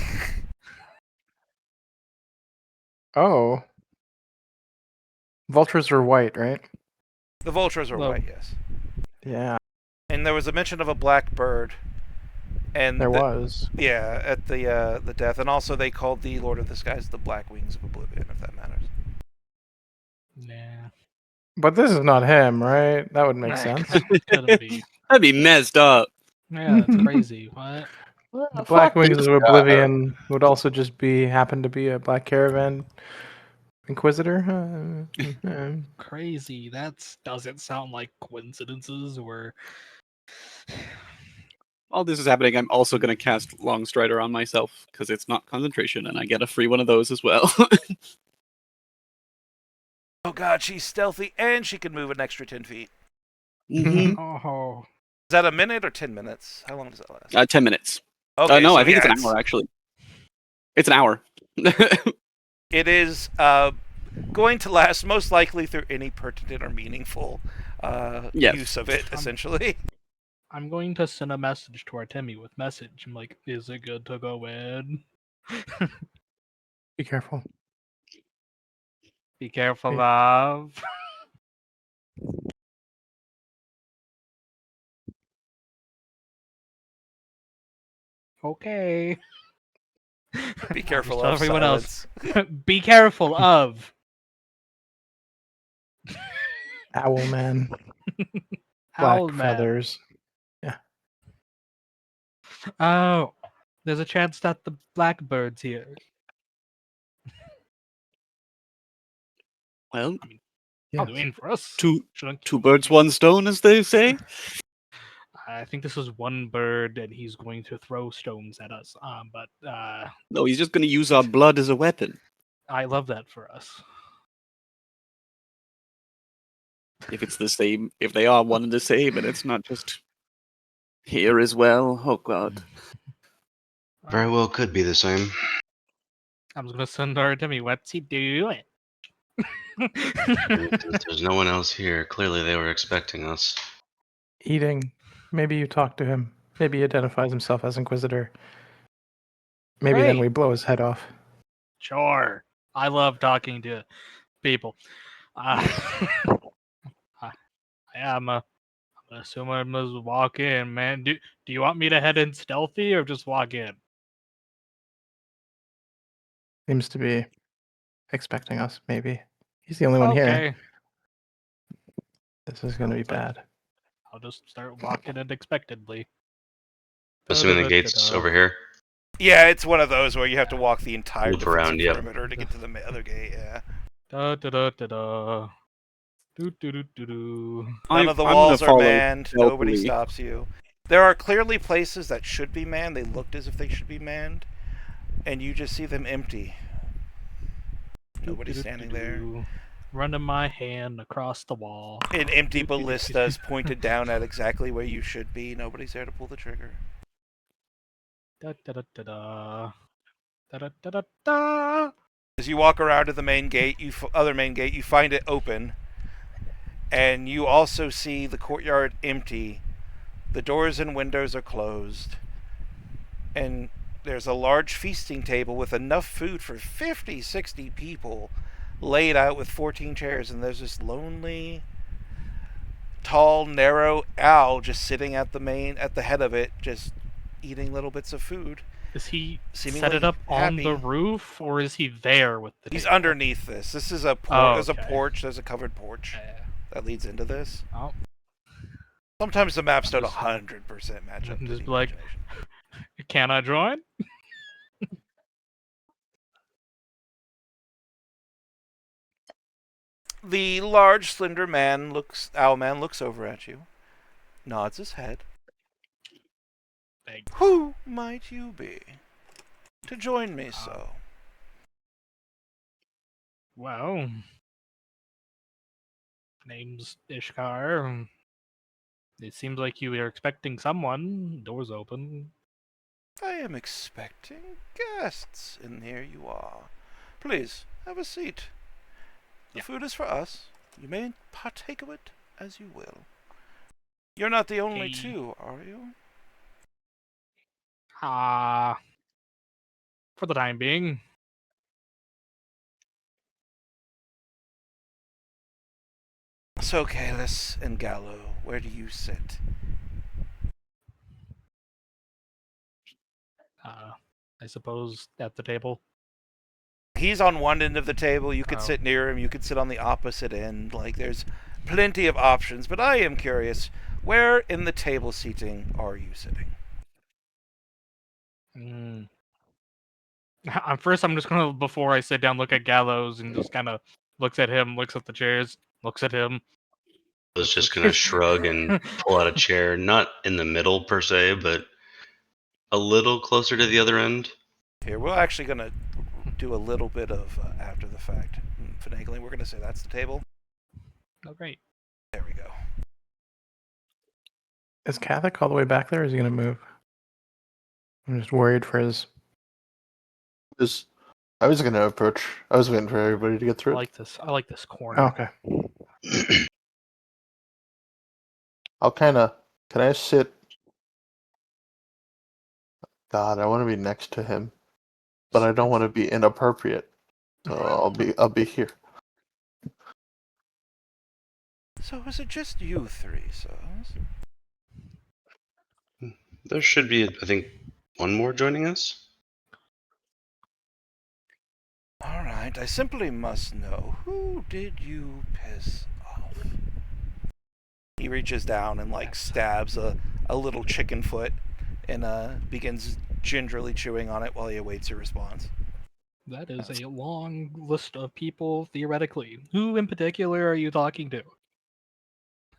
Oh. Vultures are white, right?
The vultures are
Well,
white, yes.
Yeah,
And there was a mention of a black bird. And
there was.
Yeah, at the death. And also they called the Lord of the Skies the Black Wings of Oblivion, if that matters.
Nah.
But this is not him, right? That would make sense.
Couldn't be.
That'd be messed up.
Yeah, that's crazy. What?
The Black Wings of Oblivion would also just happen to be a Black Caravan Inquisitor.
Crazy. That doesn't sound like coincidences or.
While this is happening, I'm also going to cast Longstrider on myself because it's not concentration, and I get a free one of those as well.
Oh god, she's stealthy and she can move an extra 10 feet.
Mhm.
Oh.
Is that a minute or 10 minutes? How long does that last?
10 minutes.
Okay,
No,
so
I think
yeah,
it's an hour, actually. It's an hour.
It is going to last most likely through any pertinent or meaningful
Yes.
use of it, essentially.
I'm going to send a message to Artemi with message. I'm like, is it good to go in?
Be careful.
Be careful,
Wait.
love. Okay.
Be
I'll
careful
just tell
of
everyone
silence.
else. Be careful of.
Owl man. Black
Owl man.
feathers.
Oh, there's a chance that the blackbird's here.
Well,
I'll do in for us.
two
Shouldn't
two birds, one stone, as they say.
I think this is one bird, and he's going to throw stones at us. But
No, he's just going to use our blood as a weapon.
I love that for us.
If it's the same, if they are one and the same, and it's not just here as well. Oh God.
Very well could be the same.
I'm just gonna send Artemi. What's he doing?
And since there's no one else here, clearly they were expecting us.
Eating. Maybe you talk to him. Maybe he identifies himself as Inquisitor. Maybe then
Great.
we blow his head off.
Sure. I love talking to people. I am. I'm assuming I must walk in, man. Do you want me to head in stealthy or just walk in?
Seems to be expecting us, maybe. He's the only one here.
Okay.
This is going to be
Sounds like-
bad.
I'll just start walking in expectedly.
Assuming the gate's over here.
Yeah, it's one of those where you have to walk the entire
Loop
defensive
around, yep.
perimeter to get to the other gate, yeah.
Da da da da da. Do do do do do.
None of the
I'm gonna
walls are
follow
manned. Nobody
stealthily.
stops you. There are clearly places that should be manned. They looked as if they should be manned. And you just see them empty. Nobody's standing there.
running my hand across the wall.
An empty ballista is pointed down at exactly where you should be. Nobody's there to pull the trigger.
Da da da da da. Da da da da da.
As you walk around to the main gate, other main gate, you find it open, and you also see the courtyard empty. The doors and windows are closed, and there's a large feasting table with enough food for 50, 60 people laid out with 14 chairs, and there's this lonely, tall, narrow owl just sitting at the head of it, just eating little bits of food.
Is he set
Seemingly
it up on
happy.
the roof, or is he there with the
He's
table?
underneath this. This is a
Oh,
there's a
okay.
porch. There's a covered porch
Yeah.
that leads into this.
Oh,
Sometimes the maps don't
Just-
100% match up to
just
the
like-
imagination.
can I join?
The large, slender owl man looks over at you, nods his head.
Thanks.
Who might you be to join me so?
Well, name's Ishkar. It seems like you are expecting someone. Doors open.
I am expecting guests, and here you are. Please, have a seat. The
Yeah.
food is for us. You may partake of it as you will. You're not the only
Okay.
two, are you?
For the time being.
So, Kalis and Gallo, where do you sit?
I suppose at the table.
He's on one end of the table. You could
Oh.
sit near him. You could sit on the opposite end. Like, there's plenty of options. But I am curious, where in the table seating are you sitting?
First, I'm just gonna, before I sit down, look at Gallows and just kind of looks at him, looks at the chairs, looks at him.
I was just gonna shrug and pull out a chair, not in the middle per se, but a little closer to the other end.
Here, we're actually going to do a little bit of after the fact finagling. We're going to say that's the table.
Oh, great.
There we go.
Is Catholic all the way back there, or is he going to move? I'm just worried for his...
I was gonna approach. I was waiting for everybody to get
I
through.
like this. I like this corner.
Oh, okay.
I'll kind of. Can I sit? God, I want to be next to him, but I don't want to be inappropriate. So I'll be here.
So is it just you three, sirs?
There should be, I think, one more joining us.
All right, I simply must know, who did you piss off? He reaches down and stabs a little chicken foot and begins gingerly chewing on it while he awaits your response.
That is a long list of people, theoretically. Who in particular are you talking to?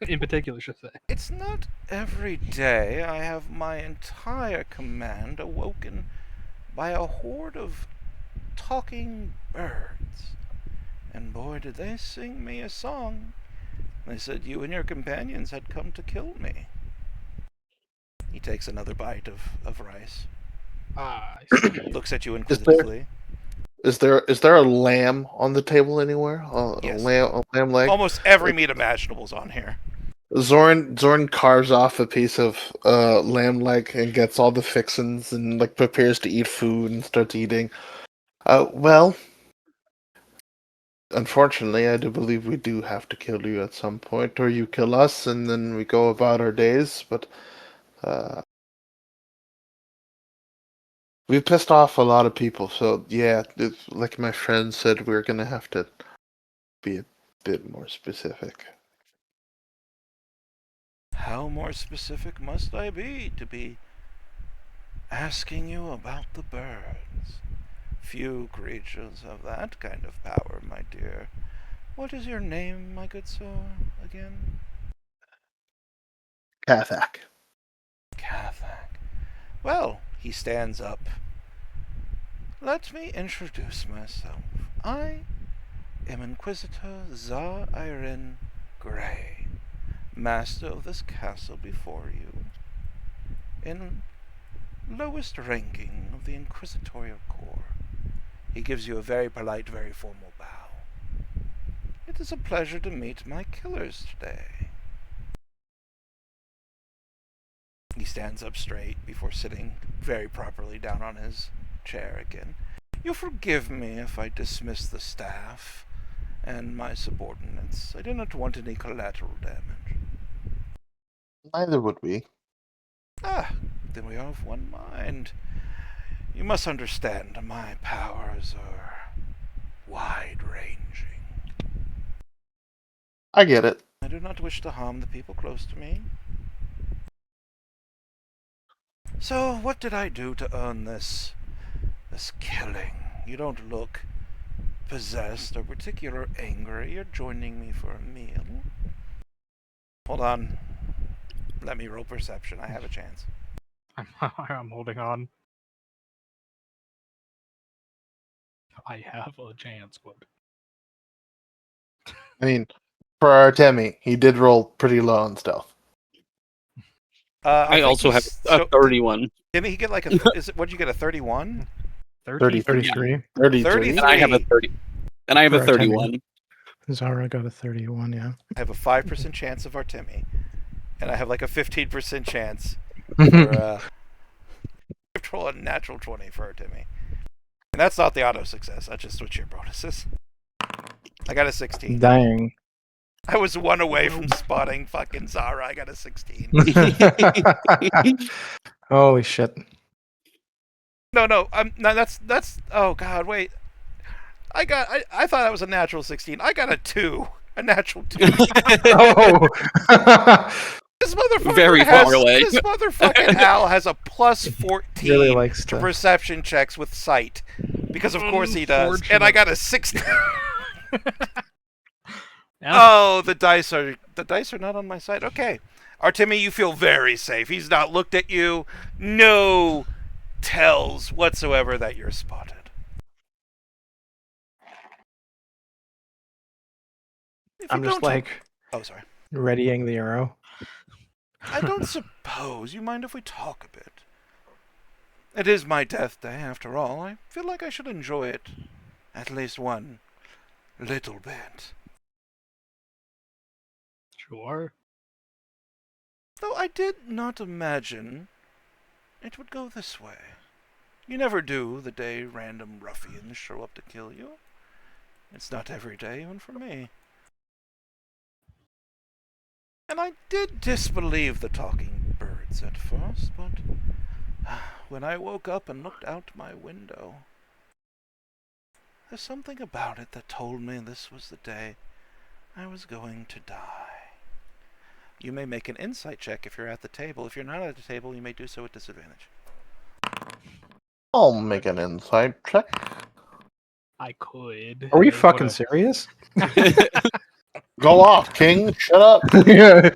In particular, should say.
It's not every day I have my entire command awoken by a horde of talking birds. And boy, did they sing me a song. They said you and your companions had come to kill me. He takes another bite of rice.
I see.
Looks at you inquisitively.
Is there a lamb on the table anywhere?
Yes.
A lamb leg.
Almost every meat imaginable's on here.
Zorn carves off a piece of lamb leg and gets all the fixins and prepares to eat food and starts eating. Well, unfortunately, I do believe we do have to kill you at some point, or you kill us, and then we go about our days. But we pissed off a lot of people, so yeah, like my friend said, we're gonna have to be a bit more specific.
How more specific must I be to be asking you about the birds? Few creatures have that kind of power, my dear. What is your name, my good sir, again?
Kathak.
Kathak. Well, he stands up. Let me introduce myself. I am Inquisitor Zar Iren Grey, master of this castle before you, in lowest ranking of the Inquisitorial Corps. He gives you a very polite, very formal bow. It is a pleasure to meet my killers today. He stands up straight before sitting very properly down on his chair again. You'll forgive me if I dismiss the staff and my subordinates. I do not want any collateral damage.
Neither would we.
Ah, then we are of one mind. You must understand, my powers are wide-ranging.
I get it.
I do not wish to harm the people close to me. So, what did I do to earn this killing? You don't look possessed or particularly angry. You're joining me for a meal. Hold on. Let me roll perception. I have a chance.
I'm holding on. I have a chance, but
I mean, for Artemi, he did roll pretty low on stealth.
I
think
also have
he's-
a 31.
Didn't he get like a? What'd you get? A 31?
33.
33.
And I have a 30. And I have a
For Artemi.
31.
Zara got a 31, yeah.
I have a 5% chance of Artemi, and I have like a 15% chance for roll a natural 20 for Artemi. And that's not the auto success. That's just what your bonus is. I got a 16.
Dang.
I was one away from spotting fucking Zara. I got a 16.
Holy shit.
No. No. That's. Oh god. Wait. I thought that was a natural 16. I got a 2. A natural 2.
Oh!
This motherfucker
Very
has,
far away.
This motherfucking Al has a plus 14
Really likes
to
to.
perception checks with sight. Because of course he does. And I got a 16.
yeah.
Oh, the dice are not on my side. Okay. Artemi, you feel very safe. He's not looked at you. No tells whatsoever that you're spotted. If
I'm
you
just
don't-
like
Oh, sorry.
readying the arrow.
I don't suppose you mind if we talk a bit. It is my death day, after all. I feel like I should enjoy it. At least one little bit.
Sure.
Though I did not imagine it would go this way. You never do the day random ruffians show up to kill you. It's not every day, even for me. And I did disbelieve the talking birds at first, but when I woke up and looked out my window, there's something about it that told me this was the day I was going to die. You may make an insight check if you're at the table. If you're not at the table, you may do so at disadvantage.
I'll make an insight check.
I could.
Are we
It
fucking
would've-
serious?
Go off, King. Shut up.
Yeah.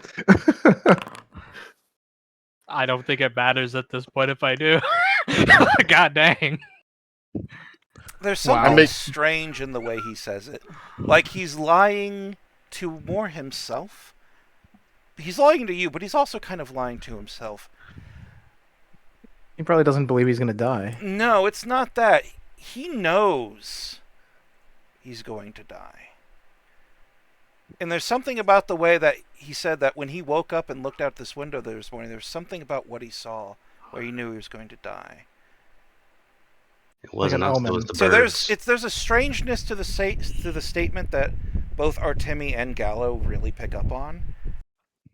I don't think it matters at this point if I do. God dang.
There's
Wow.
something strange in the way he says it. Like he's lying to more himself. He's lying to you, but he's also kind of lying to himself.
He probably doesn't believe he's gonna die.
No, it's not that. He knows he's going to die. And there's something about the way that he said that when he woke up and looked out this window this morning, there was something about what he saw where he knew he was going to die.
It wasn't
an
us, it
omen.
was the
So
birds.
there's a strangeness to the statement that both Artemi and Gallo really pick up on.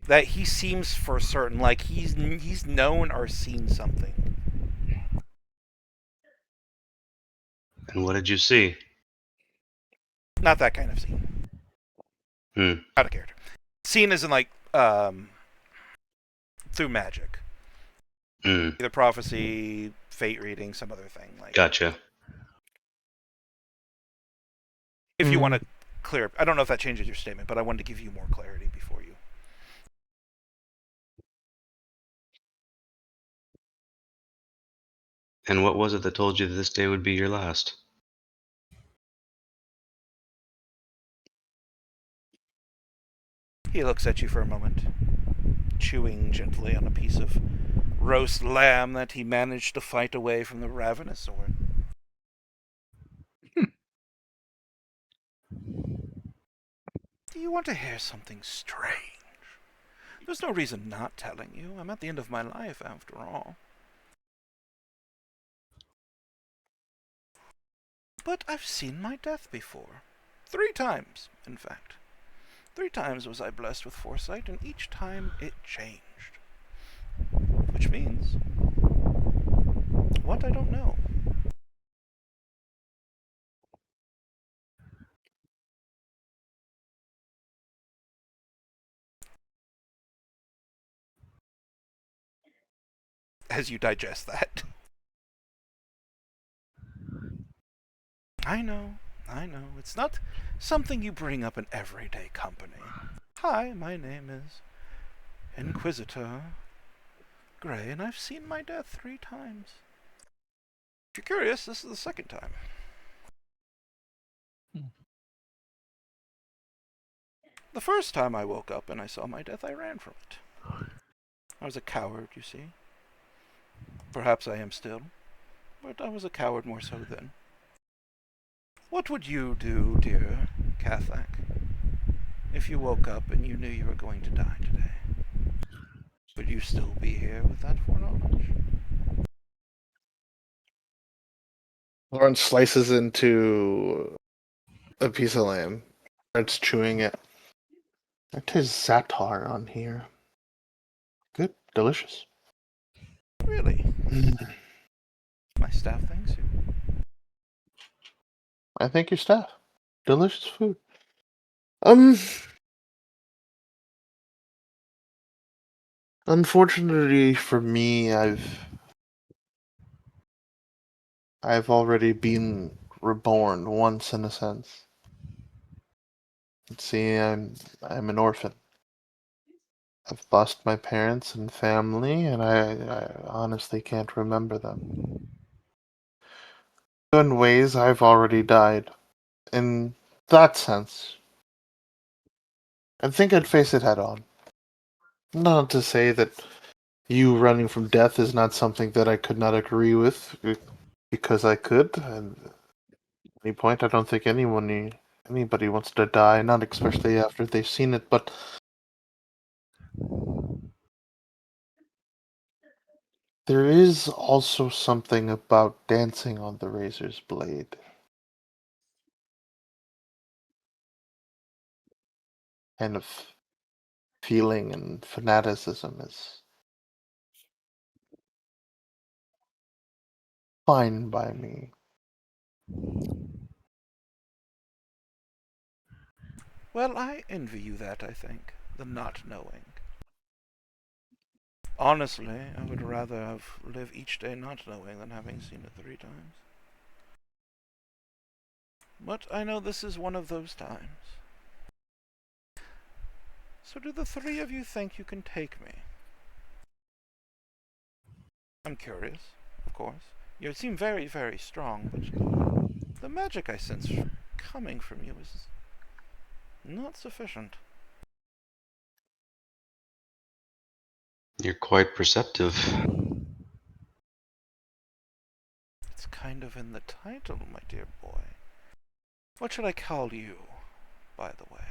That he seems for certain like he's known or seen something.
And what did you see?
Not that kind of scene. Out of character. Scene isn't like through magic. Either prophecy, fate reading, some other thing. Like
Gotcha.
if you want to clear, I don't know if that changes your statement, but I wanted to give you more clarity before you.
And what was it that told you that this day would be your last?
He looks at you for a moment, chewing gently on a piece of roast lamb that he managed to fight away from the ravenous sword. Do you want to hear something strange? There's no reason not telling you. I'm at the end of my life, after all. But I've seen my death before. 3 times, in fact. 3 times was I blessed with foresight, and each time it changed. Which means... what, I don't know. As you digest that. I know. It's not something you bring up in everyday company. Hi, my name is Inquisitor Gray, and I've seen my death 3 times. If you're curious, this is the 2nd time. The first time I woke up and I saw my death, I ran from it. I was a coward, you see. Perhaps I am still, but I was a coward more so then. What would you do, dear Cathak, if you woke up and you knew you were going to die today? Would you still be here with that foreknowledge?
Lawrence slices into a piece of lamb, starts chewing it. That tastes zatar on here. Good, delicious.
Really? My staff thanks you.
I thank your staff. Delicious food. Unfortunately for me, I've already been reborn once in a sense. See, I'm an orphan. I've lost my parents and family, and I honestly can't remember them. In ways, I've already died. In that sense, I think I'd face it head on. Not to say that you running from death is not something that I could not agree with, because I could. And at any point, I don't think anybody wants to die, not especially after they've seen it. But there is also something about dancing on the razor's blade. Kind of feeling and fanaticism is fine by me.
Well, I envy you that, I think. The not knowing. Honestly, I would rather have lived each day not knowing than having seen it 3 times. But I know this is one of those times. So do the 3 of you think you can take me? I'm curious, of course. You seem very, very strong, but the magic I sense coming from you is not sufficient.
You're quite perceptive.
It's kind of in the title, my dear boy. What should I call you, by the way?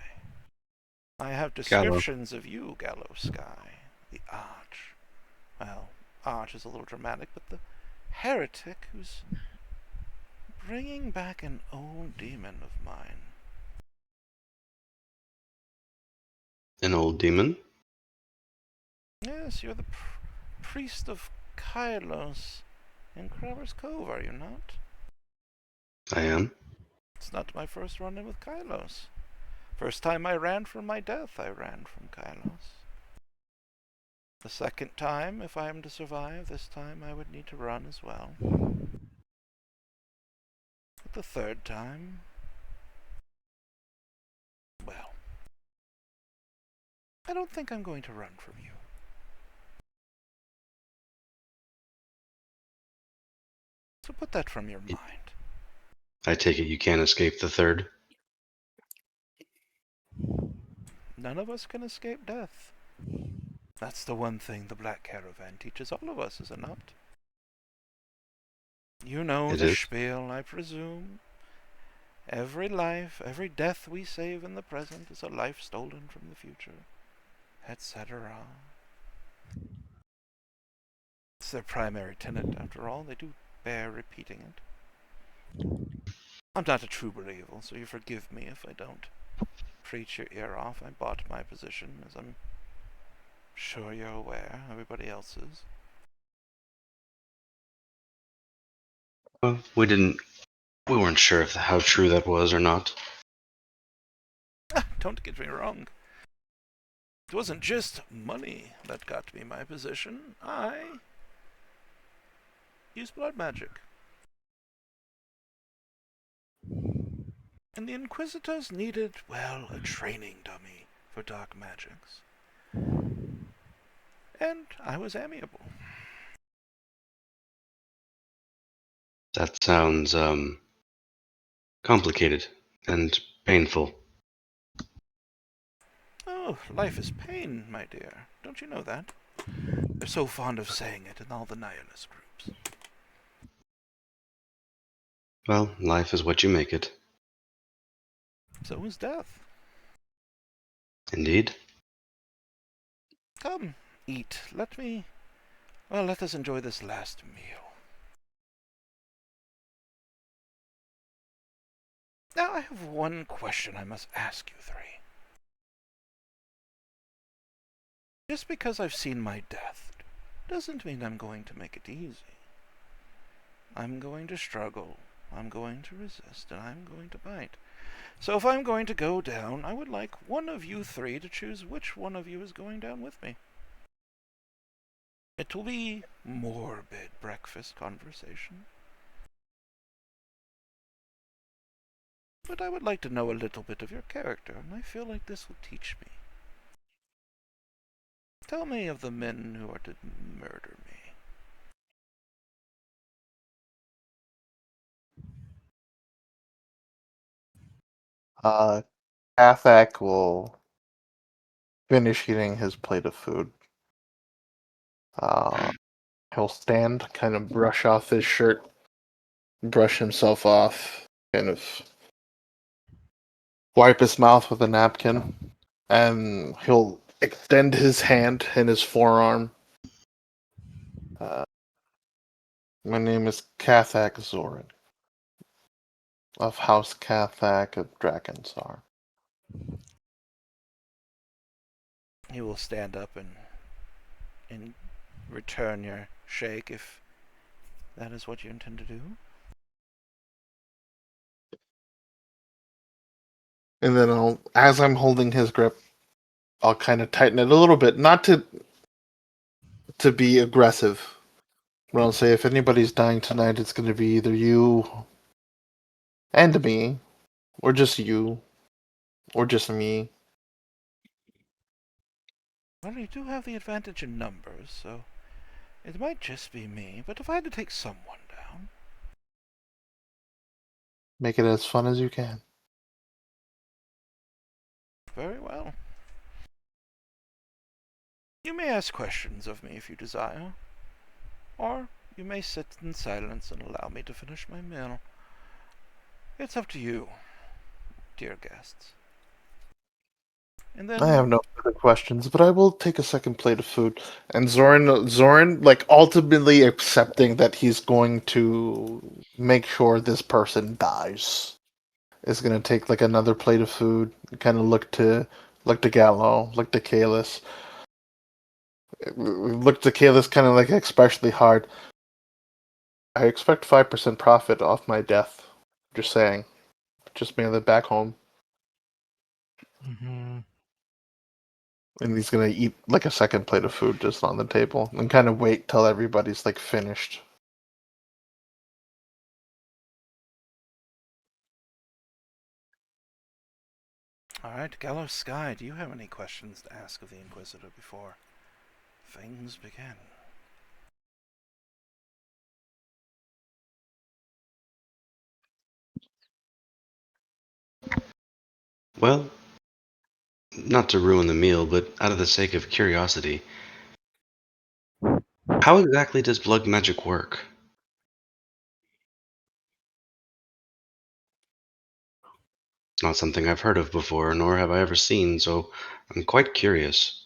I have descriptions of you, Gallow Sky. The Arch. Well, Arch is a little dramatic, but the heretic who's bringing back an old demon of mine.
An old demon?
Yes, you're the priest of Kylos in Crabber's Cove, are you not?
I am.
It's not my first run-in with Kylos. First time I ran from my death, I ran from Kylos. The second time, if I am to survive, this time I would need to run as well. But the third time... well, I don't think I'm going to run from you. So put that from your mind.
I take it you can't escape the third?
None of us can escape death. That's the one thing the Black Caravan teaches all of us, is it not? You know
It
the
is.
spiel, I presume. Every life, every death we save in the present is a life stolen from the future, etc. It's their primary tenet, after all. They do bear repeating it. I'm not a true believer, so you forgive me if I don't preach your ear off. I bought my position, as I'm sure you're aware. Everybody else is.
Well, we weren't sure if how true that was or not.
Don't get me wrong. It wasn't just money that got me my position. I used blood magic. And the Inquisitors needed, well, a training dummy for dark magics. And I was amiable.
That sounds complicated and painful.
Oh, life is pain, my dear. Don't you know that? They're so fond of saying it in all the nihilist groups.
Well, life is what you make it.
So is death.
Indeed.
Come, eat. Let us enjoy this last meal. Now, I have one question I must ask you three. Just because I've seen my death doesn't mean I'm going to make it easy. I'm going to struggle, I'm going to resist, and I'm going to bite. So if I'm going to go down, I would like one of you three to choose which one of you is going down with me. It will be morbid breakfast conversation. But I would like to know a little bit of your character, and I feel like this will teach me. Tell me of the men who are to murder me.
Kathak will finish eating his plate of food. He'll stand, kind of brush off his shirt, brush himself off, kind of wipe his mouth with a napkin, and he'll extend his hand and his forearm. My name is Kathak Zorin, of House Kathak of Drakensar.
He will stand up and return your shake if that is what you intend to do.
And then as I'm holding his grip, I'll kind of tighten it a little bit, not to be aggressive. But I'll say, if anybody's dying tonight, it's going to be either you and me, or just you, or just me.
Well, you do have the advantage in numbers, so it might just be me. But if I had to take someone down,
Make it as fun as you can.
very well. You may ask questions of me if you desire, or you may sit in silence and allow me to finish my meal. It's up to you, dear guests. And then
I have no further questions, but I will take a second plate of food. And Zoran, like ultimately accepting that he's going to make sure this person dies, is going to take like another plate of food. Kind of look to Gallo, look to Kalis, look to Kalis, kind of like especially hard. I expect 5% profit off my death. Just saying, just mail it back home.
Mm-hmm.
And he's gonna eat like a second plate of food just on the table and kind of wait till everybody's like finished.
Alright, Gallo Sky, do you have any questions to ask of the Inquisitor before things begin?
Well, not to ruin the meal, but out of the sake of curiosity, how exactly does blood magic work? It's not something I've heard of before, nor have I ever seen, so I'm quite curious.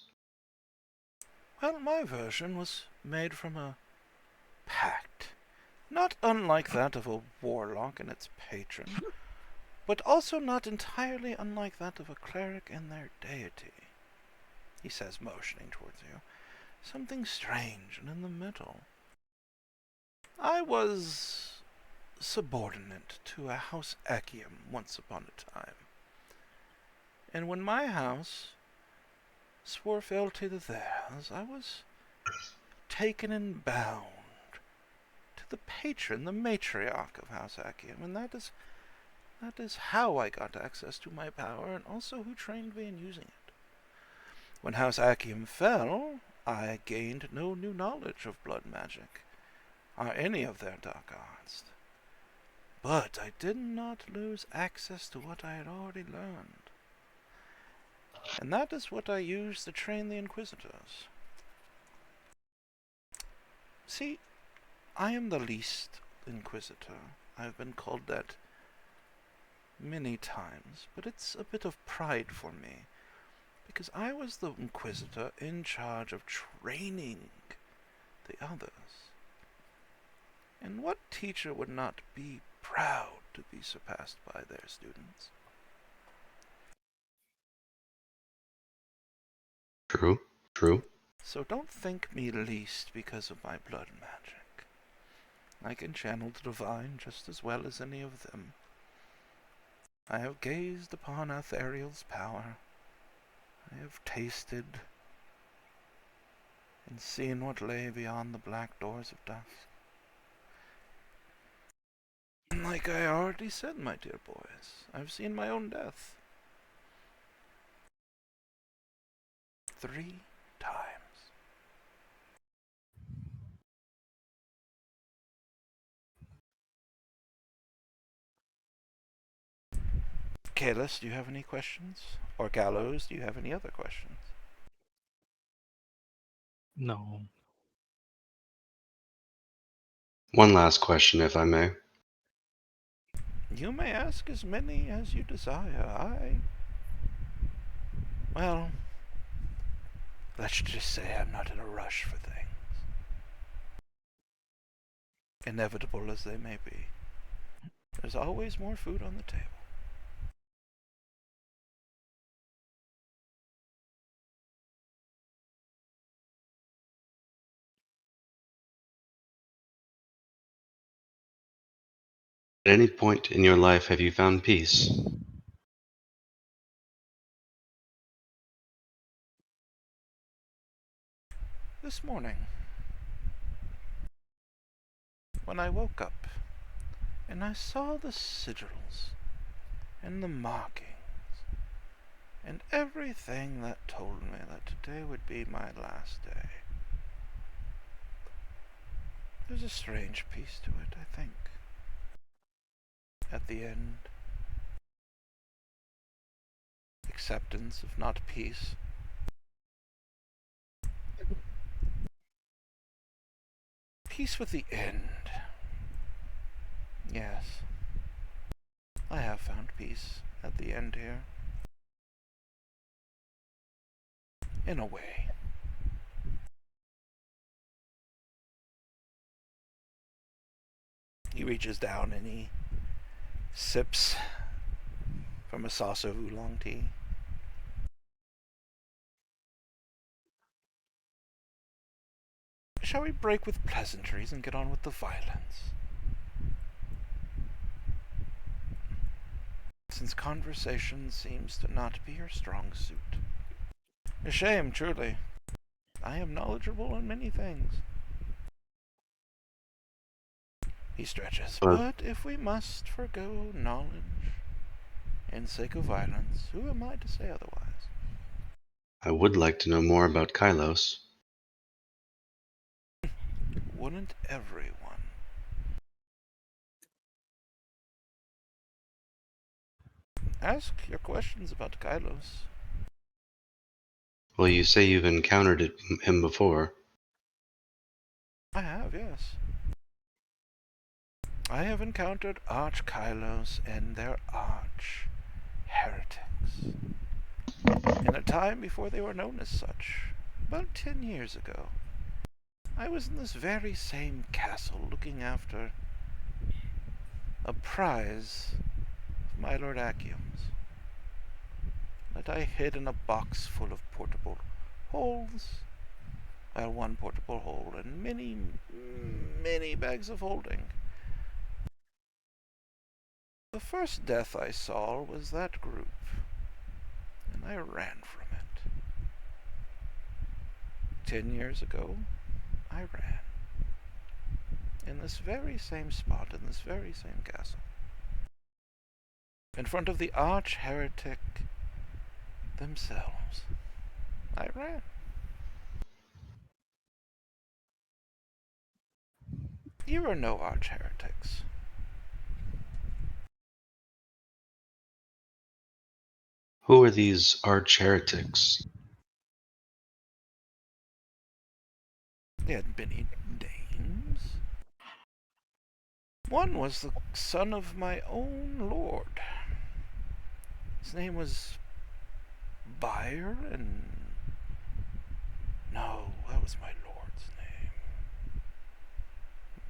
Well, my version was made from a pact, not unlike that of a warlock and its patron, but also not entirely unlike that of a cleric and their deity, he says, motioning towards you. Something strange and in the middle. I was subordinate to a House Achium once upon a time, and when my house swore fealty to theirs, I was taken and bound to the patron, the matriarch of House Achium, and that is how I got access to my power, and also who trained me in using it. When House Achium fell, I gained no new knowledge of blood magic, or any of their dark arts. But I did not lose access to what I had already learned. And that is what I used to train the Inquisitors. See, I am the least Inquisitor. I've been called that many times, but it's a bit of pride for me, because I was the Inquisitor in charge of training the others. And what teacher would not be proud to be surpassed by their students?
True, true.
So don't think me least because of my blood magic. I can channel the divine just as well as any of them. I have gazed upon Atheriel's power. I have tasted and seen what lay beyond the black doors of dusk. And like I already said, my dear boys, I've seen my own death. 3 times. Kalis, do you have any questions? Or Gallows, do you have any other questions?
No.
One last question, if I may.
You may ask as many as you desire. Well, let's just say I'm not in a rush for things. Inevitable as they may be. There's always more food on the table.
At any point in your life have you found peace?
This morning, when I woke up, and I saw the sigils, and the markings, and everything that told me that today would be my last day. There's a strange peace to it, I think. At the end, acceptance, if not peace. Peace with the end. Yes. I have found peace at the end here. In a way. He reaches down and he sips from a saucer of oolong tea. Shall we break with pleasantries and get on with the violence? Since conversation seems to not be your strong suit. A shame, truly. I am knowledgeable in many things. He stretches. But if we must forgo knowledge in sake of violence, who am I to say otherwise?
I would like to know more about Kylos.
Wouldn't everyone? Ask your questions about Kylos.
Well, you say you've encountered him before.
I have, yes. I have encountered Arch Kylos and their Arch Heretics. In a time before they were known as such, about 10 years ago, I was in this very same castle looking after a prize of my Lord Accium's that I hid in a box full of portable holes. Well, one portable hole and many, many bags of holding. The first death I saw was that group, and I ran from it. 10 years ago, I ran. In this very same spot, in this very same castle. In front of the arch heretic themselves. I ran. You are no arch heretics.
Who are these arch heretics?
They had many names. One was the son of my own lord. His name was Byron. No, that was my lord's name.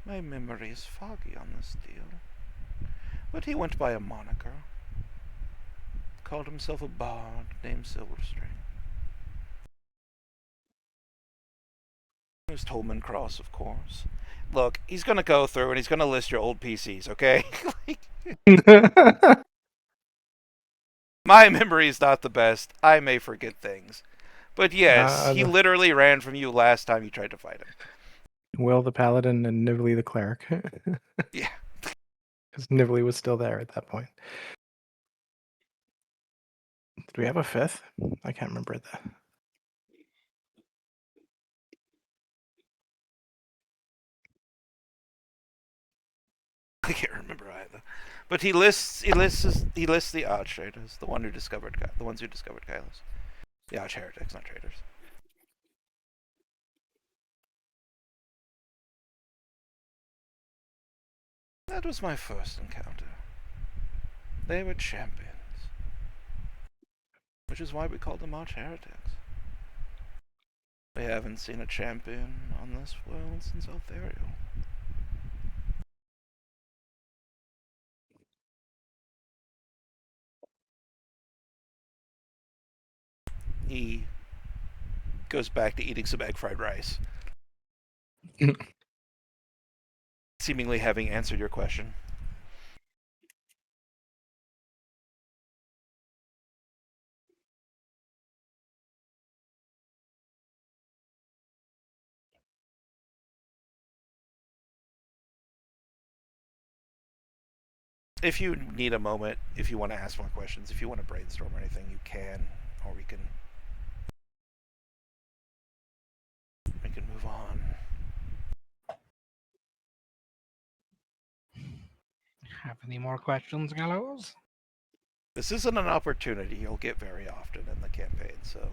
My memory is foggy on this deal. But he went by a moniker. Called himself a bard named Silverstring. It was Tolman Cross, of course. Look, he's gonna go through and he's gonna list your old PCs, okay? My memory is not the best. I may forget things. But yes, he literally ran from you last time you tried to fight him.
Will the Paladin and Nivli the Cleric.
Yeah.
Because Nivli was still there at that point. Did we have a fifth? I can't remember that.
I can't remember either. But he lists the arch traitors, the ones who discovered Kylos. The arch heretics, not traitors. That was my first encounter. They were champions. Which is why we called them arch heretics. We haven't seen a champion on this world since Althariel. He goes back to eating some egg fried rice. Seemingly having answered your question. If you need a moment, if you want to ask more questions, if you want to brainstorm or anything, you can, or we can move on.
Have any more questions, Gallows?
This isn't an opportunity you'll get very often in the campaign, so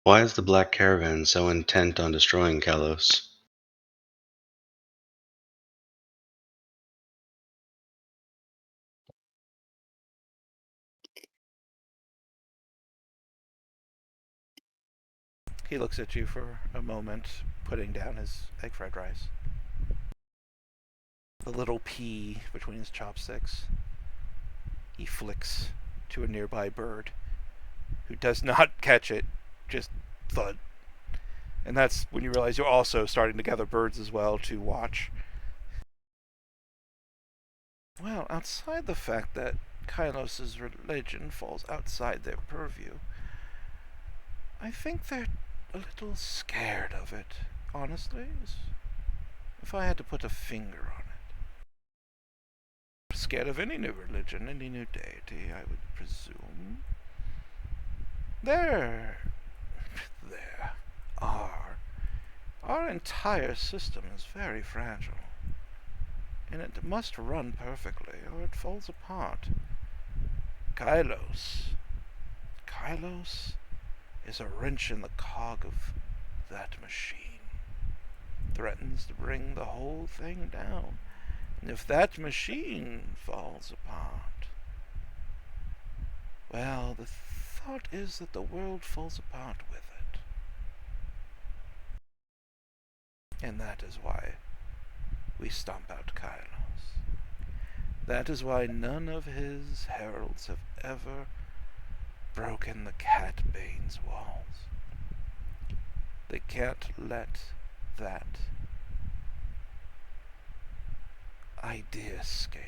Why is the Black Caravan so intent on destroying Kalos?
he looks at you for a moment, putting down his egg fried rice. The little pea between his chopsticks. He flicks to a nearby bird, who does not catch it, just thud. And that's when you realize you're also starting to gather birds as well to watch. Well, outside the fact that Kylos' religion falls outside their purview, I think they're a little scared of it, honestly, if I had to put a finger on it. Scared of any new religion, any new deity, I would presume. Our entire system is very fragile, and it must run perfectly, or it falls apart. Kylos Kylos is a wrench in the cog of that machine. Threatens to bring the whole thing down. And if that machine falls apart, well, the thought is that the world falls apart with it. And that is why we stomp out Kylos. That is why none of his heralds have ever broken the Catbane's walls. They can't let that idea escape.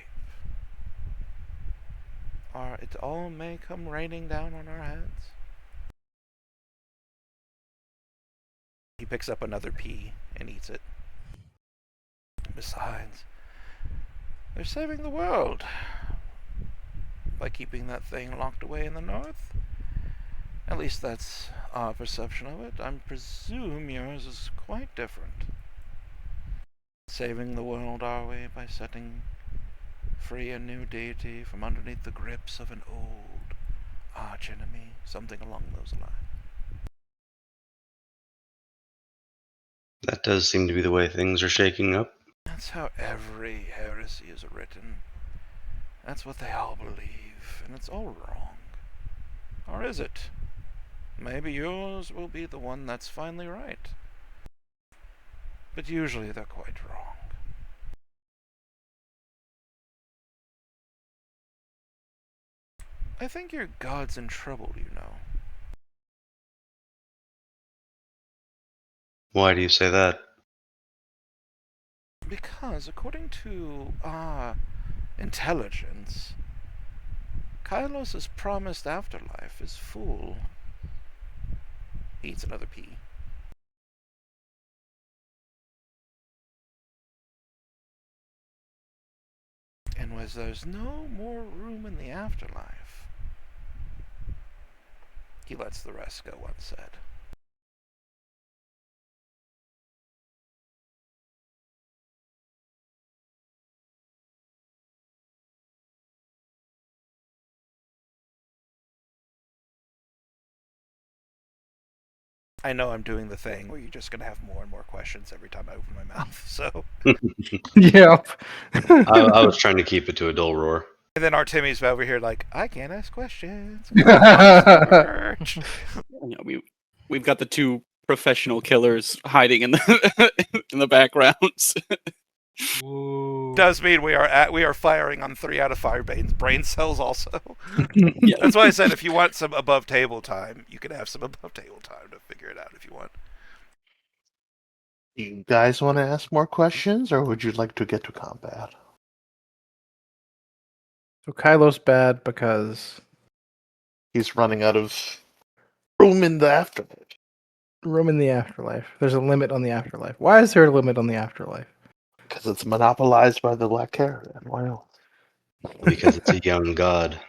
Or it all may come raining down on our heads. He picks up another pea and eats it. Besides, they're saving the world by keeping that thing locked away in the north. At least that's our perception of it. I presume yours is quite different. Saving the world, are we, by setting free a new deity from underneath the grips of an old archenemy? Something along those lines.
That does seem to be the way things are shaking up.
That's how every heresy is written. That's what they all believe, and it's all wrong. Or is it? Maybe yours will be the one that's finally right. But usually they're quite wrong. I think your god's in trouble, you know.
Why do you say that?
Because according to our intelligence, Kylos' promised afterlife is full. He eats another pea. And as there's no more room in the afterlife, he lets the rest go unsaid. I know I'm doing the thing where you're just going to have more and more questions every time I open my mouth, so...
Yep.
I was trying to keep it to a dull roar.
And then Artemi's over here like, I can't ask questions. 'Cause I'm March.
You know, we've got the two professional killers hiding in the in the backgrounds.
Ooh.
Does mean we are firing on 3 out of 5 brain cells also.
Yeah.
That's why I said if you want some above table time, you can have some above table time to figure it out if you want.
You guys want to ask more questions, or would you like to get to combat?
So Kylo's bad because
He's running out of room in the afterlife.
room in the afterlife. There's a limit on the afterlife. Why is there a limit on the afterlife?
Because it's monopolized by the Black Caravan. Why else?
Because it's a young god.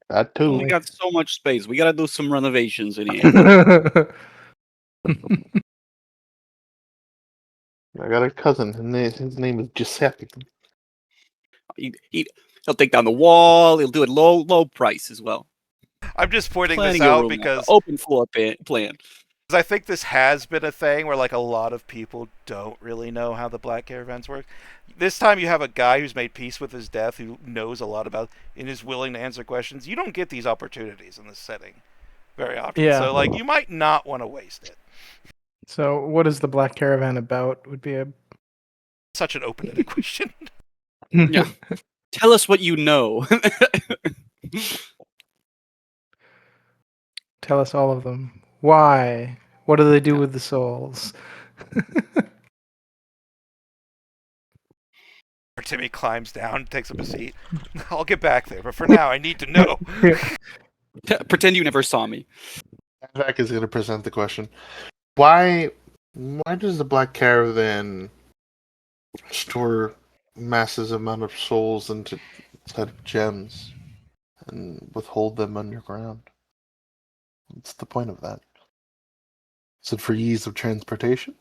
That
We
too.
Only-
got so much space. We got to do some renovations in here.
I got a cousin. His name is Giuseppe.
He'll take down the wall. He'll do it low price as well.
I'm just pointing
Plenty
this
of
out
room.
because
Open floor plan.
I think this has been a thing where like a lot of people don't really know how the Black Caravans work. This time you have a guy who's made peace with his death, who knows a lot about and is willing to answer questions. You don't get these opportunities in this setting very often.
Yeah.
So like you might not want to waste it.
So what is the Black Caravan about? Would be a
Such an open-ended question.
Yeah. Tell us what you know.
Tell us all of them. Why? What do they do
Yeah.
with the souls?
Timmy climbs down, takes up a seat. I'll get back there, but for now I need to know.
Pretend you never saw me.
Jack is going to present the question. Why does the Black Caravan store massive amount of souls into a set of gems and withhold them underground? What's the point of that? Is it for ease of transportation?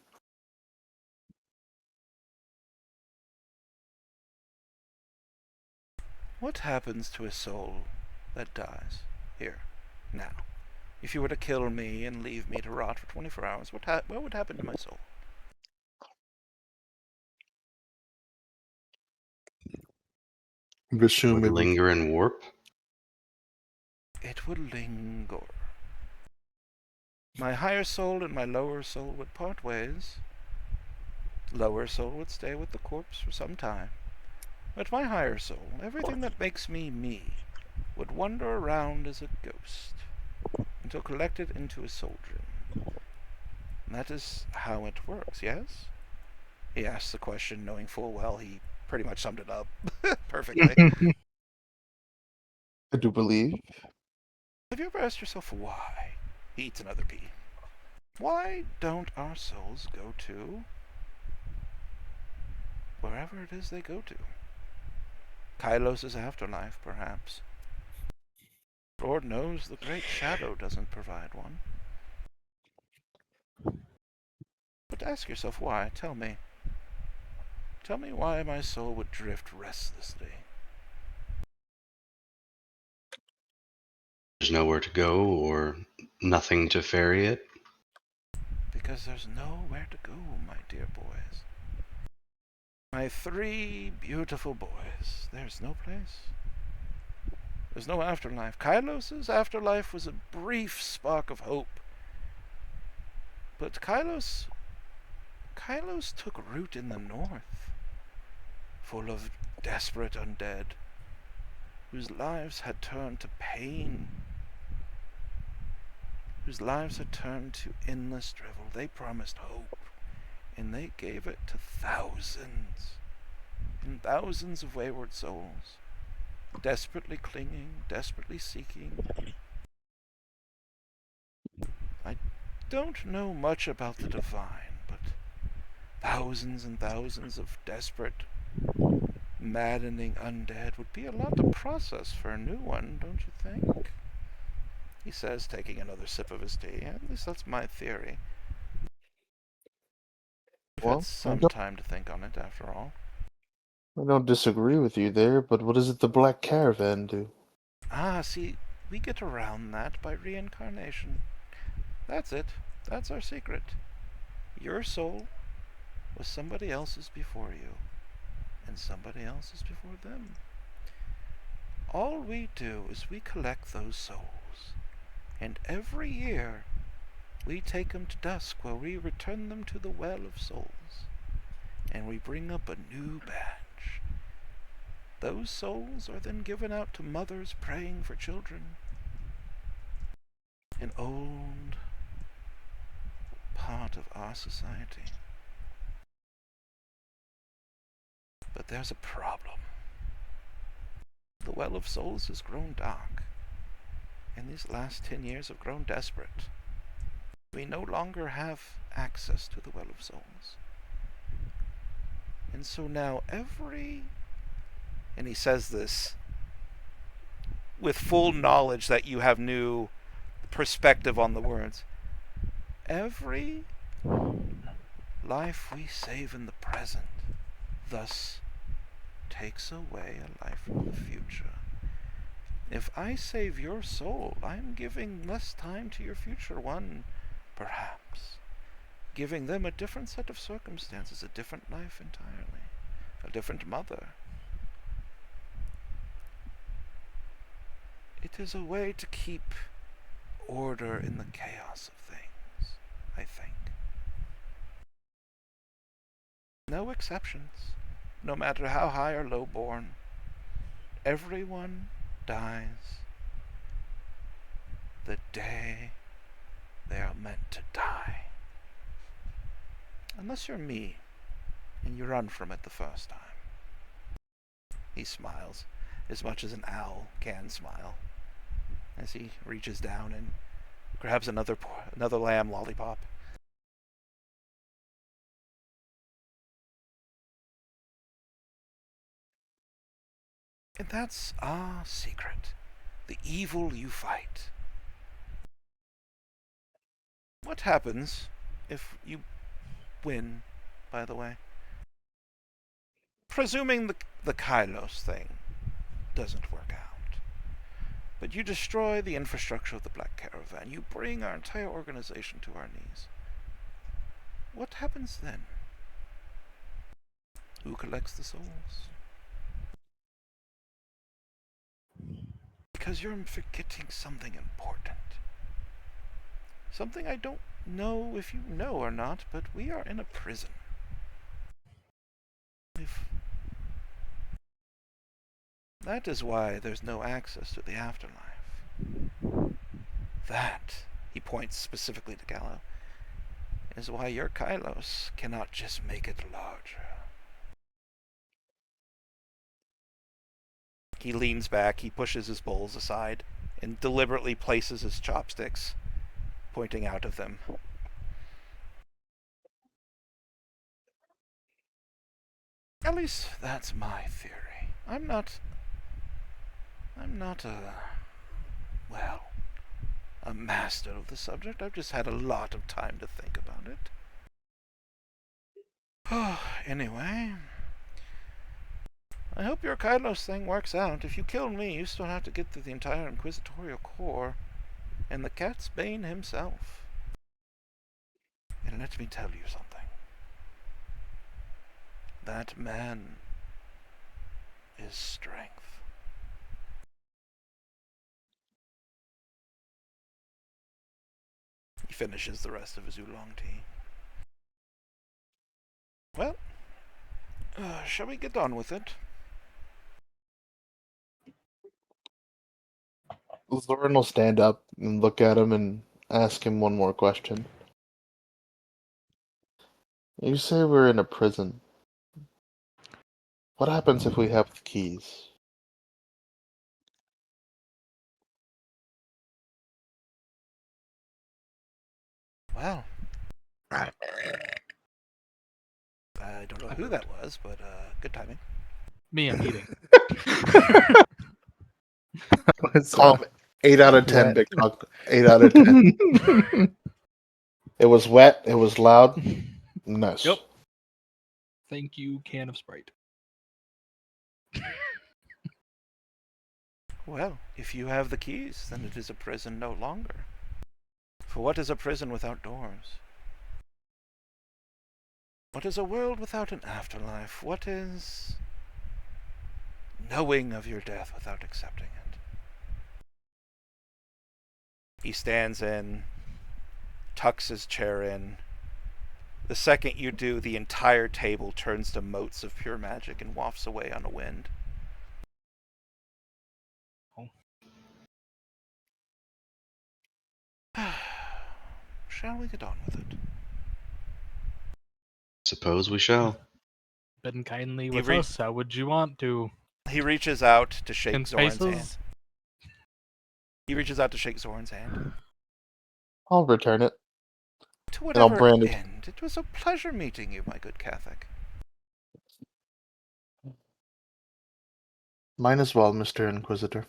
What happens to a soul that dies here? Now, if you were to kill me and leave me to rot for 24 hours, what would happen to my soul?
Assume
Would
it would
linger and warp.
It would linger. My higher soul and my lower soul would part ways. Lower soul would stay with the corpse for some time. But my higher soul, everything that makes me me, would wander around as a ghost until collected into a soul gem. And that is how it works, yes? He asked the question knowing full well he pretty much summed it up perfectly.
I do believe.
Have you ever asked yourself why? He eats another pea. Why don't our souls go to wherever it is they go to? Kylos' afterlife, perhaps. Lord knows the great shadow doesn't provide one. But ask yourself why. Tell me. Tell me why my soul would drift restlessly.
There's nowhere to go or nothing to ferry it.
Because there's nowhere to go, my dear boys. My 3 beautiful boys. There's no place. There's no afterlife. Kylos' afterlife was a brief spark of hope. But Kylos took root in the north, full of desperate undead, whose lives had turned to pain, whose lives had turned to endless drivel. They promised hope, and they gave it to thousands and thousands of wayward souls, desperately clinging, desperately seeking. I don't know much about the divine, but thousands and thousands of desperate, maddening undead would be a lot to process for a new one, don't you think? He says, taking another sip of his tea. At least that's my theory. I've
Well,
had some time to think on it, after all.
I don't disagree with you there, but what does the Black Caravan do?
Ah, see, we get around that by reincarnation. That's it. That's our secret. Your soul was somebody else's before you, and somebody else's before them. All we do is we collect those souls, and every year we take them to dusk where we return them to the well of souls, and we bring up a new batch. Those souls are then given out to mothers praying for children. An old part of our society. But there's a problem. The well of souls has grown dark, and these last 10 years have grown desperate. We no longer have access to the well of souls. And so now and he says this with full knowledge that you have new perspective on the words, every life we save in the present thus takes away a life from the future. If I save your soul, I'm giving less time to your future one, perhaps. Giving them a different set of circumstances, a different life entirely, a different mother. It is a way to keep order in the chaos of things, I think. No exceptions, no matter how high or low born. Everyone dies the day they are meant to die. Unless you're me, and you run from it the first time. He smiles, as much as an owl can smile, as he reaches down and grabs another lamb lollipop. And that's our secret. The evil you fight. What happens if you win, by the way? Presuming the Kylos thing doesn't work out. But you destroy the infrastructure of the Black Caravan. You bring our entire organization to our knees. What happens then? Who collects the souls? Because you're forgetting something important. Something I don't know if you know or not, but we are in a prison. That is why there's no access to the afterlife. That, he points specifically to Gallo, is why your Kylos cannot just make it larger. He leans back, he pushes his bowls aside, and deliberately places his chopsticks, pointing out of them. At least that's my theory. I'm not a master of the subject. I've just had a lot of time to think about it. Anyway, I hope your Kylos thing works out. If you kill me, you still have to get through the entire Inquisitorial Corps and the Cat's Bane himself. And let me tell you something. That man is strength. He finishes the rest of his oolong tea. Well, shall we get on with it?
Zoran will stand up and look at him and ask him one more question. You say we're in a prison. What happens if we have the keys?
Well, I don't know who that was, but good timing.
Me, I'm eating.
Call him 8 out of 10,
Wet.
Big Dog. 8 out of 10. It was wet. It was loud. Nice.
Yep. Thank you, can of Sprite.
Well, if you have the keys, then it is a prison no longer. For what is a prison without doors? What is a world without an afterlife? What is knowing of your death without accepting it? He stands in, tucks his chair in. The second you do, the entire table turns to motes of pure magic and wafts away on a wind. Shall we get on with it?
Suppose we shall.
Been kindly
You
with
read-
us. How would you want to?
He reaches out to shake
In
Zoran's hand.
spaces?
He reaches out to shake Zoran's hand.
I'll return it.
To
And I'll
whatever
brand it.
end, it was a pleasure meeting you, my good Catholic.
Mine as well, Mr. Inquisitor.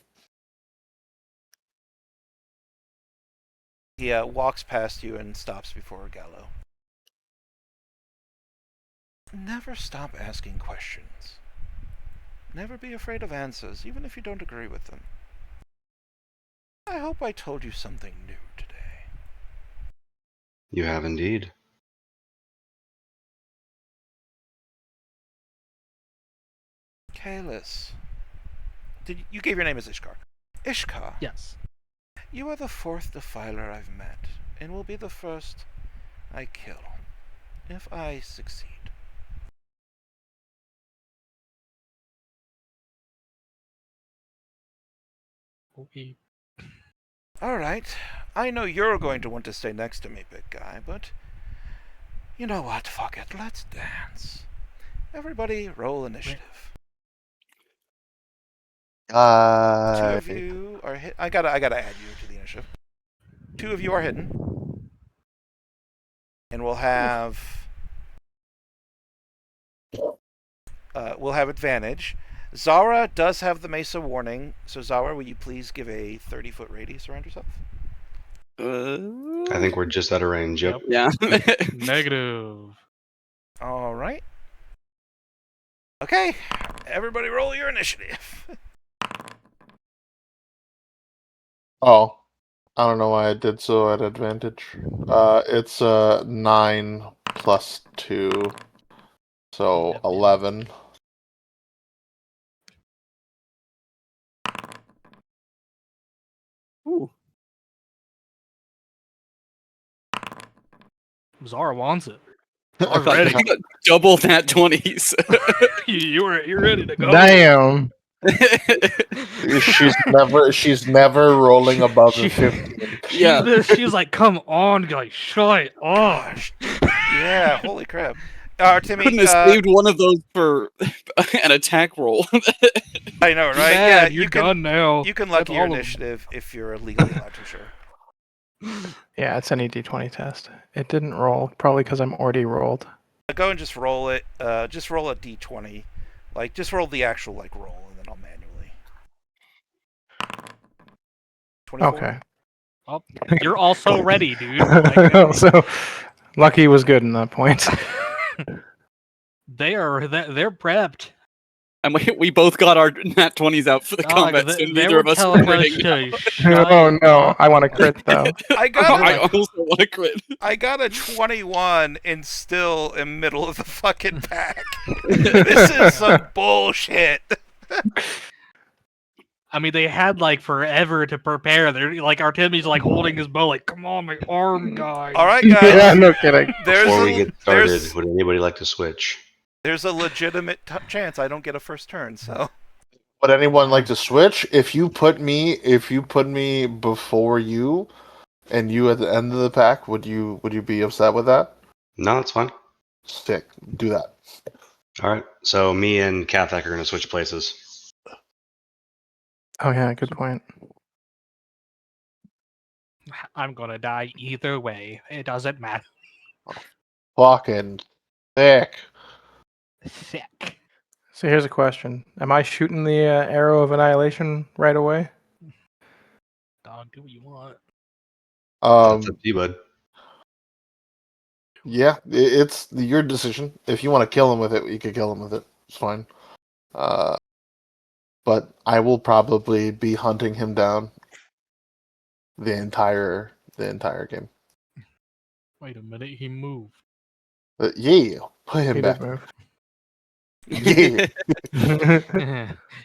He walks past you and stops before Gallo. Never stop asking questions. Never be afraid of answers, even if you don't agree with them. I hope I told you something new today.
You have indeed.
Kalis. You gave your name as Ishkar. Ishkar,
Yes.
you are the fourth defiler I've met, and will be the first I kill, if I succeed.
We
Alright, I know you're going to want to stay next to me, big guy, but you know what, fuck it, let's dance. Everybody roll initiative. Two of you are hit. I gotta add you to the initiative. 2 of you are hidden. And we'll have advantage. Zara does have the Mesa warning, so Zara, will you please give a 30-foot radius around yourself?
I think we're just out of range. Yep.
Yeah.
negative.
All right. Okay, everybody roll your initiative.
Oh, I don't know why I did so at advantage. It's 9 plus 2, so
Yep.
11.
Ooh.
Zara wants it.
I
Zara's
got,
ready.
I got double that 20s.
You're ready to go.
Damn.
She's never rolling above
She-
a 15.
Yeah.
She's like, come on, guys, shut up.
Gosh. Yeah, holy crap. Artemi,
Couldn't have saved one of those for an attack roll.
I know,
Too
right?
bad,
Yeah,
you're
you can
done now.
you can
That's
lucky your
all of them.
initiative if you're legally allowed to, sure.
Yeah, it's any d20 test. It didn't roll, probably because I'm already rolled.
Go and just roll it. Just roll a d20. Like, just roll the actual, like, roll, and then I'll manually. 24?
Okay.
Oh, you're also ready, dude. Like,
So, Lucky was good in that point.
they're prepped.
And we both got our nat 20s out for the
Dog,
combat, so
they
neither
were
of us
telling
are
us
critting.
to shut
Oh no,
up.
I want to crit though.
I got
I
a,
also want to crit.
I got a 21 and still in middle of the fucking pack. This is some bullshit.
I mean, they had like forever to prepare. They're like Artemi's like holding his bow, like, "Come on, my arm, guys."
All right, guys.
Yeah, no kidding.
Before we get started, would anybody like to switch?
There's a legitimate chance I don't get a first turn, so.
Would anyone like to switch? If you put me before you, and you at the end of the pack, would you be upset with that?
No, it's fine.
Sick. Do that.
All right. So me and Kathak are going to switch places.
Oh yeah, good point.
I'm gonna die either way. It doesn't matter.
Fucking sick.
Sick.
So here's a question: am I shooting the arrow of annihilation right away?
Dog, do what you want.
That's up to you, bud.
Yeah, it's your decision. If you want to kill him with it, you can kill him with it. It's fine. But I will probably be hunting him down the entire game.
Wait a minute, he moved.
Yeah, put him
He
back.
did move.
Yeah.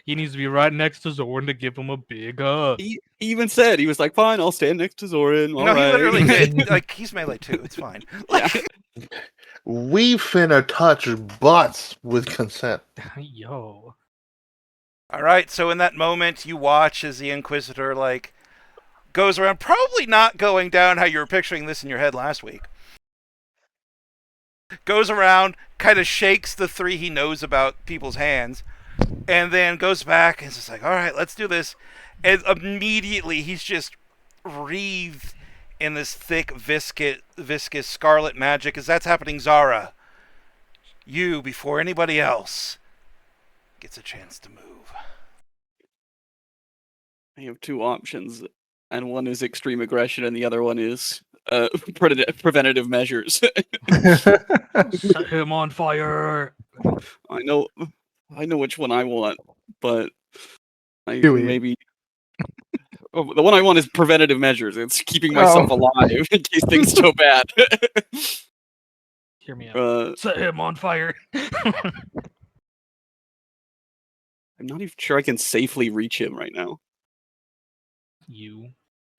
He needs to be right next to Zorn to give him a big hug.
He even said, he was like, fine, I'll stand next to Zoran. All
No, he
right."
literally did. Like, he's melee too. It's fine. Like,
We finna touch butts with consent.
Yo.
all right, so in that moment, you watch as the Inquisitor, like, goes around, probably not going down how you were picturing this in your head last week. Goes around, kind of shakes the three he knows about people's hands, and then goes back and is just like, all right, let's do this. And immediately he's just wreathed in this thick, viscous scarlet magic. As that's happening, Zara, you, before anybody else, gets a chance to move.
I have two options, and one is extreme aggression, and the other one is preventative measures.
Set him on fire.
I know which one I want, but I
Do we?
maybe the one I want is preventative measures. It's keeping myself
Oh.
alive in case things go bad.
Hear me out.
I'm
Set him on fire.
not even sure I can safely reach him right now.
You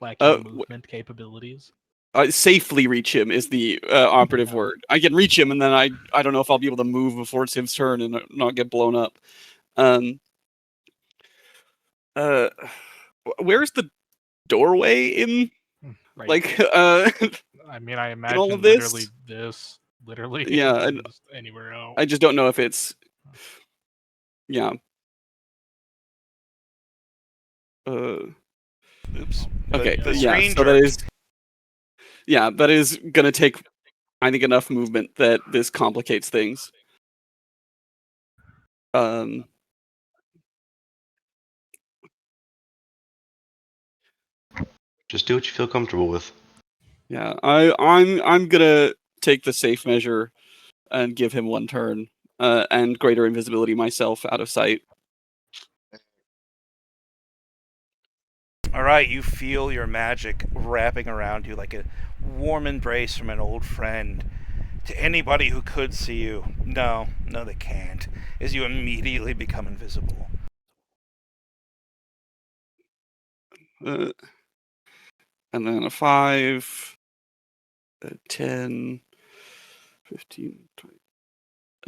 lacking
w-
movement capabilities.
Safely reach him is the operative
Yeah.
word. I can reach him, and then I don't know if I'll be able to move before it's his turn and not get blown up. Where's the doorway in?
Right.
Like,
I mean, I imagine
all of this?
literally this. Literally.
Yeah,
or
and
just anywhere else.
I just don't know if it's. Yeah.
Oops.
Okay.
The
Yeah.
screen
So that
jerked.
is. Yeah, that is gonna take, I think, enough movement that this complicates things.
Just do what you feel comfortable with.
Yeah, I'm gonna take the safe measure and give him one turn, and greater invisibility myself out of sight.
Alright, you feel your magic wrapping around you like a warm embrace from an old friend. To anybody who could see you, no, they can't, as you immediately become invisible.
And then a 5, a 10, 15, 20,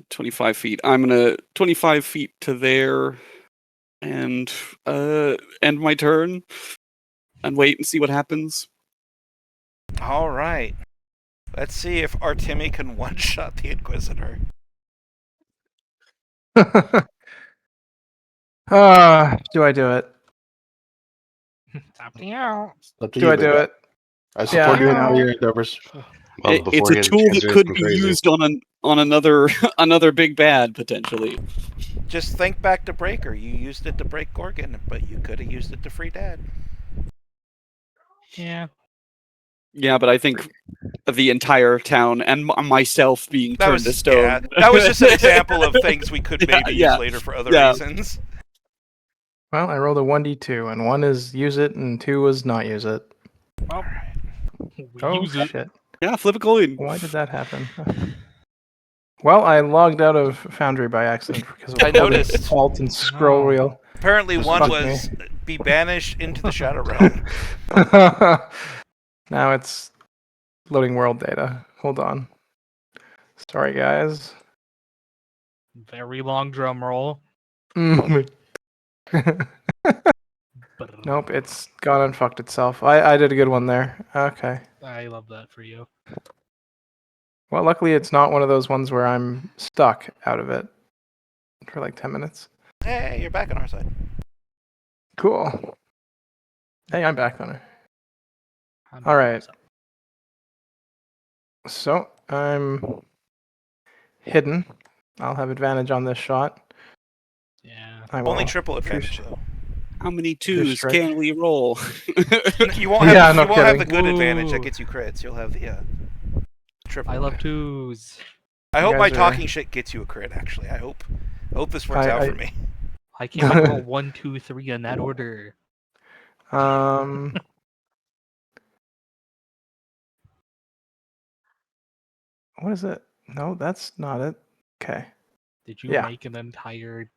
25 feet. I'm gonna 25 feet to there, and end my turn, and wait and see what happens.
Alright. Let's see if Artemi can one-shot the Inquisitor.
Do I do it?
It's up to you.
Up to
Do
you,
I
big
do
guy.
it?
I support you in
Yeah.
all your endeavors.
Well,
It's
before
a
he has
tool
chance
that
to do
could
anything
be
crazy.
used on another another big bad potentially.
Just think back to Breaker. You used it to break Gorgon, but you could have used it to free Dad.
Yeah.
Yeah, but I think the entire town and myself being
That
turned to
was
stone.
that was just an example of things we could maybe use
yeah.
later for other
Yeah.
reasons.
Well, I rolled a 1d2, and 1 is use it, and 2 was not use it.
Well,
Alright.
we
Oh,
use it.
shit.
Yeah, flip a coin.
Why did that happen? Well, I logged out of Foundry by accident because of
I noticed.
Alt and scroll
Oh.
wheel.
Apparently
Just
one
fuck
was be banished into the Shadow Realm.
Now it's loading world data. Hold on. Sorry, guys.
Very long drum roll.
Nope, it's gone and fucked itself. I did a good one there. Okay.
I love that for you.
Well, luckily it's not one of those ones where I'm stuck out of it for like 10 minutes.
Hey, you're back on our side.
Cool. Hey, I'm back on it.
I'm
All right.
so-
So I'm hidden. I'll have advantage on this shot.
Yeah.
I will.
Only triple advantage though.
How many twos
strike.
can we roll?
You won't have
Yeah,
you
no
won't have the
kidding.
good advantage that
Woo.
gets you crits. You'll have the triple.
I love twos.
I
You
hope my
guys are-
talking shit gets you a crit. Actually, I hope this works out
I-
for me.
I can't roll 1, 2, 3 in that order.
What is it? No, that's not it. Okay.
Did you
Yeah.
make an entire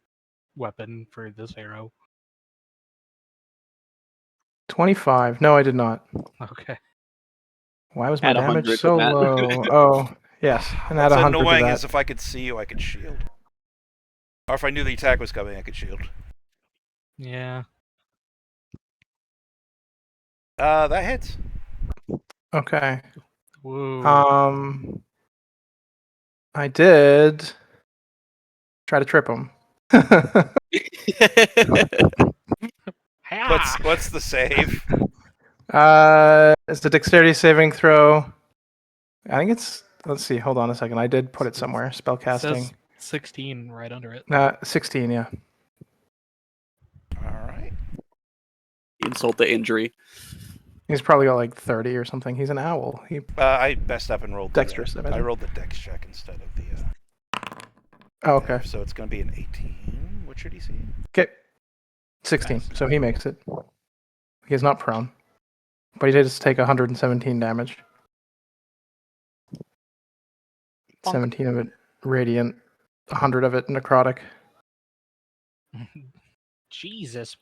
weapon for this arrow?
25. No, I did not.
Okay.
Why was my
Add
damage
100 to
so
that.
low? Oh, yes. And add
What's
100 to
annoying
that.
is if I could see you, I could shield. Or if I knew the attack was coming, I could shield.
Yeah.
That hits.
Okay.
Whoa.
I did try to trip him.
What's the save?
It's a dexterity saving throw. I think it's. Let's see. Hold on a second. I did put it somewhere.
It says
Spellcasting.
16 right under it.
16. Yeah.
All right.
Insult the injury.
He's probably got like 30 or something. He's an owl. He.
I messed up and rolled
Dexterous,
The,
I imagine.
I rolled the dex check instead of the.
Oh, okay.
So it's going to be an 18. What's your DC?
Okay. 16. So he makes it. He is not prone, but he did just take 117 damage.
Bonk.
17 of it radiant, 100 of it necrotic.
Jesus.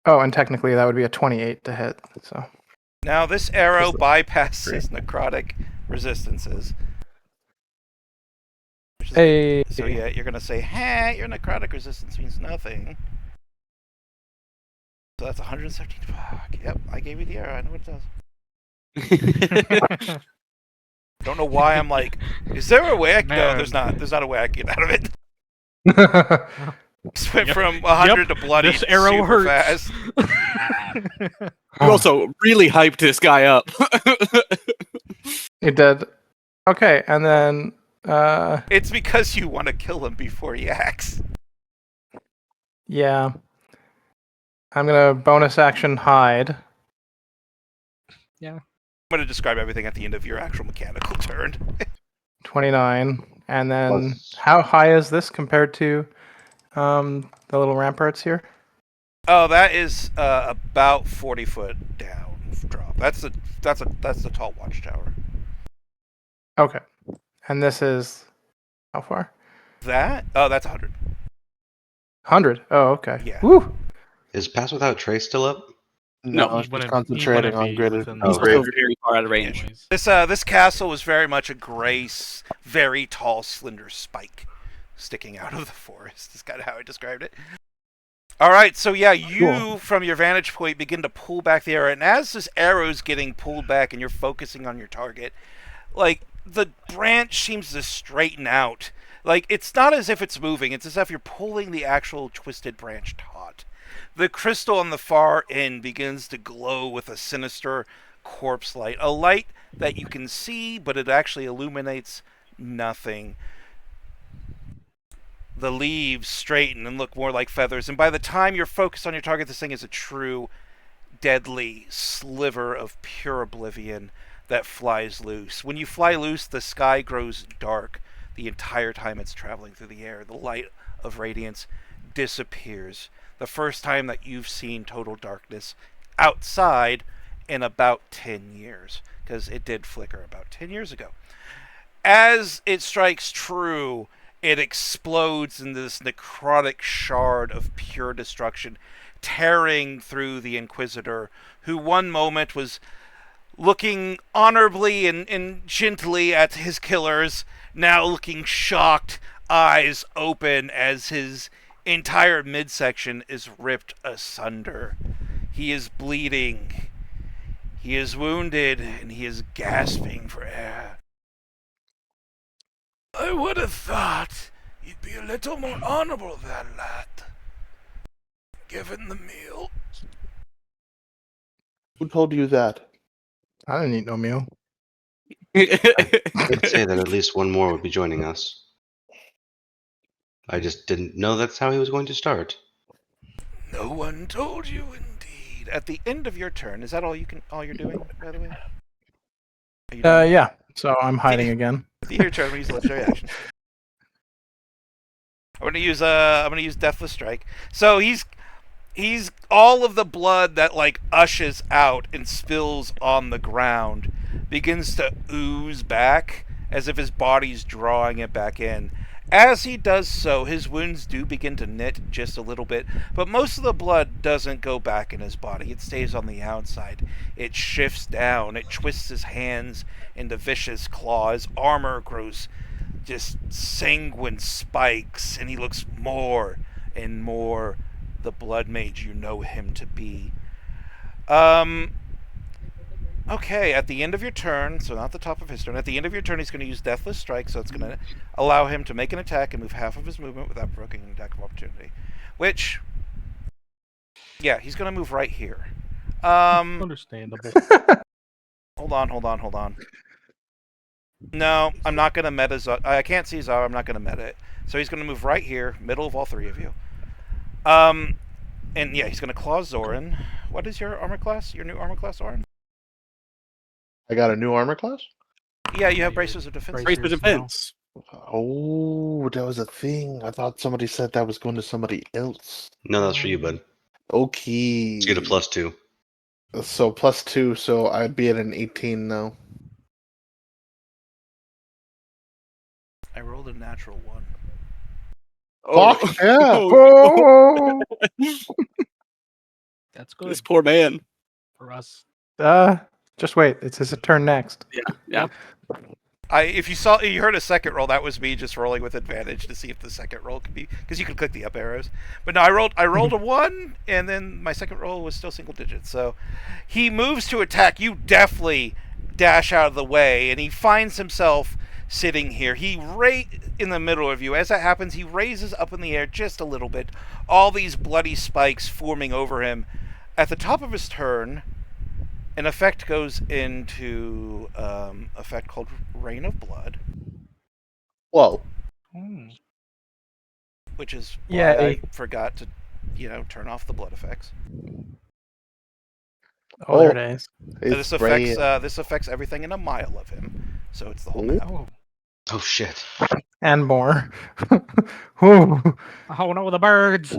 Oh, and technically that would be a 28 to hit. So
Now this arrow
Just
bypasses necrotic resistances. Which is-
hey,
So yeah, you're gonna say, "Hey, your necrotic resistance means nothing." So that's 117. Fuck. Yep, I gave you the arrow. I know what it does. Don't know why I'm like, is there a way I can... No,
Man.
there's not. There's not a way I can get out of it.
hey.
Just went
Yep.
from 100 to bloody
This arrow
super
hurts.
fast.
You also really hyped this guy up.
He did. Okay, and then
It's because you want to kill him before he acts.
yeah, I'm gonna bonus action hide.
I'm gonna describe everything at the end of your actual mechanical turn.
29, and then
Plus-
how high is this compared to the little ramparts here?
Oh, that is about 40 foot down drop. That's the tall watchtower.
Okay. And this is how far?
That? Oh, that's 100.
100. Oh, okay.
Yeah.
Woo!
Is Pass Without Trace still up?
No,
No,
He
she's
wouldn't
concentrating on
be
greater.
within
Oh,
he's
the
also
great.
very far out of range.
anyways.
This castle was very much a gray, very tall, slender spike sticking out of the forest. Is kind of how I described it. All right, so yeah, you
Cool.
from your vantage point begin to pull back the arrow, and as this arrow's getting pulled back, and you're focusing on your target, like the branch seems to straighten out. Like it's not as if it's moving; it's as if you're pulling the actual twisted branch taut. The crystal on the far end begins to glow with a sinister corpse light, a light that you can see, but it actually illuminates nothing. The leaves straighten and look more like feathers, and by the time you're focused on your target, this thing is a true, deadly sliver of pure oblivion that flies loose. When you fly loose, the sky grows dark the entire time it's traveling through the air. The light of radiance disappears. The first time that you've seen total darkness outside in about 10 years, because it did flicker about 10 years ago. As it strikes true, it explodes in this necrotic shard of pure destruction, tearing through the Inquisitor, who one moment was looking honorably and gently at his killers, now looking shocked, eyes open as his entire midsection is ripped asunder. He is bleeding. He is wounded, and he is gasping for air. I would have thought you'd be a little more honorable than that, given the meal.
Who told you that?
I didn't eat no meal.
I'd say that at least one more would be joining us. I just didn't know that's how he was going to start.
No one told you, indeed. At the end of your turn, is that all you're doing, by the way? Are you done?
Yeah. So I'm hiding again.
At the end of your turn, I'm gonna use legendary actions. I'm gonna use Deathless Strike. So he's all of the blood that like ushes out and spills on the ground begins to ooze back as if his body's drawing it back in. As he does so, his wounds do begin to knit just a little bit, but most of the blood doesn't go back in his body. It stays on the outside. It shifts down. It twists his hands into vicious claws. Armor grows just sanguine spikes, and he looks more and more the blood mage you know him to be. Okay, at the end of your turn, so not the top of his turn, at the end of your turn he's going to use Deathless Strike, so it's going to allow him to make an attack and move half of his movement without provoking an attack of opportunity. Which, yeah, he's going to move right here.
Understandable.
Hold on. No, I'm not going to meta Zara. I can't see Zara, I'm not going to meta it. So he's going to move right here, middle of all three of you. And yeah, he's going to claw Zoran. What is your armor class? Your new armor class, Zoran?
I got a new armor class?
Yeah, you have Bracers of Defense.
Brace for defense.
Oh, that was a thing. I thought somebody said that was going to somebody else.
No, that's for you, bud.
Okay.
You get a +2.
So +2, so I'd be at an 18 now.
I rolled a natural 1.
Fuck yeah!
Oh!
That's good
This poor man.
for us.
Just wait. It's his turn next.
Yeah.
If you heard a second roll, that was me just rolling with advantage to see if the second roll could be, because you could click the up arrows. But no, I rolled a 1, and then my second roll was still single digits. So he moves to attack. You definitely dash out of the way, and he finds himself sitting here. He right in the middle of you. As that happens, he raises up in the air just a little bit, all these bloody spikes forming over him. At the top of his turn, an effect goes into effect called Rain of Blood,
Whoa.
which is why
Yay.
I forgot to, turn off the blood effects.
Oh, there it is.
It's
This affects everything in a mile of him, so it's the whole map.
Oh shit.
And more. Ooh.
Oh no, the birds!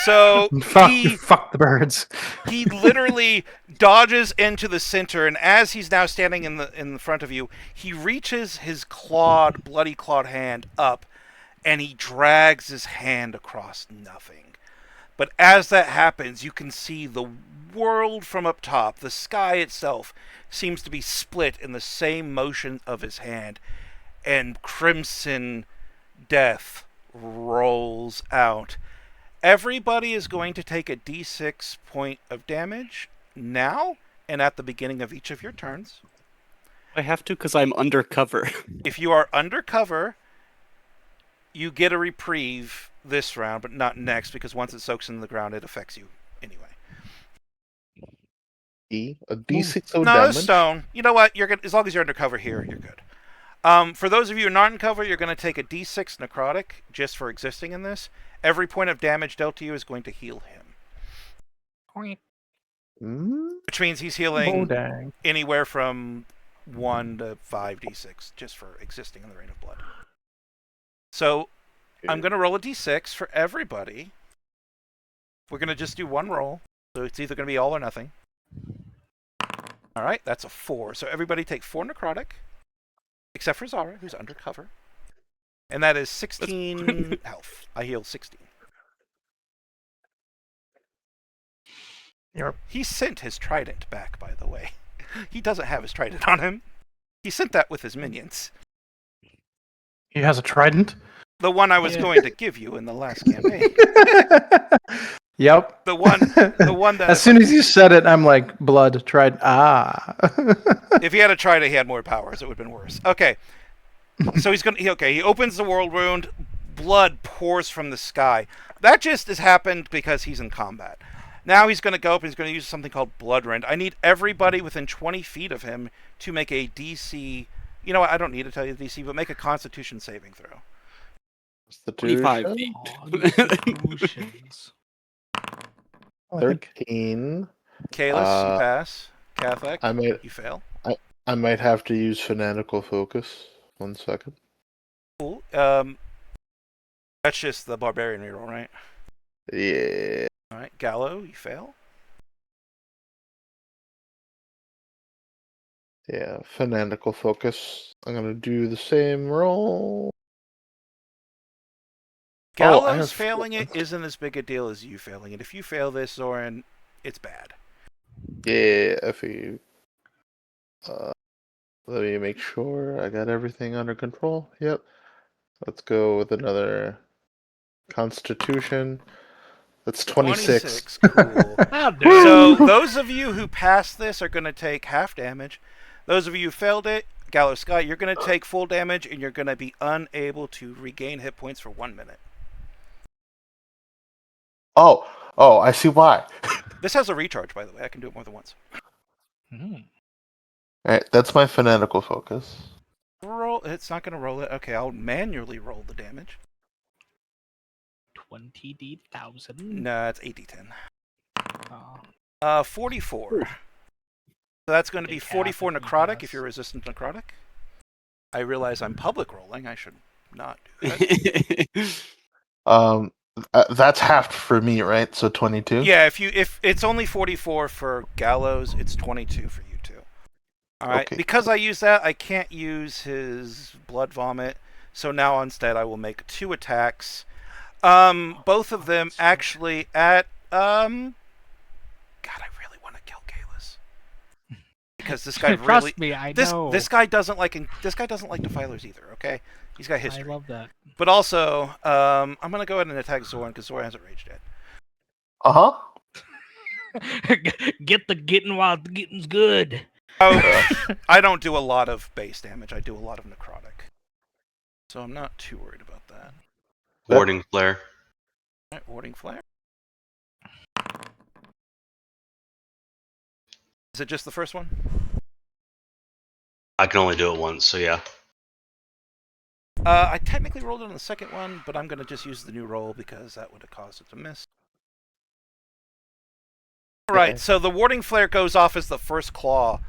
So
Fuck the birds.
he literally dodges into the center, and as he's now standing in the front of you, he reaches his bloody clawed hand up, and he drags his hand across nothing. But as that happens, you can see the world from up top. The sky itself seems to be split in the same motion of his hand, and crimson death rolls out. Everybody is going to take a d6 point of damage now and at the beginning of each of your turns.
I have to because I'm undercover.
If you are undercover, you get a reprieve this round, but not next, because once it soaks into the ground, it affects you anyway.
A d6 of
No,
damage.
stone. You know what? You're gonna, as long as you're undercover here, you're good. For those of you who are not in cover, you're going to take a d6 necrotic just for existing in this. Every point of damage dealt to you is going to heal him. Which means he's healing
dang.
anywhere from 1 to 5 d6 just for existing in the Rain of Blood. So I'm going to roll a d6 for everybody. We're going to just do one roll. So it's either going to be all or nothing. All right, that's a 4. So everybody take 4 necrotic. Except for Zara, who's undercover. And that is 16 health. I heal 16. He sent his trident back, by the way. He doesn't have his trident on him. He sent that with his minions.
He has a trident?
The one I was going to give you in the last campaign.
Yep.
The one that...
As soon as you said it, I'm like, blood, trident. Ah.
If he had a trident, he had more powers. It would have been worse. Okay. So he's going to... He opens the world wound. Blood pours from the sky. That just has happened because he's in combat. Now he's going to go up and he's going to use something called Blood Rend. I need everybody within 20 feet of him to make a DC... You know what? I don't need to tell you the DC, but make a Constitution saving throw.
25 feet.
Constitutions.
13.
Kalis, you pass. Catholic, you fail.
I might have to use Fanatical Focus. 1 second.
Cool. That's just the Barbarian reroll, right?
Yeah.
Alright, Gallo, you fail.
Yeah, Fanatical Focus. I'm going to do the same roll.
Gallo's failing it isn't as big a deal as you failing it. If you fail this, Zoran, it's bad.
Yeah, if you... let me make sure I got everything under control. Yep. Let's go with another Constitution. That's 26.
Cool. So those of you who passed this are going to take half damage. Those of you who failed it, Gallo Sky, you're going to take full damage, and you're going to be unable to regain hit points for 1 minute.
Oh, I see why.
This has a recharge, by the way. I can do it more than once.
Alright, that's my Fanatical Focus.
Roll. It's not going to roll it. Okay, I'll manually roll the damage.
20,000.
No, it's 8d10.
Oh.
44. So that's going to be 44 necrotic if you're resistant to necrotic. I realize I'm public rolling. I should not do that.
That's half for me, right? So 22?
Yeah, if it's only 44 for Gallows, it's 22 for you two. Alright,
Okay.
Because I use that, I can't use his blood vomit. So now instead I will make 2 attacks. Both of them actually at God, I really want to kill Kalis. Because this guy really
Trust me, I know.
this guy doesn't like defilers either, okay? He's got history.
I love that.
But also, I'm gonna go ahead and attack Zoran because Zoran hasn't raged yet.
Get the getting while the getting's good.
Oh, I don't do a lot of base damage. I do a lot of necrotic. So I'm not too worried about that.
Warding Flare.
Alright, Warding Flare. Is it just the first one?
I can only do it once, so yeah.
I technically rolled it on the second one, but I'm going to just use the new roll because that would have caused it to miss. Alright, so the Warding Flare goes off as the first claw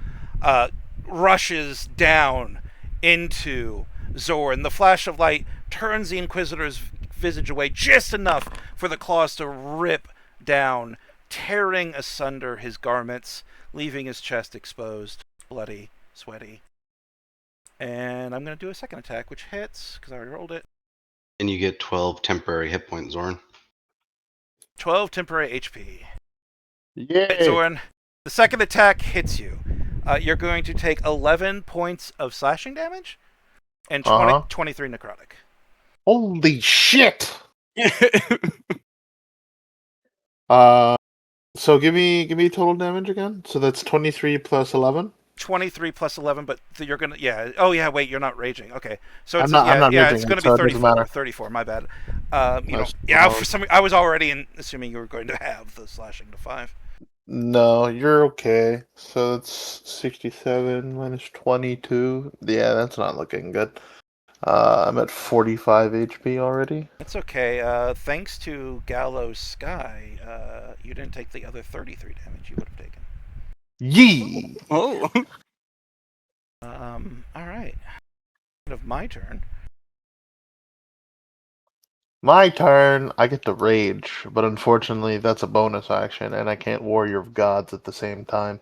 rushes down into Zoran. The flash of light turns the Inquisitor's visage away just enough for the claws to rip down, tearing asunder his garments, leaving his chest exposed, bloody, sweaty. And I'm going to do a second attack, which hits, because I already rolled it.
And you get 12 temporary hit points, Zoran.
12 temporary HP.
Yay!
Right, Zoran, the second attack hits you. You're going to take 11 points of slashing damage and 23 necrotic.
Holy shit! So give me total damage again. So that's 23 plus 11.
23 plus 11, but you're gonna Oh yeah, wait, you're not raging. Okay, so it's
I'm not raging,
it's gonna
so
be
it doesn't
34.
matter.
34. My bad. For some I was already assuming you were going to have the slashing to 5.
No, you're okay. So it's 67 minus 22. Yeah, that's not looking good. I'm at 45 HP already.
It's okay. Thanks to Gallows Sky, you didn't take the other 33 damage you would have taken.
Yee!
Oh.
All right. Of my turn.
My turn. I get to rage, but unfortunately, that's a bonus action, and I can't Warrior of Gods at the same time.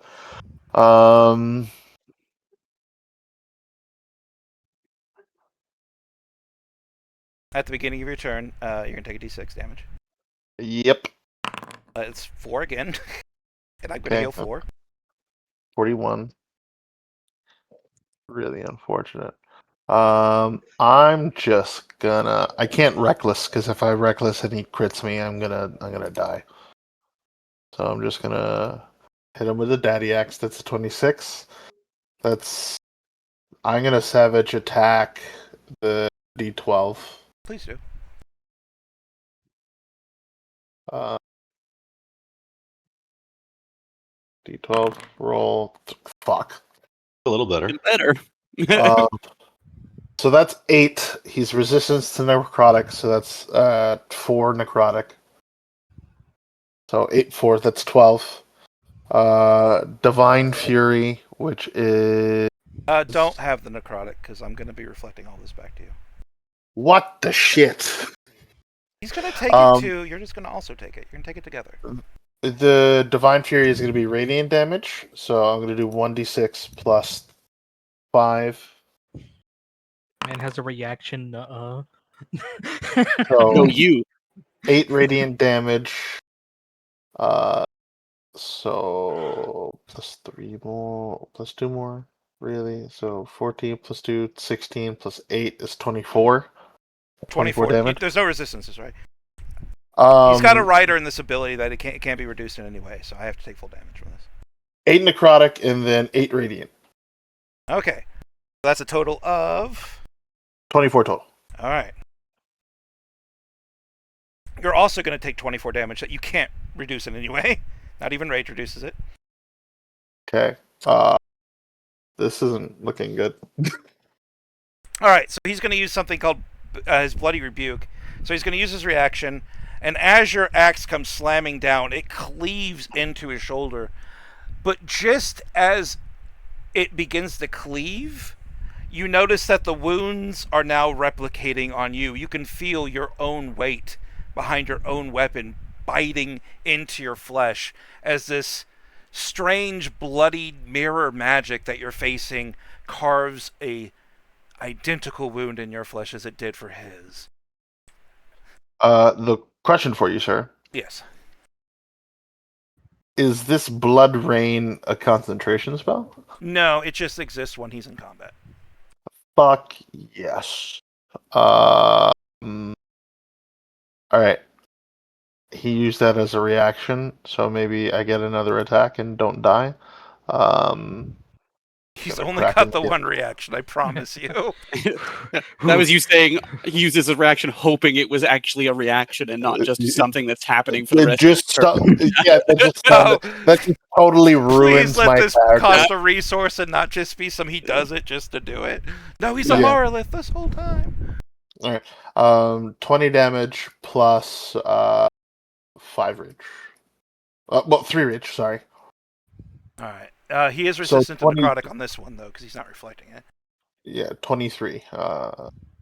At the beginning of your turn, you're gonna take a d6 damage.
Yep.
It's 4 again, and I'm gonna heal 4.
41. Really unfortunate. I'm just gonna. I can't reckless because if I reckless and he crits me, I'm gonna die. So I'm just gonna hit him with a daddy axe. That's a 26. I'm gonna savage attack the D12.
Please do.
D12 roll. Fuck.
A little better.
Better.
So that's 8. He's resistance to necrotic, so that's 4 necrotic. So 8 4, that's 12. Divine Fury, which is
Don't have the necrotic because I'm gonna be reflecting all this back to you.
what the shit.
He's gonna take it too. You're just gonna also take it. You're gonna take it together.
The Divine Fury is going to be radiant damage, so I'm going to do 1d6 plus 5.
Man has a reaction.
So
No, you.
8 radiant damage. So plus 3 more, plus 2 more, really. So 14 plus 2, 16 plus 8 is 24.
24
damage.
There's no resistances, right? He's got a
Um,
rider in this ability that it can't be reduced in any way, so I have to take full damage from this.
8 necrotic and then 8 radiant.
Okay. That's a total of
24 total.
all right. You're also going to take 24 damage that you can't reduce in any way. Not even rage reduces it.
Okay. This isn't looking good.
All right, so he's going to use something called his Bloody Rebuke. So he's going to use his reaction, and as your axe comes slamming down, it cleaves into his shoulder. But just as it begins to cleave, you notice that the wounds are now replicating on you. You can feel your own weight behind your own weapon biting into your flesh as this strange bloodied mirror magic that you're facing carves a identical wound in your flesh as it did for his.
The question for you, sir.
Yes.
Is this Blood Rain a concentration spell?
No, it just exists when he's in combat.
Fuck yes. Alright. He used that as a reaction, so maybe I get another attack and don't die.
He's
Gotta
only
crack
got
him
the
again.
one reaction, I promise you.
That was you saying he uses a reaction hoping it was actually a reaction and not just something that's happening for the rest of the turn.
That just totally ruins
Please let
my
this
character.
cost a resource and not just be some he does it just to do it. No, he's a
Yeah.
monolith this whole time.
Alright. 20 damage plus 5 rage. 3 rage, sorry.
Alright. He is
So
resistant
20
to necrotic on this one, though, because he's not reflecting it.
Yeah, 23.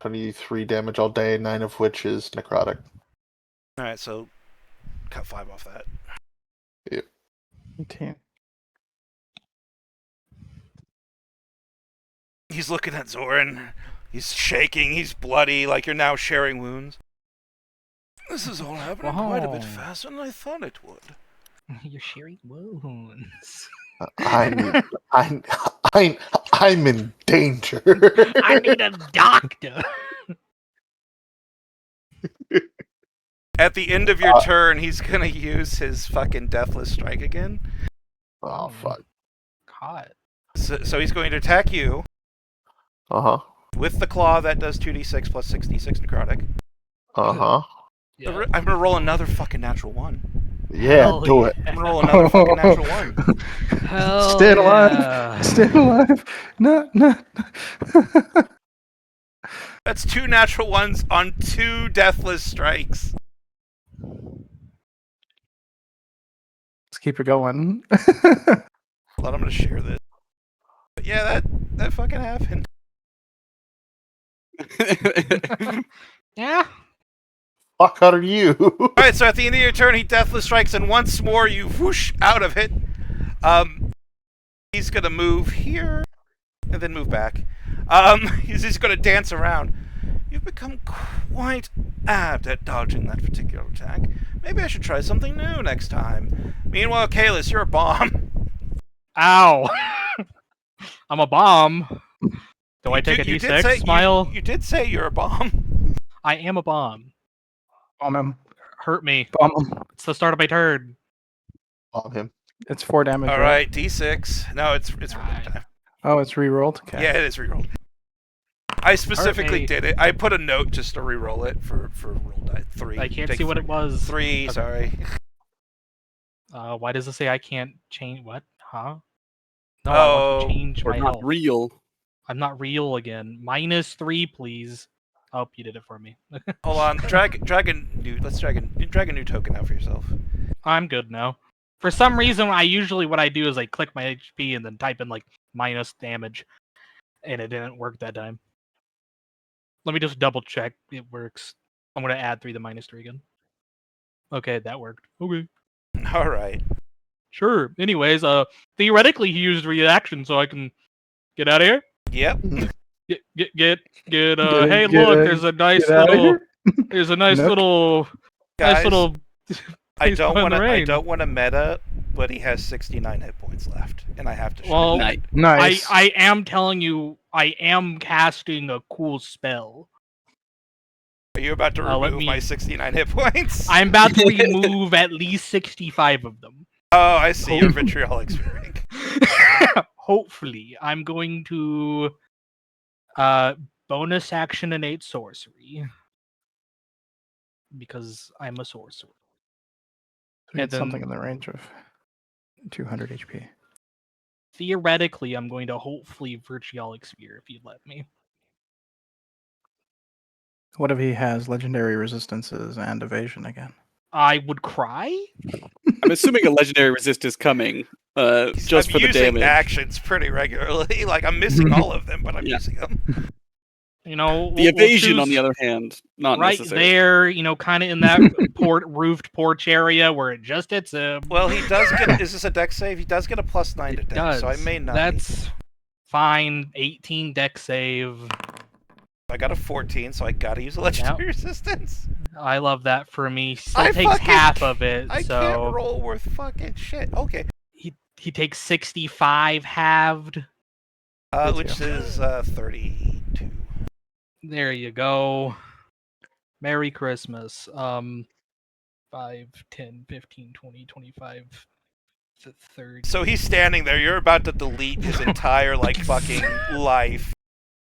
23 damage all day, 9 of which is necrotic.
Alright, so cut 5 off that.
18.
He's looking at Zoran. He's shaking, he's bloody, like you're now sharing wounds. This is all happening quite a bit
Wow.
faster than I thought it would.
You're sharing wounds.
I'm in danger.
I need a doctor.
At the end of your turn, he's gonna use his fucking Deathless Strike again.
Oh fuck.
God.
So he's going to attack you
Uh-huh.
with the claw that does 2d6 plus 66 necrotic.
Uh-huh.
Yeah.
I'm gonna roll another fucking natural 1.
Yeah,
Hell
do it.
I'm gonna roll another fucking natural 1.
Hell
Stay alive.
yeah.
Stay alive. No, no.
That's 2 natural 1s on 2 Deathless Strikes.
Let's keep it going.
Hold on, I'm gonna share this. But yeah, that fucking happened.
Yeah.
Fuck are you?
Alright, so at the end of your turn, he Deathless Strikes, and once more you whoosh out of it. He's gonna move here, and then move back. He's just gonna dance around. You've become quite apt at dodging that particular attack. Maybe I should try something new next time. Meanwhile, Kalis, you're a bomb.
Ow. I'm a bomb. Do I take a
You did
D6?
say-
Smile.
You did say you're a bomb.
I am a bomb.
Bomb him.
Hurt me.
Bomb him.
It's the start of my turn.
Bomb him.
It's 4 damage.
All
right?
right, D6. No, it's reroll
Right.
time.
Oh, it's re-rolled? Okay.
Yeah, it is rerolled. I specifically
me.
did it. I put a note just to reroll it for roll die 3.
I can't
Take
see what it was.
3,
Okay.
sorry.
Why does it say I can't change? What? Huh? No, I want to change
Or
my
not
health.
real.
I'm not real again. -3, please. Oh, you did it for me.
Hold on. Drag a new token out for yourself.
I'm good now. For some reason, what I do is I click my HP and then type in like minus damage, and it didn't work that time. Let me just double check it works. I'm gonna add 3 to -3 again. Okay, that worked. Okay,
All right.
sure. Anyways, theoretically he used reaction, so I can get out of here.
Yep.
Get.
Get-
Hey,
get-
look, there's a nice
Get out of
little.
here.
There's a nice
Nook.
little.
Guys,
Nice little.
I
place
don't
behind
want
the
to. I
rain.
don't want to meta, but he has 69 hit points left, and I have to. show
Well,
that.
Night.
Nice.
I am telling you, I am casting a cool spell.
Are you about to
let
remove
me-
my 69 hit points?
I'm about to remove at least 65 of them.
Oh, I see. Your vitriolic spirit.
Hopefully, I'm going to bonus action innate sorcery because I'm a sorcerer.
We
and
get something
then-
in the range of 200 HP.
Theoretically, I'm going to hopefully vitriolic sphere if you'd let me.
What if he has legendary resistances and evasion again?
I would cry.
I'm assuming a legendary resist is coming, just
I'm
for the
using
damage.
actions pretty regularly. Like I'm missing all of them, but I'm
Yeah.
using them.
You know,
The evasion, on the other hand, not
right
necessary.
there, you know, kind of in that roofed porch area where it just hits him.
Well, he does get. Is this a dex save? He does get a +9 to
It
dex,
does.
so I may not.
That's fine. 18 deck save.
I got a 14, so I gotta use a legendary resistance.
I love that for me. Still
I
takes
fucking
half of it,
I
so
can't roll worth fucking shit. Okay.
he takes 65 halved.
Which is 32.
There you go. Merry Christmas. 5, 10, 15, 20, 25, 30.
So he's standing there. You're about to delete his entire fucking life,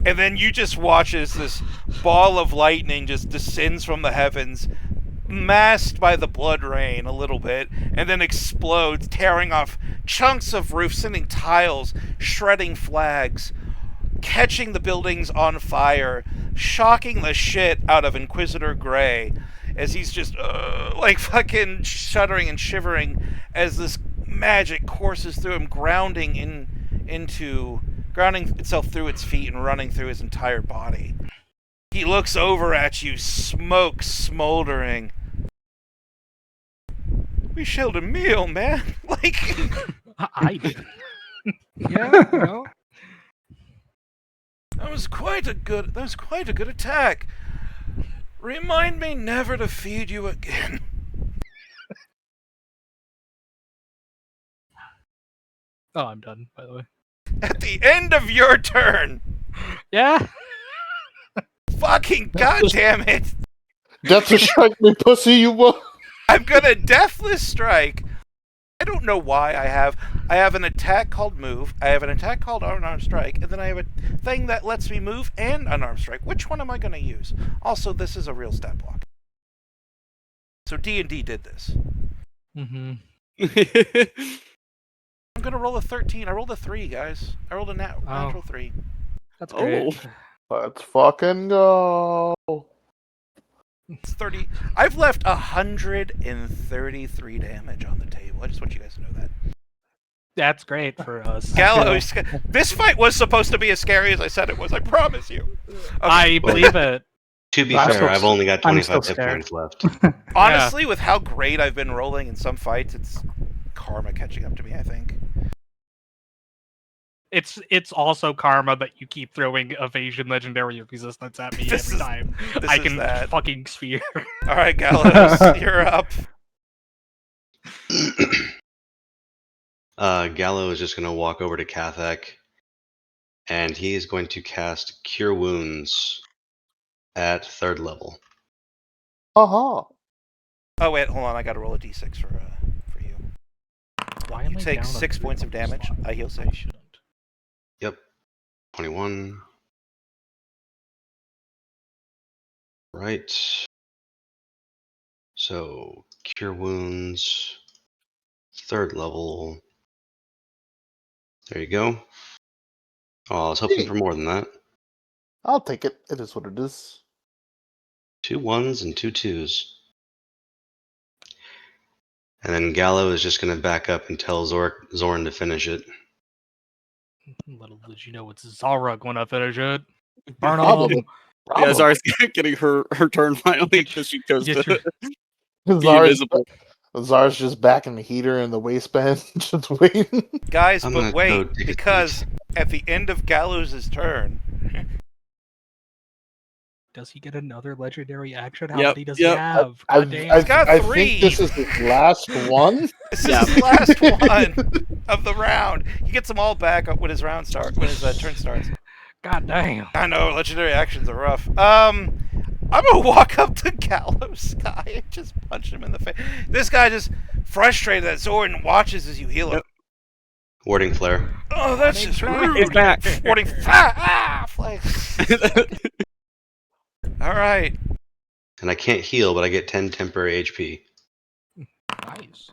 and then you just watch as this ball of lightning just descends from the heavens, masked by the blood rain a little bit, and then explodes, tearing off chunks of roof, sending tiles, shredding flags, catching the buildings on fire, shocking the shit out of Inquisitor Grey as he's just fucking shuddering and shivering as this magic courses through him, grounding itself through its feet and running through his entire body. He looks over at you, smoke smoldering. We shared a meal, man. Like,
I did. Yeah, you know.
that was quite a good attack. Remind me never to feed you again.
Oh, I'm done, by the way.
At the end of your turn.
Yeah.
Fucking goddamn it.
That's a strike me, pussy, you will.
I'm gonna Deathless Strike. I don't know why I have an attack called Move, I have an attack called Unarmed Strike, and then I have a thing that lets me move and Unarmed Strike. Which one am I gonna use? Also, this is a real stat block. So D&D did this.
Mm-hmm.
I'm gonna roll a 13. I rolled a 3, guys. I rolled a natural 3.
That's great.
Let's fucking go.
It's 30. I've left 133 damage on the table. I just want you guys to know that.
That's great for us.
Gallows. This fight was supposed to be as scary as I said it was. I promise you. Okay.
I believe it.
To be
I'm
fair,
still
I've only got
I'm
25
still
hit
scared.
points left.
Honestly, with how great I've been rolling in some fights, it's karma catching up to me, I think.
It's also karma that you keep throwing evasion legendary resistance at me
This
every
is-
time
this
I
is
can
that.
fucking sphere.
All right, Gallows, you're up.
Gallo is just going to walk over to Kathak, and he is going to cast Cure Wounds at 3rd level.
Haha.
Oh wait, hold on. I gotta roll a d6 for you.
Why am
You
I
take
down a
6 points of
3
damage.
slot?
I heal
I
6.
shouldn't.
Yep. 21. Right. So, Cure Wounds, 3rd level. There you go. Oh, I was hoping for more than that.
I'll take it. It is what it is.
2 1s and 2 2s. And then Gallo is just going to back up and tell Zorn to finish it.
Little did you know it's Zara gonna finish it. Burn
Probably.
'em.
Yeah, Zara's getting her turn finally because she chose
Get
to
your-
be
Zara's,
invisible.
Zara's just back in the heater in the waistband, just waiting.
Guys,
I'm
but
gonna go
wait,
take a
because
seat.
at the end of Gallows' turn,
Does he get another legendary action? How
Yep,
many does
yep.
he have?
I,
God damn.
I,
He's got
I
3.
think this is his last one.
this
Yeah.
is his last one of the round. He gets them all back when his round when his turn starts.
God damn.
I know, legendary actions are rough. I'm gonna walk up to Gallows guy and just punch him in the face. This guy just frustrated that Zorn watches as you heal him.
Yep.
Warding Flare.
Oh, that's just rude.
It's back.
Warding flag. All right.
And I can't heal, but I get 10 temporary HP.
Nice.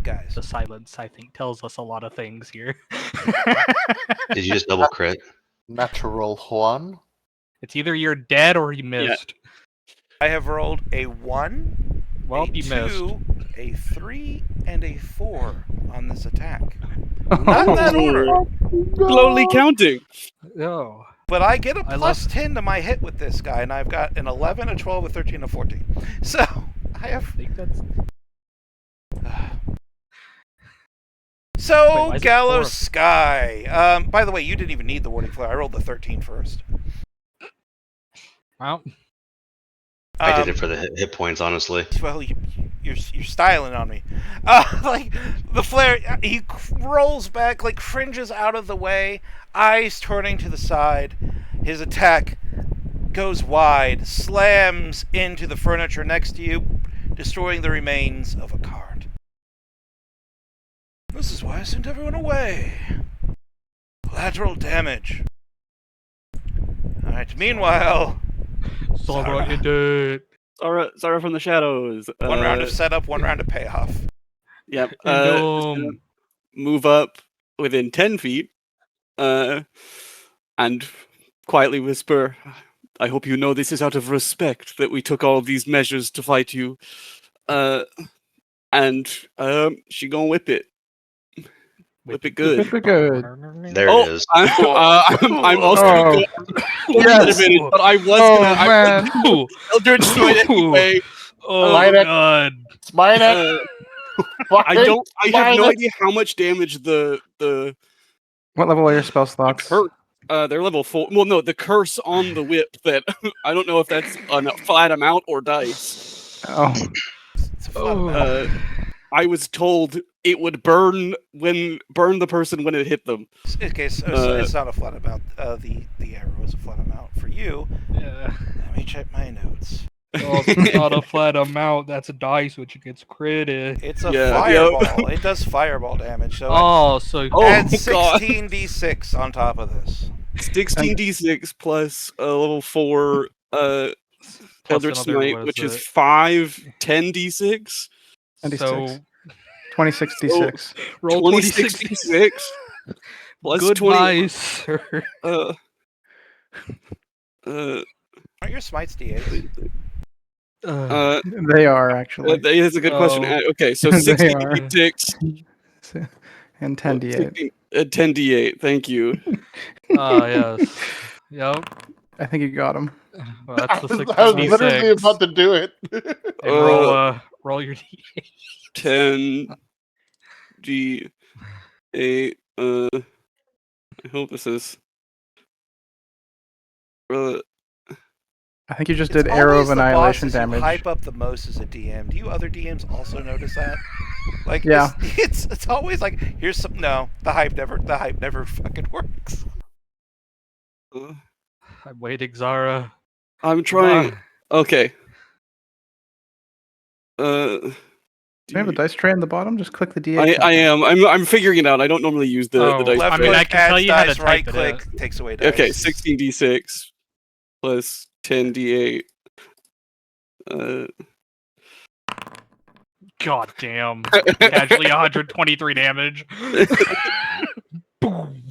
Guys.
The silence, I think, tells us a lot of things here.
Did you just double crit?
Natural one.
It's either you're dead or you missed.
I have rolled a 1,
Well,
a
you
2,
missed.
a 3, and a 4 on this attack. Not in that order,
Slowly counting.
Oh.
but I get a
I
plus
love-
10 to my hit with this guy, and I've got an 11, a 12, a 13, a 14. So, I
I
have...
think that's.
So,
why is it
Gallows
4?
Sky. By the way, you didn't even need the Warding Flare. I rolled the 13 first.
Well,
I did it for the hit points, honestly.
Well, you're styling on me. Like, the flare, he rolls back, like, cringes out of the way, eyes turning to the side. His attack goes wide, slams into the furniture next to you, destroying the remains of a cart. This is why I sent everyone away. Collateral damage. Alright, meanwhile,
Zara ended.
Zara from the shadows.
one round of setup, one round of payoff.
Yep. just
Kingdom.
gonna move up within 10 feet and quietly whisper, I hope you know this is out of respect that we took all these measures to fight you. And she gonna whip it. Whip it good.
Whip it good.
There it is.
I'm also
Oh.
going
Yes.
minute, but I was
Oh,
gonna
man.
Ooh.
Eldritch Smite anyway.
Oh
Mine it.
god.
Mine it.
I have no idea how much damage the
What level are your spell slots?
curse. They're level 4. Well, no, the curse on the whip that I don't know if that's a flat amount or dice.
Oh.
It's a flat amount.
I was told it would burn the person when it hit them.
Okay, so it's not a flat amount. The arrow is a flat amount for you.
Yeah.
Let me check my notes.
Oh, it's not a flat amount. That's a dice, which gets critted.
It's a
Yeah,
fireball. It does fireball damage. So
Oh, so
add
God.
16d6 on top of this.
16d6 plus level 4
plus
Eldritch
another,
Smite,
what
which is
it?
10d6.
26.
So
26d6.
roll
26
26.
d6 plus
Goodbye,
20.
sir.
Uh,
Aren't your smites d8s?
They are, actually.
that is a good question.
Oh.
Okay, so
They
16
are.
d6
And 10d8.
10d8. Thank you.
Yes. Yep.
I think you got him.
Well, that's the
I was literally
66.
about to do it.
And roll your d8.
10d8. I hope this is.
I think you just
It's
did Arrow
always
of
the
Annihilation
bosses who
damage.
hype up the most as a DM. Do you other DMs also notice that? Like,
Yeah.
it's always like, here's some. No, the hype never fucking works.
I'm waiting, Zara.
I'm trying.
Come
Okay.
Do you have a dice tray on the bottom? Just click the D8.
I am. I'm figuring it out. I don't normally use the
Oh,
dice
Left
I
tray.
mean, I
click
can tell
adds
you how to
dice,
type
right
it
click
in.
takes away dice.
Okay, 16d6 plus 10d8.
God damn. Casually 123 damage. Boom.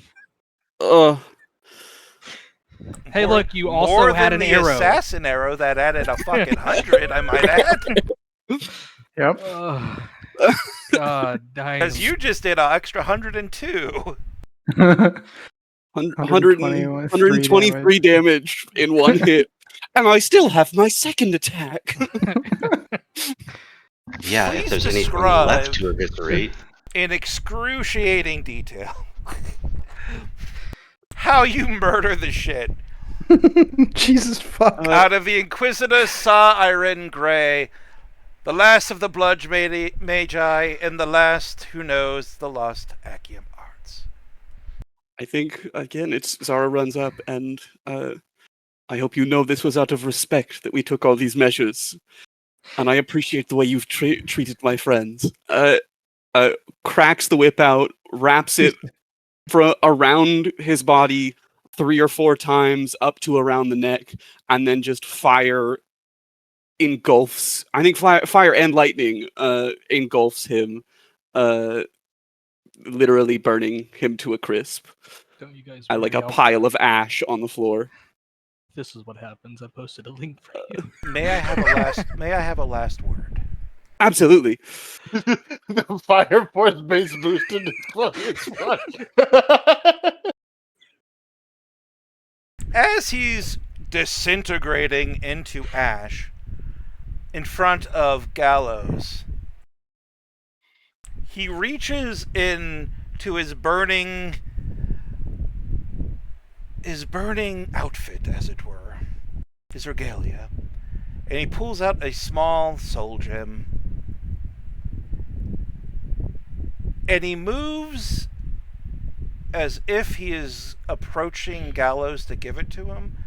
Hey,
More-
look, you
more
also had
than
an
the
arrow.
assassin arrow that added a fucking 100, I might add.
Yep.
God damn.
Because you just did an extra 102.
123 damage in one hit. And I still have my second attack.
Yeah,
Please
if there's anything
describe-
left to eviscerate.
In excruciating detail. How you murder the shit
Jesus fuck.
out of the Inquisitor Sa Iren Grey, the last of the Bludge Magi, and the last who knows the lost Achium arts.
I think, again, it's Zara runs up, and I hope you know this was out of respect that we took all these measures. And I appreciate the way you've treated my friends. Cracks the whip out, wraps it around his body 3 or 4 times up to around the neck, and then just fire engulfs. I think fire and lightning engulfs him, literally burning him to a crisp.
Don't you guys
Like a
worry,
pile of ash on the floor.
This is what happens. I posted a link for you.
May I have a last word?
Absolutely.
The fire force base boosted is funny as fuck.
As he's disintegrating into ash in front of Gallows, he reaches in to his burning outfit, as it were, his regalia, and he pulls out a small soul gem, and he moves as if he is approaching Gallows to give it to him.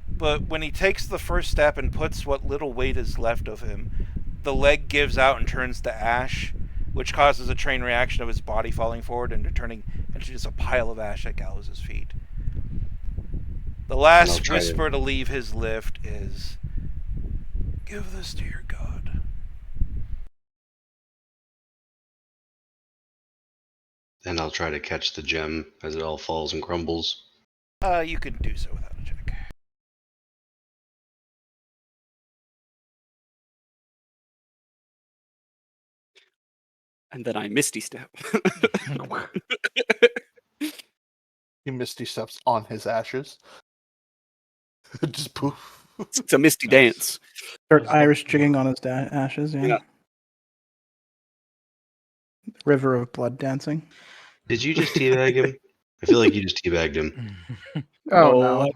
But when he takes the first step and puts what little weight is left of him, the leg gives out and turns to ash, which causes a chain reaction of his body falling forward and turning into just a pile of ash at Gallows' feet. The last whisper to leave his lift is, "Give this to your god."
Then I'll try to catch the gem as it all falls and crumbles.
You can do so without a check.
And then I misty step.
He misty steps on his ashes. Just poof.
It's a misty
Nice.
dance.
Start
Does the-
Irish jigging on his ashes, yeah.
Yeah.
River of blood dancing.
Did you just teabag him? I feel like you just teabagged him.
Oh no.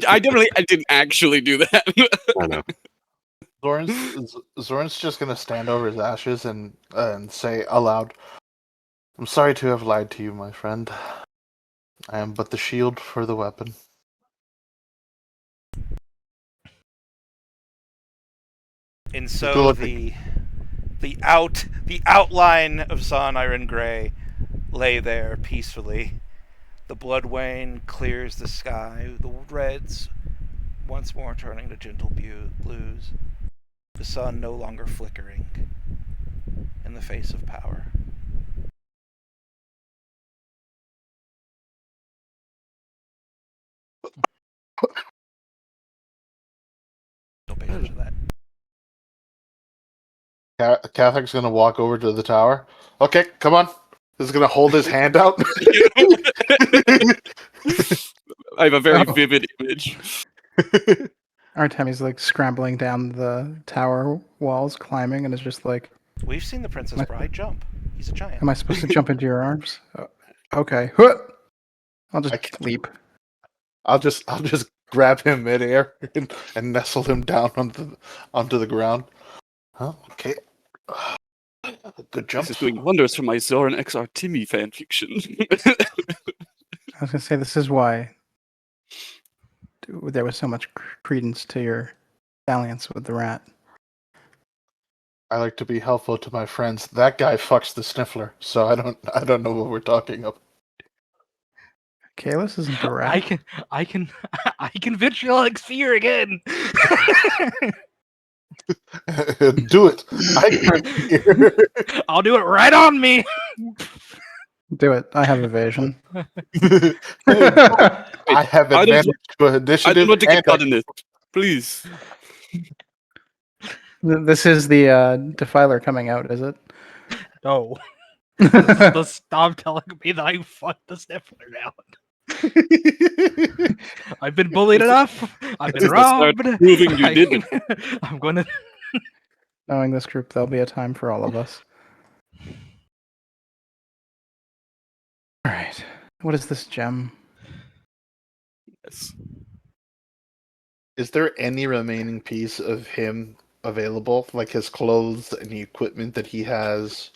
I didn't actually do that.
I know.
Zoran's just gonna stand over his ashes and say aloud, "I'm sorry to have lied to you, my friend. I am but the shield for the weapon."
And
Good
so
looking.
the outline of Zon Iron Grey lay there peacefully. The blood wane clears the sky, the reds once more turning to gentle blues, the sun no longer flickering in the face of power. Don't pay attention to that.
Catheric's gonna walk over to the tower. Okay, come on. He's gonna hold his hand out.
I have a very
Oh.
vivid image.
Artemi's like scrambling down the tower walls, climbing, and is just like,
We've seen the Princess Bride jump. He's a giant.
am I supposed to jump into your arms? Okay. Huh! I'll
I
just
can't-
leap.
I'll just grab him midair and nestle him down onto the ground. Huh? Okay. Good jump.
This is doing wonders for my Zoran X Artemi fanfiction.
I was gonna say this is why there was so much credence to your dalliance with the rat.
I like to be helpful to my friends. That guy fucks the sniffler, so I don't know what we're talking about.
Kalis isn't a rat.
I can vitriolic sphere again.
Do it. I can't hear.
I'll do it right on me.
Do it. I have evasion.
I have
I don't
advantage to
I
initiative.
don't want to get
and
caught in this. Please.
This is the defiler coming out, is it?
No. This is the stop telling me that I fucked the sniffler down. I've been bullied enough. I've
This
been
is the start
robbed.
proving you did
I'm gonna.
Knowing this group, there'll be a time for all of us. Alright. What is this gem?
Yes.
Is there any remaining piece of him available, like his clothes and the equipment that he has?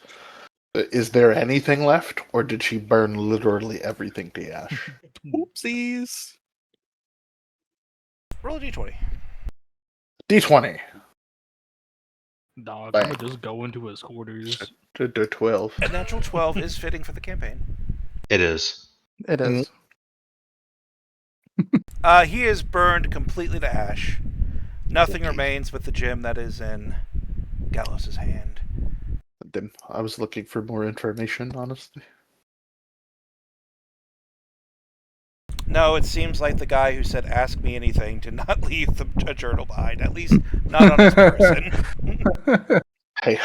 Is there anything left, or did she burn literally everything to ash?
Oopsies.
Roll a d20.
D20
Dog,
Bang.
I'm gonna just go into his quarters.
to 12.
A natural 12 is fitting for the campaign.
It is.
It is.
He is burned completely to ash. Nothing remains but the gem that is in Gallows' hand.
Then I was looking for more information, honestly.
No, it seems like the guy who said "ask me anything" did not leave a journal behind. At least not on his person.
Hey,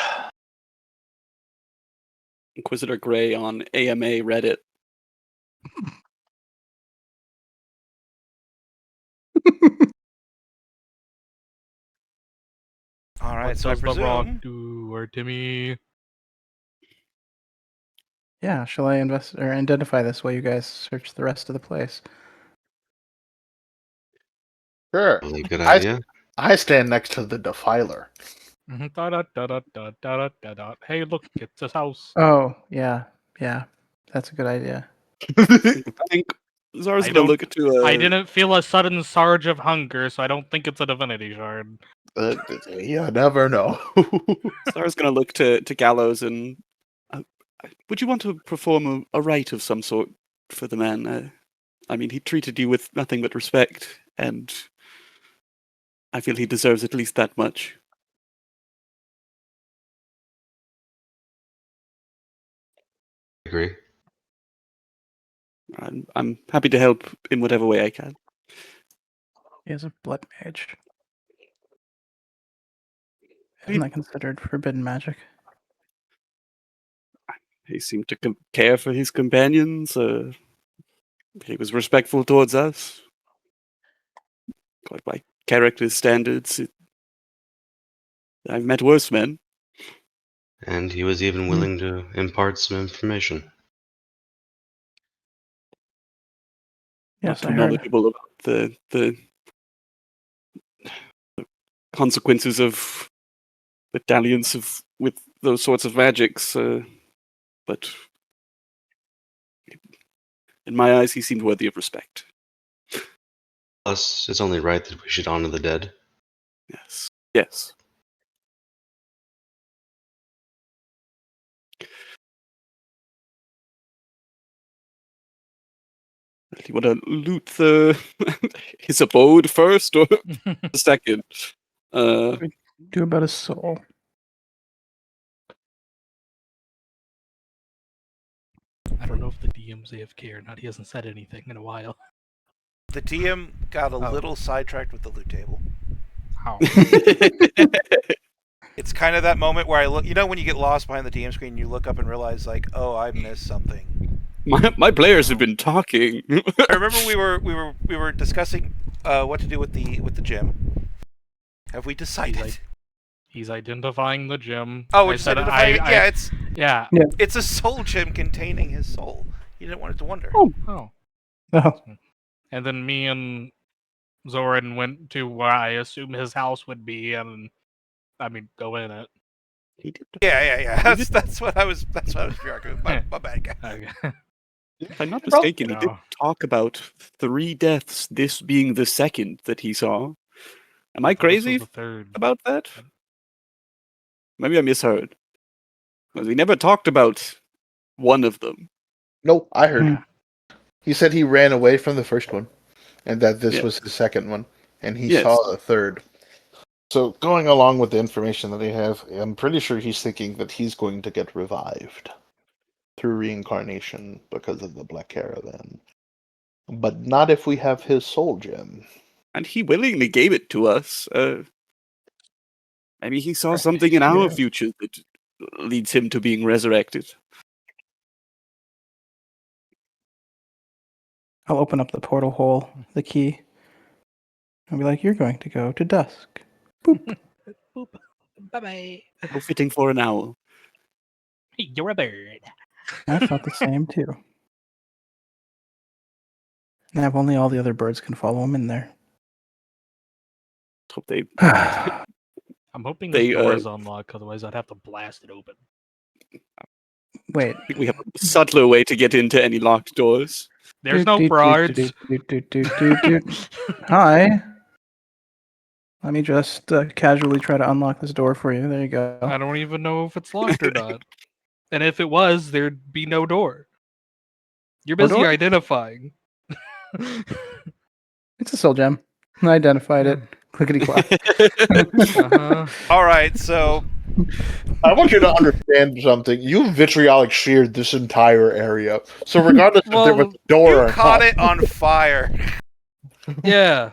Inquisitor Grey on AMA Reddit.
All right,
What
so I
does the rock
presume
do, or Timmy?
Yeah, shall I identify this while you guys search the rest of the place?
sure.
Really good idea.
I stand next to the defiler.
Da da da da da da da da. Hey, look, it's his house.
Oh, yeah. Yeah. That's a good idea.
I think Zara's
I
gonna
don't-
look to
I didn't feel a sudden surge of hunger, so I don't think it's a divinity shard.
You never know.
Zara's gonna look to Gallows and would you want to perform a rite of some sort for the man? I mean, he treated you with nothing but respect, and I feel he deserves at least that much.
Agree.
I'm happy to help in whatever way I can.
He is a blood mage. Isn't that considered forbidden magic?
He seemed to care for his companions. He was respectful towards us. By character standards, I've met worse men.
And he was even willing to impart some information.
Yes,
Not
I
too
heard.
knowledgeable about the consequences of the dalliance with those sorts of magics, but in my eyes, he seemed worthy of respect.
Plus, it's only right that we should honor the dead.
Yes. Yes. Do you want to loot his abode first or second?
Do about his soul.
I don't know if the DM's AFK or not. He hasn't said anything in a while.
The DM got a little sidetracked with the loot table.
How?
It's kind of that moment where I look, when you get lost behind the DM screen, you look up and realize, like, oh, I missed something.
My players have been talking.
I remember we were discussing what to do with the gym. Have we decided?
He's identifying the gym.
Oh, we're just identifying it.
Yeah,
It's a soul gem containing his soul. He didn't want it to wander.
Oh.
Oh.
And then me and Zoran went to where I assume his house would be, and go in it.
He did.
Yeah. That's what I was figuring. My bad, guy.
Okay.
If I'm not mistaken, he
No.
did talk about 3 deaths, this being the second that he saw. Am I crazy
This was the third.
about that? Maybe I misheard. Because we never talked about one of them.
No, I heard. He said he ran away from the first one, and that this
Yeah.
was the second one, and he
Yes.
saw the third. So, going along with the information that I have, I'm pretty sure he's thinking that he's going to get revived through reincarnation because of the Black Caravan. But not if we have his soul gem.
And he willingly gave it to us. Maybe he saw something in our future that leads him to being resurrected.
I'll open up the portal hole, the key. I'll be like, you're going to go to dusk. Boop.
Boop. Bye-bye.
How fitting for an owl.
You're a bird.
I thought the same too. Now, if only all the other birds can follow him in there.
Hope they.
I'm hoping
They,
the door is unlocked, otherwise I'd have to blast it open.
Wait.
I think we have a subtler way to get into any locked doors.
There's no guards.
Hi. Let me just casually try to unlock this door for you. There you go.
I don't even know if it's locked or not. And if it was, there'd be no door. You're busy
door?
identifying.
It's a soul gem. I identified it. Clickety clack.
Uh-huh.
All right, so
I want you to understand something. You vitriolic sheared this entire area. So regardless if there was a door
you
or
caught
not,
it on fire.
Yeah.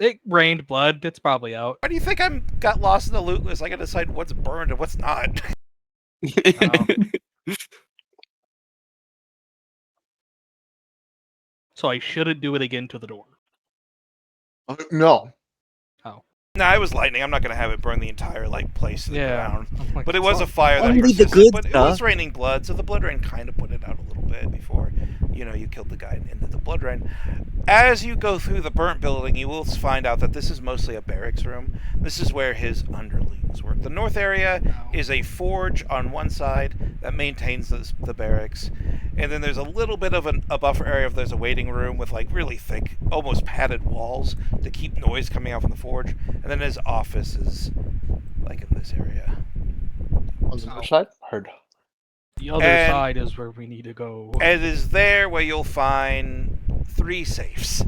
It rained blood. It's probably out.
Why do you think I got lost in the loot list? I gotta decide what's burned and what's not.
So I shouldn't do it again to the door.
no.
No, I was lightning. I'm not gonna have it burn the entire place to the ground.
Like,
But it was a fire that
Only the
persisted.
good
But it
stuff.
was raining blood, so the blood rain kind of put it out a little bit before, you killed the guy into the blood rain. As you go through the burnt building, you will find out that this is mostly a barracks room. This is where his underlings work. The north area is a forge on one side that maintains the barracks, and then there's a little bit of a buffer area. There's a waiting room with really thick, almost padded walls to keep noise coming out from the forge, and then his office is in this area.
On the other side? Heard.
The other side is where we need to go.
And it is there where you'll find 3 safes.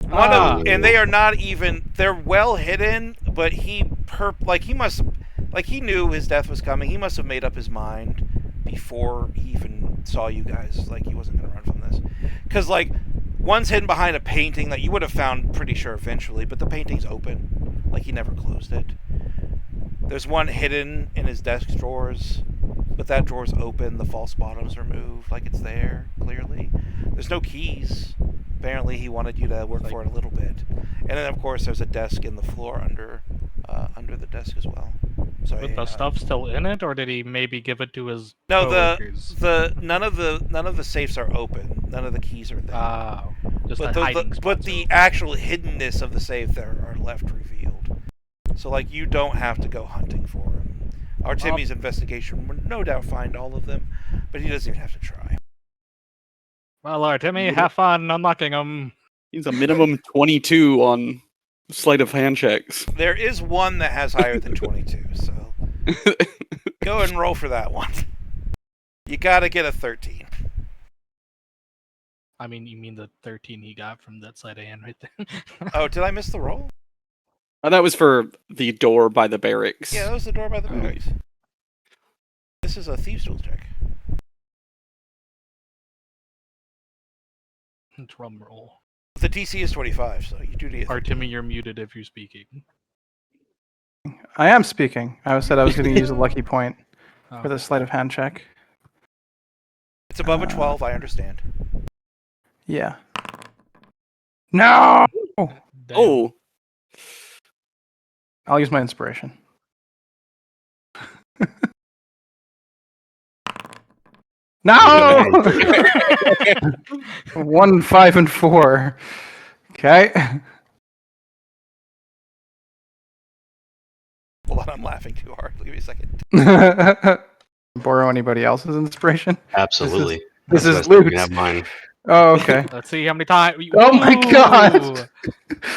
And they are not even, they're well hidden, but he knew his death was coming. He must have made up his mind before he even saw you guys. He wasn't going to run from this. Because, one's hidden behind a painting that you would have found pretty sure eventually, but the painting's open. He never closed it. There's one hidden in his desk drawers. but that drawer's open. The false bottom's removed, like it's there clearly. There's no keys. Apparently, he wanted you to work for it a little bit. And then, of course, there's a desk in the floor under the desk as well. So
With the stuff still in it, or did he maybe give it to his
no,
coworkers?
none of the safes are open. None of the keys are there.
Just
But
a hiding spot.
but the actual hiddenness of the safe there are left revealed. So like you don't have to go hunting for him. Artemi's investigation would no doubt find all of them, but he doesn't even have to try.
Well, Artemi, have fun unlocking them.
He's a minimum 22 on sleight of hand checks.
There is one that has higher than 22, so go ahead and roll for that one. You gotta get a 13.
I mean, you mean the 13 he got from that sleight of hand right there?
Oh, did I miss the roll?
Oh, that was for the door by the barracks.
Yeah, that was the door by the
Okay.
barracks. This is a thieves' tools check.
Drum roll.
The DC is 25, so you do need.
Artemi, you're muted if you're speaking.
I am speaking. I said I was going to use a lucky point
Oh.
for the sleight of hand check.
It's above a 12, I understand.
Yeah. No!
Damn.
Oh,
I'll use my inspiration. No! 1, 5, and 4. Okay.
Hold on, I'm laughing too hard. Give me a second.
Borrow anybody else's inspiration?
Absolutely.
This
That's
is
the best. You
Luke's.
can have mine.
Oh, okay.
Let's see how many times.
Oh my God!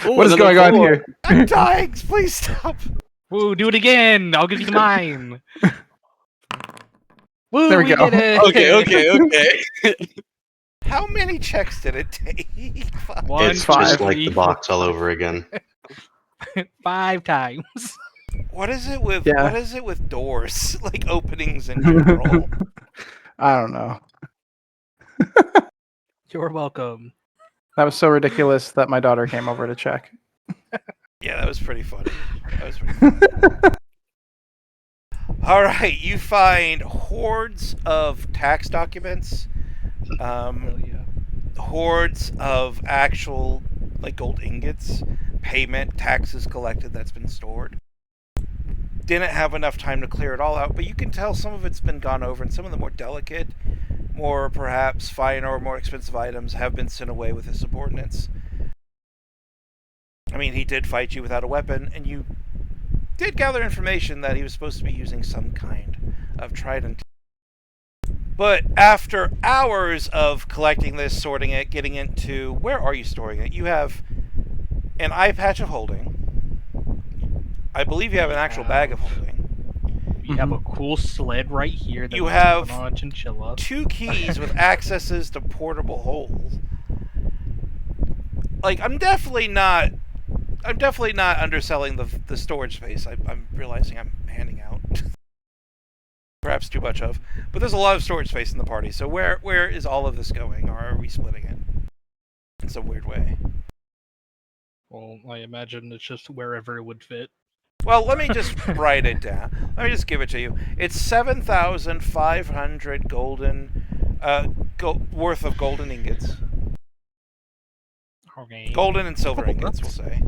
What is going on here?
I'm dying! Please stop!
Woo, do it again! I'll give you mine! Woo,
There we go.
did it!
okay.
How many checks did it take? Fuck.
One,
It's
five,
just like
three,
the box all over again.
5 times.
What is it with
Yeah.
what is it with doors? Like openings in general?
I don't know.
You're welcome.
That was so ridiculous that my daughter came over to check.
Yeah, that was pretty funny. That was pretty funny. Alright, you find hordes of tax documents.
Hell yeah.
Hordes of actual like gold ingots, payment, taxes collected that's been stored. Didn't have enough time to clear it all out, but you can tell some of it's been gone over, and some of the more delicate, more perhaps finer or more expensive items have been sent away with his subordinates. I mean, he did fight you without a weapon, and you did gather information that he was supposed to be using some kind of trident. But after hours of collecting this, sorting it, getting into where are you storing it? You have an eye patch of holding. I believe you have an actual bag of holding.
You have a cool sled right here. That
You
we can
have
put on a chinchilla.
2 keys with accesses to portable holes. Like, I'm definitely not underselling the storage space. I'm realizing I'm handing out perhaps too much of, but there's a lot of storage space in the party. So where is all of this going, or are we splitting it in some weird way?
Well, I imagine it's just wherever it would fit.
Well, let me just write it down. Let me just give it to you. It's 7,500 golden worth of golden ingots.
Okay.
Golden and silver ingots, we'll say.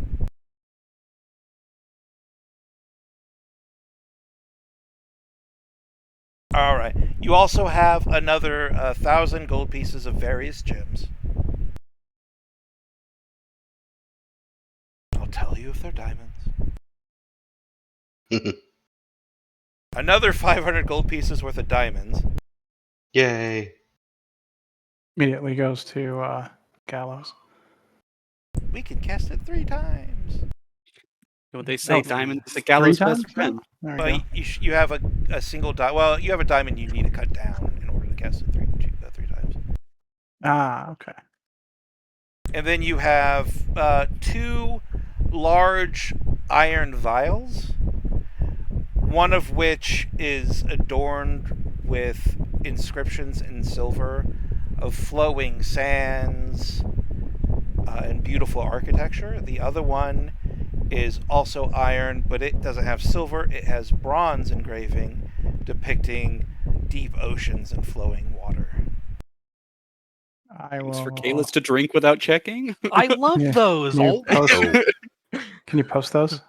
All right. You also have another 1,000 gold pieces of various gems. I'll tell you if they're diamonds. Another 500 gold pieces worth of diamonds.
Yay.
Immediately goes to Gallows.
We can cast it 3 times.
What they say,
No,
diamond is a gallows
times?
best friend.
There we
Well,
go.
you have a single diamond. Well, you have a diamond you need to cut down in order to cast it 3 times.
Ah, okay.
And then you have 2 large iron vials, one of which is adorned with inscriptions in silver of flowing sands and beautiful architecture. The other one is also iron, but it doesn't have silver. It has bronze engraving depicting deep oceans and flowing water.
I
Things for
will.
Kalis to drink without checking.
I love
Yeah.
those.
Can you post?
Oh,
Can you post those?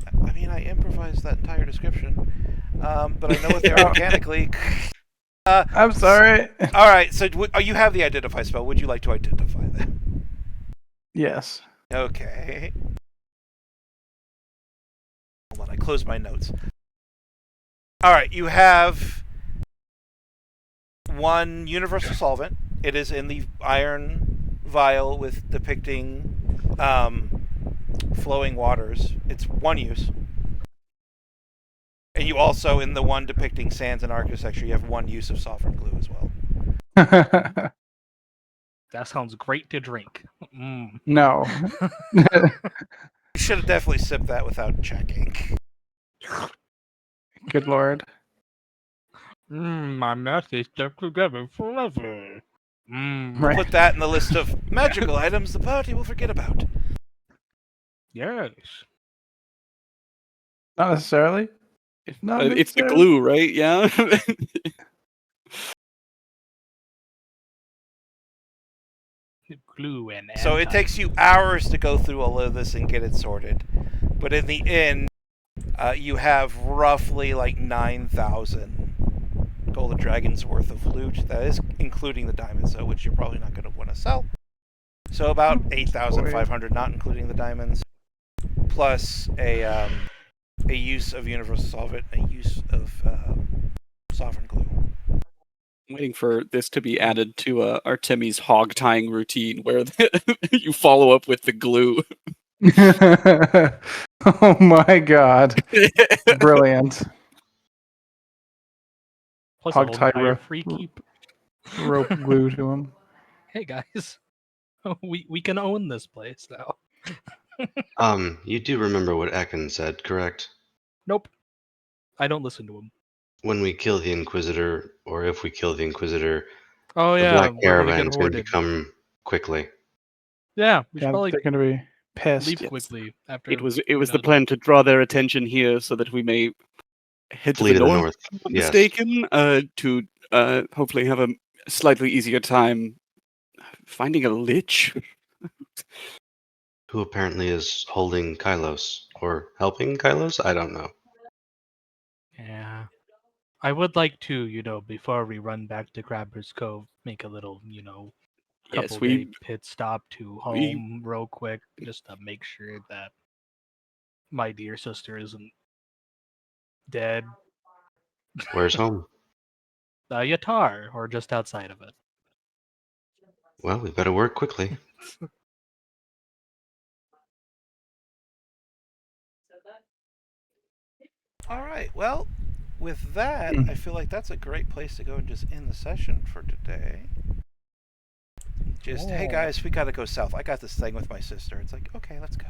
I mean, I improvised that entire description, but I know what they are mechanically.
I'm sorry.
All right, so you have the identify spell. Would you like to identify them?
Yes.
Okay. Hold on, I closed my notes. All right, you have one universal solvent. It is in the iron vial with depicting flowing waters. It's one use. And you also, in the one depicting sands and architecture, you have one use of sovereign glue as well.
That sounds great to drink.
No.
You should have definitely sipped that without checking.
Good lord.
My mouth is stuck together forever.
Right.
Put that in the list of magical items the party will forget about.
Yes.
Not necessarily. It's not
It's the
necessarily.
glue, right? Yeah.
Glue and
So it takes you hours to go through all of this and get it sorted. But in the end, you have roughly like 9,000 golden dragons worth of loot. That is including the diamonds, though, which you're probably not going to want to sell. So about 8,500, not including the diamonds, plus a use of universal solvent, a use of sovereign glue.
Waiting for this to be added to Artemi's hog tying routine, where you follow up with the glue.
Oh my god. Brilliant.
Plus
Hog
a whole
tie
entire
rope.
free keep.
Rope glue to him.
Hey guys, we can own this place now.
you do remember what Ekin said, correct?
Nope, I don't listen to him.
When we kill the Inquisitor, or if we kill the Inquisitor,
Oh
the
yeah,
Black
we're gonna get
Caravan's going to
hoarded.
come quickly.
Yeah, we should
Yeah,
probably
they're gonna be pissed.
leave
Yes.
quickly after.
It was
we're
the
done.
plan to draw their attention here so that we may head to
Flee
the
to the
north.
north.
If I'm
Yes.
mistaken, to hopefully have a slightly easier time finding a lich.
Who apparently is holding Kylos, or helping Kylos? I don't know.
Yeah, I would like to, before we run back to Crabber's Cove, make a little, couple day pit stop to home real quick, just to make sure that my dear sister isn't dead.
Where's home?
Yatar, or just outside of it.
Well, we better work quickly.
All right, well, with that, I feel like that's a great place to go and just end the session for today. Just, hey guys, we gotta go south. I got this thing with my sister. It's like, okay, let's go.